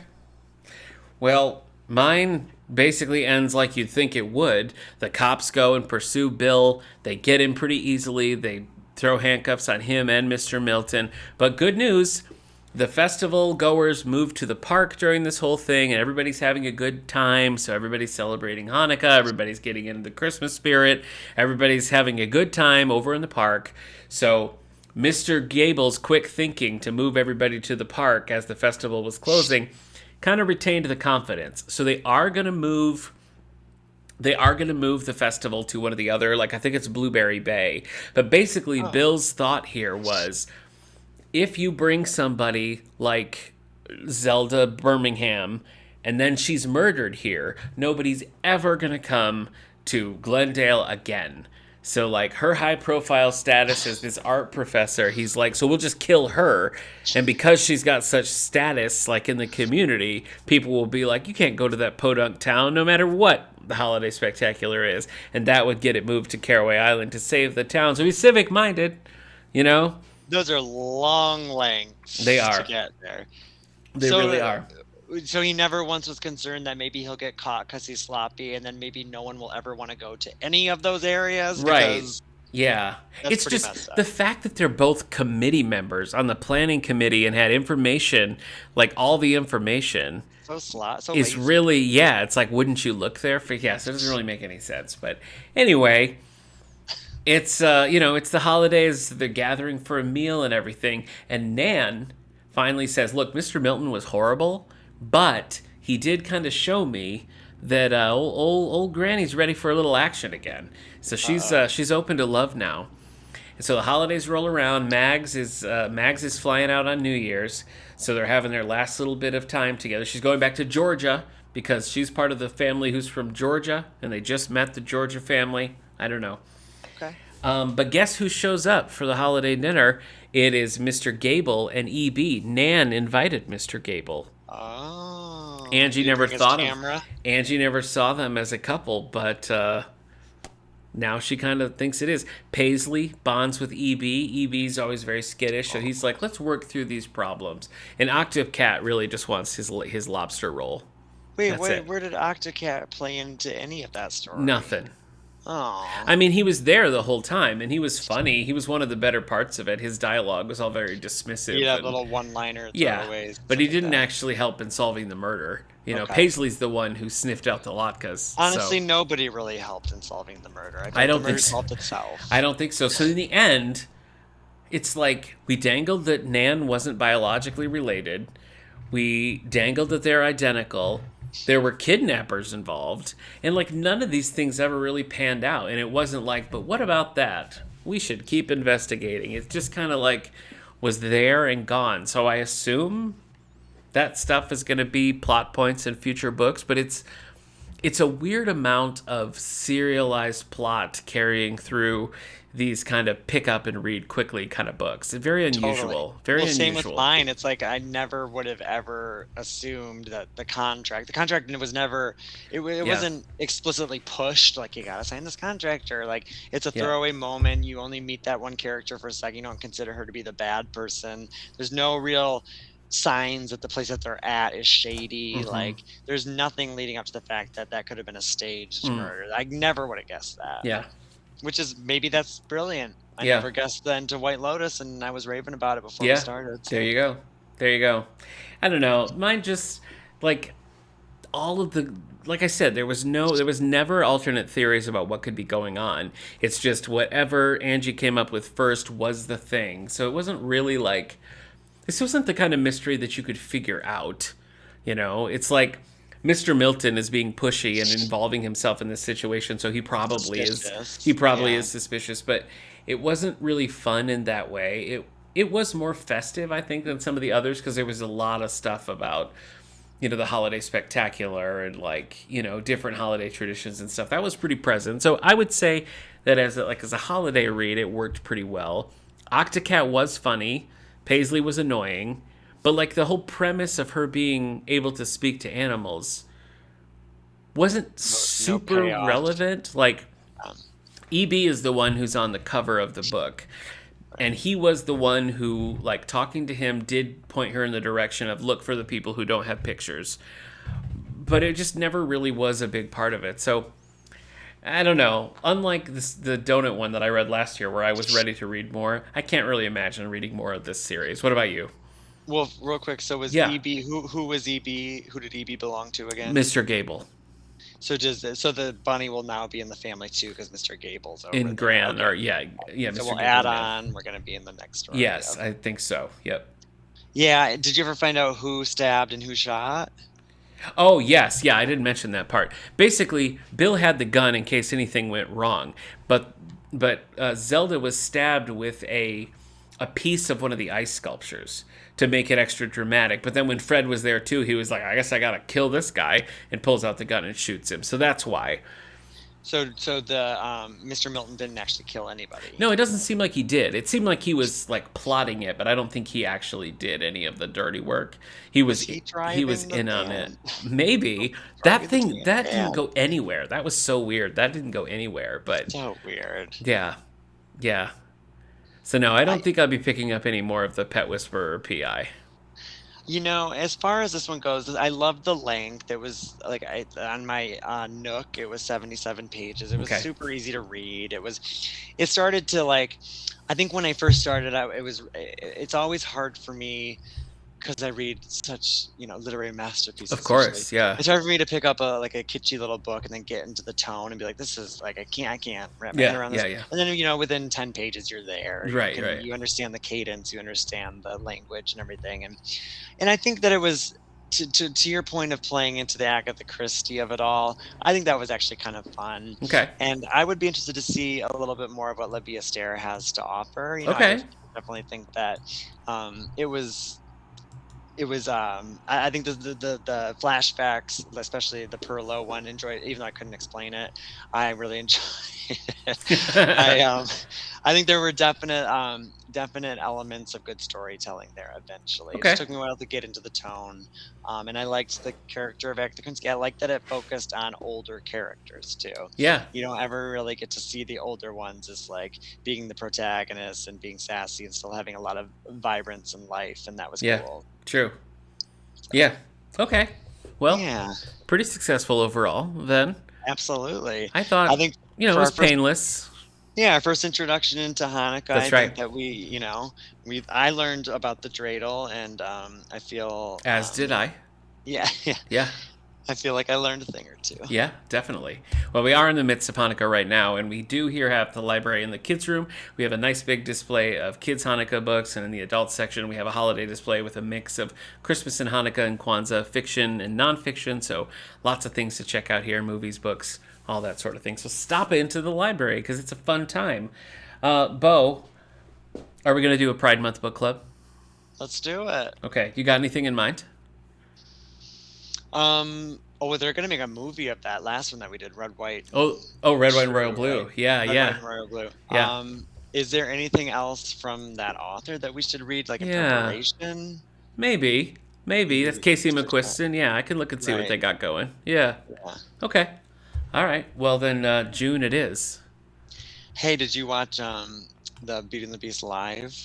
[SPEAKER 1] Well, mine basically ends like you'd think it would. The cops go and pursue Bill. They get him pretty easily. They throw handcuffs on him and Mr. Milton. But good news, the festival goers move to the park during this whole thing, and everybody's having a good time. So everybody's celebrating Hanukkah. Everybody's getting into the Christmas spirit. Everybody's having a good time over in the park. So Mr. Gable's quick thinking to move everybody to the park as the festival was closing kind of retained the confidence. So they are going to move the festival to one of the other, like I think it's Blueberry Bay. But basically
[SPEAKER 2] Oh,
[SPEAKER 1] Bill's thought here was if you bring somebody like Zelda Birmingham and then she's murdered here, nobody's ever going to come to Glendale again. So, like, her high profile status as this art professor, he's like, so we'll just kill her. And because she's got such status, like, in the community, people will be like, you can't go to that podunk town no matter what the Holiday Spectacular is. And that would get it moved to Caraway Island to save the town. So he's civic minded, you know?
[SPEAKER 2] Those are long lengths
[SPEAKER 1] They are.
[SPEAKER 2] to get there.
[SPEAKER 1] They
[SPEAKER 2] So,
[SPEAKER 1] really are.
[SPEAKER 2] so he never once was concerned that maybe he'll get caught because he's sloppy, and then maybe no one will ever want to go to any of those areas.
[SPEAKER 1] Right.
[SPEAKER 2] Because
[SPEAKER 1] Yeah.
[SPEAKER 2] that's
[SPEAKER 1] It's
[SPEAKER 2] pretty messed
[SPEAKER 1] just
[SPEAKER 2] up.
[SPEAKER 1] the fact that they're both committee members on the planning committee and had information, like all the information,
[SPEAKER 2] So so
[SPEAKER 1] is
[SPEAKER 2] lazy.
[SPEAKER 1] really, yeah, it's like, wouldn't you look there for, yes, it doesn't really make any sense. But anyway, it's, it's the holidays, they're gathering for a meal and everything. And Nan finally says, look, Mr. Milton was horrible, but he did kind of show me that old Granny's ready for a little action again. So she's open to love now. And so the holidays roll around. Mags is flying out on New Year's, so they're having their last little bit of time together. She's going back to Georgia because she's part of the family who's from Georgia, and they just met the Georgia family. I don't know.
[SPEAKER 2] Okay.
[SPEAKER 1] But guess who shows up for the holiday dinner? It is Mr. Gable and E.B. Nan invited Mr. Gable.
[SPEAKER 2] Oh.
[SPEAKER 1] Angie
[SPEAKER 2] Did he
[SPEAKER 1] never
[SPEAKER 2] bring his
[SPEAKER 1] thought of
[SPEAKER 2] camera?
[SPEAKER 1] Angie never saw them as a couple, but now she kind of thinks it is. Paisley bonds with EB. EB's always very skittish, so he's like, let's work through these problems. And Octave Cat really just wants his lobster roll.
[SPEAKER 2] Wait,
[SPEAKER 1] That's it.
[SPEAKER 2] where did Octocat play into any of that story?
[SPEAKER 1] Nothing.
[SPEAKER 2] Oh.
[SPEAKER 1] I mean, he was there the whole time, and he was funny. He was one of the better parts of it. His dialogue was all very dismissive.
[SPEAKER 2] Yeah,
[SPEAKER 1] and-
[SPEAKER 2] little one-liner
[SPEAKER 1] yeah,
[SPEAKER 2] throwaways.
[SPEAKER 1] but he
[SPEAKER 2] stuff like
[SPEAKER 1] didn't
[SPEAKER 2] that.
[SPEAKER 1] actually help in solving the murder. You know,
[SPEAKER 2] Okay.
[SPEAKER 1] Paisley's the one who sniffed out the latkes.
[SPEAKER 2] Honestly,
[SPEAKER 1] so.
[SPEAKER 2] nobody really helped in solving the murder.
[SPEAKER 1] I don't
[SPEAKER 2] the
[SPEAKER 1] think
[SPEAKER 2] murder
[SPEAKER 1] so.
[SPEAKER 2] solved itself.
[SPEAKER 1] I don't think so. So in the end, it's like we dangled that Nan wasn't biologically related. We dangled that they're identical. There were kidnappers involved. And like none of these things ever really panned out. And it wasn't like, but what about that? We should keep investigating. It's just kind of like was there and gone. So I assume that stuff is going to be plot points in future books, but it's a weird amount of serialized plot carrying through these kind of pick up and read quickly kind of books. It's very unusual.
[SPEAKER 2] Totally.
[SPEAKER 1] Very
[SPEAKER 2] Well,
[SPEAKER 1] unusual.
[SPEAKER 2] same with mine. It's like I never would have ever assumed that the contract was never, it wasn't explicitly pushed, like, you gotta sign this contract, or like, it's a
[SPEAKER 1] Yeah.
[SPEAKER 2] throwaway moment. You only meet that one character for a second. You don't consider her to be the bad person. There's no real signs that the place that they're at is shady.
[SPEAKER 1] Mhm.
[SPEAKER 2] Like, there's nothing leading up to the fact that that could have been a staged murder. I never would have guessed that.
[SPEAKER 1] Yeah.
[SPEAKER 2] Which is, maybe that's brilliant. I
[SPEAKER 1] Yeah.
[SPEAKER 2] never guessed then to White Lotus, and I was raving about it before
[SPEAKER 1] Yeah.
[SPEAKER 2] we started.
[SPEAKER 1] There you go. There you go. I don't know. Mine just like all of the like I said, there was never alternate theories about what could be going on. It's just whatever Angie came up with first was the thing. So it wasn't really like this wasn't the kind of mystery that you could figure out. You know, it's like Mr. Milton is being pushy and involving himself in this situation, so he probably
[SPEAKER 2] Suspicious.
[SPEAKER 1] is suspicious, but it wasn't really fun in that way. It was more festive, I think, than some of the others because there was a lot of stuff about, you know, the holiday spectacular and like, you know, different holiday traditions and stuff. That was pretty present. So I would say that as a holiday read, it worked pretty well. Octocat was funny. Paisley was annoying. But like the whole premise of her being able to speak to animals wasn't super
[SPEAKER 2] payoff.
[SPEAKER 1] relevant. Like
[SPEAKER 2] Um,
[SPEAKER 1] EB is the one who's on the cover of the book. And he was the one who, like, talking to him did point her in the direction of look for the people who don't have pictures. But it just never really was a big part of it. So, I don't know. Unlike the donut one that I read last year where I was ready to read more, I can't really imagine reading more of this series. What about you?
[SPEAKER 2] well, real quick, so was
[SPEAKER 1] Yeah.
[SPEAKER 2] EB, who was EB? Who did EB belong to again?
[SPEAKER 1] Mr. Gable
[SPEAKER 2] So the bunny will now be in the family too, because Mr. Gable's over
[SPEAKER 1] in
[SPEAKER 2] there.
[SPEAKER 1] Gran,
[SPEAKER 2] Okay.
[SPEAKER 1] or yeah,
[SPEAKER 2] So
[SPEAKER 1] Mr.
[SPEAKER 2] we'll
[SPEAKER 1] Gable,
[SPEAKER 2] add
[SPEAKER 1] yeah.
[SPEAKER 2] on. We're gonna be in the next story.
[SPEAKER 1] Yes,
[SPEAKER 2] Okay.
[SPEAKER 1] I think so. Yep.
[SPEAKER 2] Yeah. Did you ever find out who stabbed and who shot?
[SPEAKER 1] Oh, yes. Yeah, I didn't mention that part. Basically, Bill had the gun in case anything went wrong, but Zelda was stabbed with a piece of one of the ice sculptures to make it extra dramatic. But then when Fred was there too, he was like, I guess I got to kill this guy, and pulls out the gun and shoots him. So that's why.
[SPEAKER 2] So the Mr. Milton didn't actually kill anybody.
[SPEAKER 1] No, it doesn't seem like he did. It seemed like he was like plotting it, but I don't think he actually did any of the dirty work. He
[SPEAKER 2] Was
[SPEAKER 1] was
[SPEAKER 2] he
[SPEAKER 1] he was
[SPEAKER 2] driving the
[SPEAKER 1] in on it.
[SPEAKER 2] van?
[SPEAKER 1] Maybe that
[SPEAKER 2] Driving the
[SPEAKER 1] thing
[SPEAKER 2] damn
[SPEAKER 1] that didn't
[SPEAKER 2] van.
[SPEAKER 1] go anywhere. That was so weird. That didn't go anywhere. But
[SPEAKER 2] So weird.
[SPEAKER 1] yeah, yeah. So no, I
[SPEAKER 2] I,
[SPEAKER 1] don't think I'll be picking up any more of the Pet Whisperer PI.
[SPEAKER 2] as far as this one goes, I love the length. It was like on my Nook, it was 77 pages. It was
[SPEAKER 1] Okay,
[SPEAKER 2] super easy to read. It started to like, I think when I first started out, it's always hard for me because I read such, literary
[SPEAKER 1] of
[SPEAKER 2] masterpieces usually.
[SPEAKER 1] course, yeah,
[SPEAKER 2] It's hard for me to pick up a kitschy little book and then get into the tone and be like, this is like I can't wrap my head
[SPEAKER 1] yeah,
[SPEAKER 2] around this.
[SPEAKER 1] yeah, yeah.
[SPEAKER 2] And then within 10 pages you're there.
[SPEAKER 1] Right, right.
[SPEAKER 2] You understand the cadence, you understand the language and everything. And I think that it was to your point of playing into the Agatha Christie of it all. I think that was actually kind of fun.
[SPEAKER 1] Okay,
[SPEAKER 2] And I would be interested to see a little bit more of what Libby Astaire has to offer.
[SPEAKER 1] okay,
[SPEAKER 2] Definitely think that it was I think the flashbacks, especially the Perlo one, enjoyed, even though I couldn't explain it. I really enjoyed it. I think there were definite elements of good storytelling there eventually. It
[SPEAKER 1] okay.
[SPEAKER 2] just took me a while to get into the tone. And I liked the character of Agatha Christie. I liked that it focused on older characters too.
[SPEAKER 1] Yeah,
[SPEAKER 2] You don't ever really get to see the older ones as like being the protagonist and being sassy and still having a lot of vibrance and life, and that was
[SPEAKER 1] yeah.
[SPEAKER 2] cool.
[SPEAKER 1] True. Yeah. Okay. Well,
[SPEAKER 2] Yeah,
[SPEAKER 1] pretty successful overall. Then
[SPEAKER 2] absolutely.
[SPEAKER 1] I
[SPEAKER 2] I
[SPEAKER 1] thought
[SPEAKER 2] think
[SPEAKER 1] it
[SPEAKER 2] for
[SPEAKER 1] was painless.
[SPEAKER 2] our first introduction into Hanukkah, I
[SPEAKER 1] That's
[SPEAKER 2] think
[SPEAKER 1] right.
[SPEAKER 2] that I learned about the dreidel, and I feel,
[SPEAKER 1] As did I.
[SPEAKER 2] yeah, yeah,
[SPEAKER 1] Yeah.
[SPEAKER 2] I feel like I learned a thing or two.
[SPEAKER 1] Yeah, definitely. Well, we are in the midst of Hanukkah right now, and we do here have the library in the kids' room. We have a nice big display of kids' Hanukkah books, and in the adult section, we have a holiday display with a mix of Christmas and Hanukkah and Kwanzaa fiction and nonfiction. So lots of things to check out here: movies, books, all that sort of thing. So stop into the library because it's a fun time. Beau, are we going to do a Pride Month book club?
[SPEAKER 2] Let's do it.
[SPEAKER 1] Okay, you got anything in mind?
[SPEAKER 2] They're gonna make a movie of that last one that we did, Red, White,
[SPEAKER 1] Oh, Red, White, and Royal
[SPEAKER 2] True,
[SPEAKER 1] Blue.
[SPEAKER 2] right?
[SPEAKER 1] Yeah,
[SPEAKER 2] Red, White,
[SPEAKER 1] yeah,
[SPEAKER 2] and Royal Blue.
[SPEAKER 1] yeah,
[SPEAKER 2] Is there anything else from that author that we should read, like in
[SPEAKER 1] yeah.
[SPEAKER 2] preparation?
[SPEAKER 1] Maybe. Maybe. That's
[SPEAKER 2] Maybe
[SPEAKER 1] Casey
[SPEAKER 2] we should check.
[SPEAKER 1] McQuiston. Yeah, I can look and see what
[SPEAKER 2] Right.
[SPEAKER 1] they got going. Yeah.
[SPEAKER 2] Yeah.
[SPEAKER 1] Okay. All right. Well, then June it is.
[SPEAKER 2] Hey, did you watch the Beauty and the Beast live?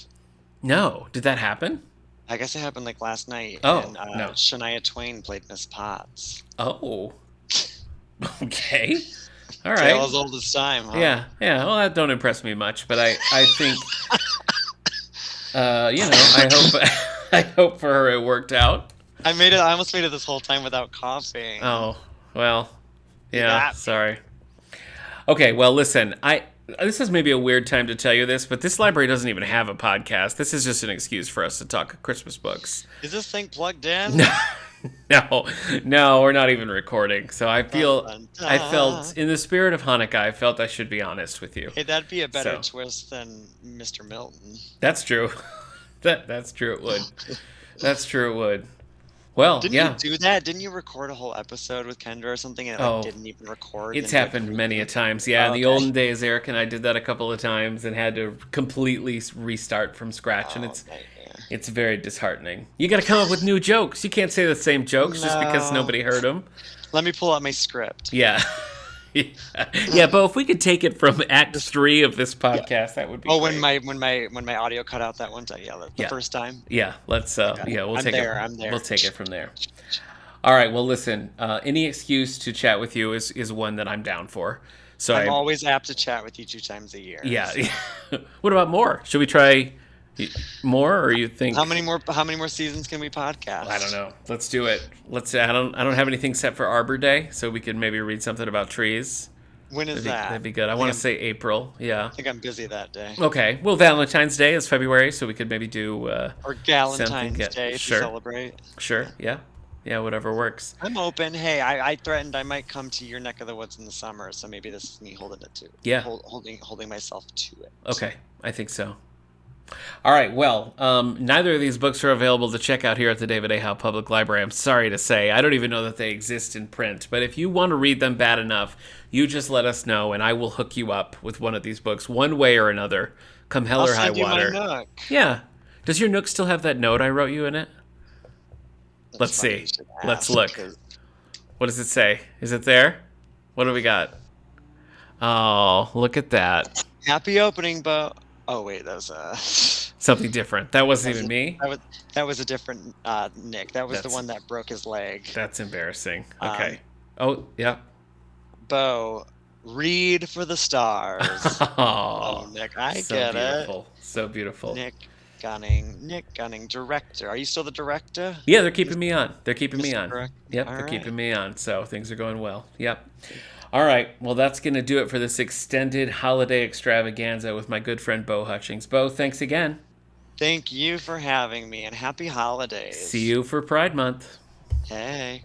[SPEAKER 1] No. Did that happen?
[SPEAKER 2] I guess it happened like last night,
[SPEAKER 1] Oh,
[SPEAKER 2] and
[SPEAKER 1] no.
[SPEAKER 2] Shania Twain played Miss Potts.
[SPEAKER 1] Oh. Okay. All
[SPEAKER 2] Tale
[SPEAKER 1] right.
[SPEAKER 2] as old as time, huh?
[SPEAKER 1] Yeah. Yeah. Well, that don't impress me much, but I think, I hope, I hope for her it worked out.
[SPEAKER 2] I almost made it this whole time without coughing.
[SPEAKER 1] Oh, well,
[SPEAKER 2] You
[SPEAKER 1] yeah,
[SPEAKER 2] got me.
[SPEAKER 1] sorry. Okay, well, listen, this is maybe a weird time to tell you this, but this library doesn't even have a podcast. This is just an excuse for us to talk Christmas books.
[SPEAKER 2] Is this thing plugged in?
[SPEAKER 1] No, we're not even recording. So
[SPEAKER 2] Dun, dun,
[SPEAKER 1] I
[SPEAKER 2] dun.
[SPEAKER 1] felt, in the spirit of Hanukkah, I felt I should be honest with you.
[SPEAKER 2] Hey, that'd be a better
[SPEAKER 1] So.
[SPEAKER 2] twist than Mr. Milton.
[SPEAKER 1] That's true. That's true. It would. That's true. It would. Well,
[SPEAKER 2] Didn't
[SPEAKER 1] yeah.
[SPEAKER 2] you do that? Didn't you record a whole episode with Kendra or something and it
[SPEAKER 1] Oh,
[SPEAKER 2] didn't even record?
[SPEAKER 1] it's
[SPEAKER 2] and you had to
[SPEAKER 1] happened
[SPEAKER 2] redo
[SPEAKER 1] many a
[SPEAKER 2] it?
[SPEAKER 1] times. Yeah, in
[SPEAKER 2] Oh,
[SPEAKER 1] the
[SPEAKER 2] okay.
[SPEAKER 1] olden days, Eric and I did that a couple of times and had to completely restart from scratch, and
[SPEAKER 2] Oh, nightmare.
[SPEAKER 1] it's very disheartening. You got to come up with new jokes. You can't say the same jokes just because
[SPEAKER 2] No.
[SPEAKER 1] nobody heard them.
[SPEAKER 2] Let me pull out my script.
[SPEAKER 1] Yeah. Yeah, but if we could take it from Act 3 of this podcast, that would be
[SPEAKER 2] Oh,
[SPEAKER 1] great.
[SPEAKER 2] when my audio cut out that one time. Yeah, the
[SPEAKER 1] Yeah.
[SPEAKER 2] first time.
[SPEAKER 1] Yeah, let's
[SPEAKER 2] Okay.
[SPEAKER 1] we'll
[SPEAKER 2] I'm
[SPEAKER 1] take
[SPEAKER 2] there.
[SPEAKER 1] it.
[SPEAKER 2] I'm there.
[SPEAKER 1] We'll take it from there. All right, well listen, any excuse to chat with you is one that I'm down for. So
[SPEAKER 2] I'm always apt to chat with you 2 times a year.
[SPEAKER 1] yeah.
[SPEAKER 2] So.
[SPEAKER 1] What about more? Should we try more, or you think
[SPEAKER 2] How many more seasons can we podcast?
[SPEAKER 1] I don't know. Let's do it. I don't have anything set for Arbor Day, so we could maybe read something about trees.
[SPEAKER 2] When is that?
[SPEAKER 1] That'd be good. I want to say April. Yeah.
[SPEAKER 2] I think I'm busy that day.
[SPEAKER 1] Okay. Well, Valentine's Day is February, so we could maybe do
[SPEAKER 2] Or Galentine's
[SPEAKER 1] something.
[SPEAKER 2] Day to
[SPEAKER 1] Sure.
[SPEAKER 2] celebrate.
[SPEAKER 1] Sure. Yeah. Yeah. Whatever works.
[SPEAKER 2] I'm open. Hey, I threatened I might come to your neck of the woods in the summer, so maybe this is me holding it to
[SPEAKER 1] Yeah.
[SPEAKER 2] holding myself to it.
[SPEAKER 1] Okay. I think so. All right. Well, neither of these books are available to check out here at the David A. Howe Public Library. I'm sorry to say. I don't even know that they exist in print. But if you want to read them bad enough, you just let us know, and I will hook you up with one of these books one way or another, come hell
[SPEAKER 2] I'll
[SPEAKER 1] or high
[SPEAKER 2] send you my
[SPEAKER 1] water.
[SPEAKER 2] Nook.
[SPEAKER 1] Yeah. Does your Nook still have that note I wrote you in it?
[SPEAKER 2] That's
[SPEAKER 1] Let's
[SPEAKER 2] funny
[SPEAKER 1] see.
[SPEAKER 2] you should
[SPEAKER 1] Let's
[SPEAKER 2] ask,
[SPEAKER 1] look.
[SPEAKER 2] 'cause
[SPEAKER 1] What does it say? Is it there? What do we got? Oh, look at that.
[SPEAKER 2] happy opening, Beau. Oh wait, that was
[SPEAKER 1] Something different. That
[SPEAKER 2] that
[SPEAKER 1] wasn't
[SPEAKER 2] was
[SPEAKER 1] even
[SPEAKER 2] a,
[SPEAKER 1] me.
[SPEAKER 2] that was a different Nick. That was the
[SPEAKER 1] That's
[SPEAKER 2] one that broke his leg.
[SPEAKER 1] that's embarrassing.
[SPEAKER 2] Um,
[SPEAKER 1] Okay. Oh, yeah.
[SPEAKER 2] Beau, read for the stars. Oh,
[SPEAKER 1] Oh,
[SPEAKER 2] Nick, I
[SPEAKER 1] so
[SPEAKER 2] get it.
[SPEAKER 1] beautiful. So beautiful.
[SPEAKER 2] Nick Gunning, director. Are you still the director?
[SPEAKER 1] Yeah, they're keeping me on. They're keeping me
[SPEAKER 2] Mr.
[SPEAKER 1] on.
[SPEAKER 2] Director.
[SPEAKER 1] Yep,
[SPEAKER 2] All
[SPEAKER 1] they're
[SPEAKER 2] right.
[SPEAKER 1] keeping me on. So things are going well. Yep. All right. Well, that's going to do it for this extended holiday extravaganza with my good friend Beau Hutchings. Beau, thanks again.
[SPEAKER 2] Thank you for having me and happy
[SPEAKER 1] See
[SPEAKER 2] holidays.
[SPEAKER 1] you for Pride Month.
[SPEAKER 2] Hey.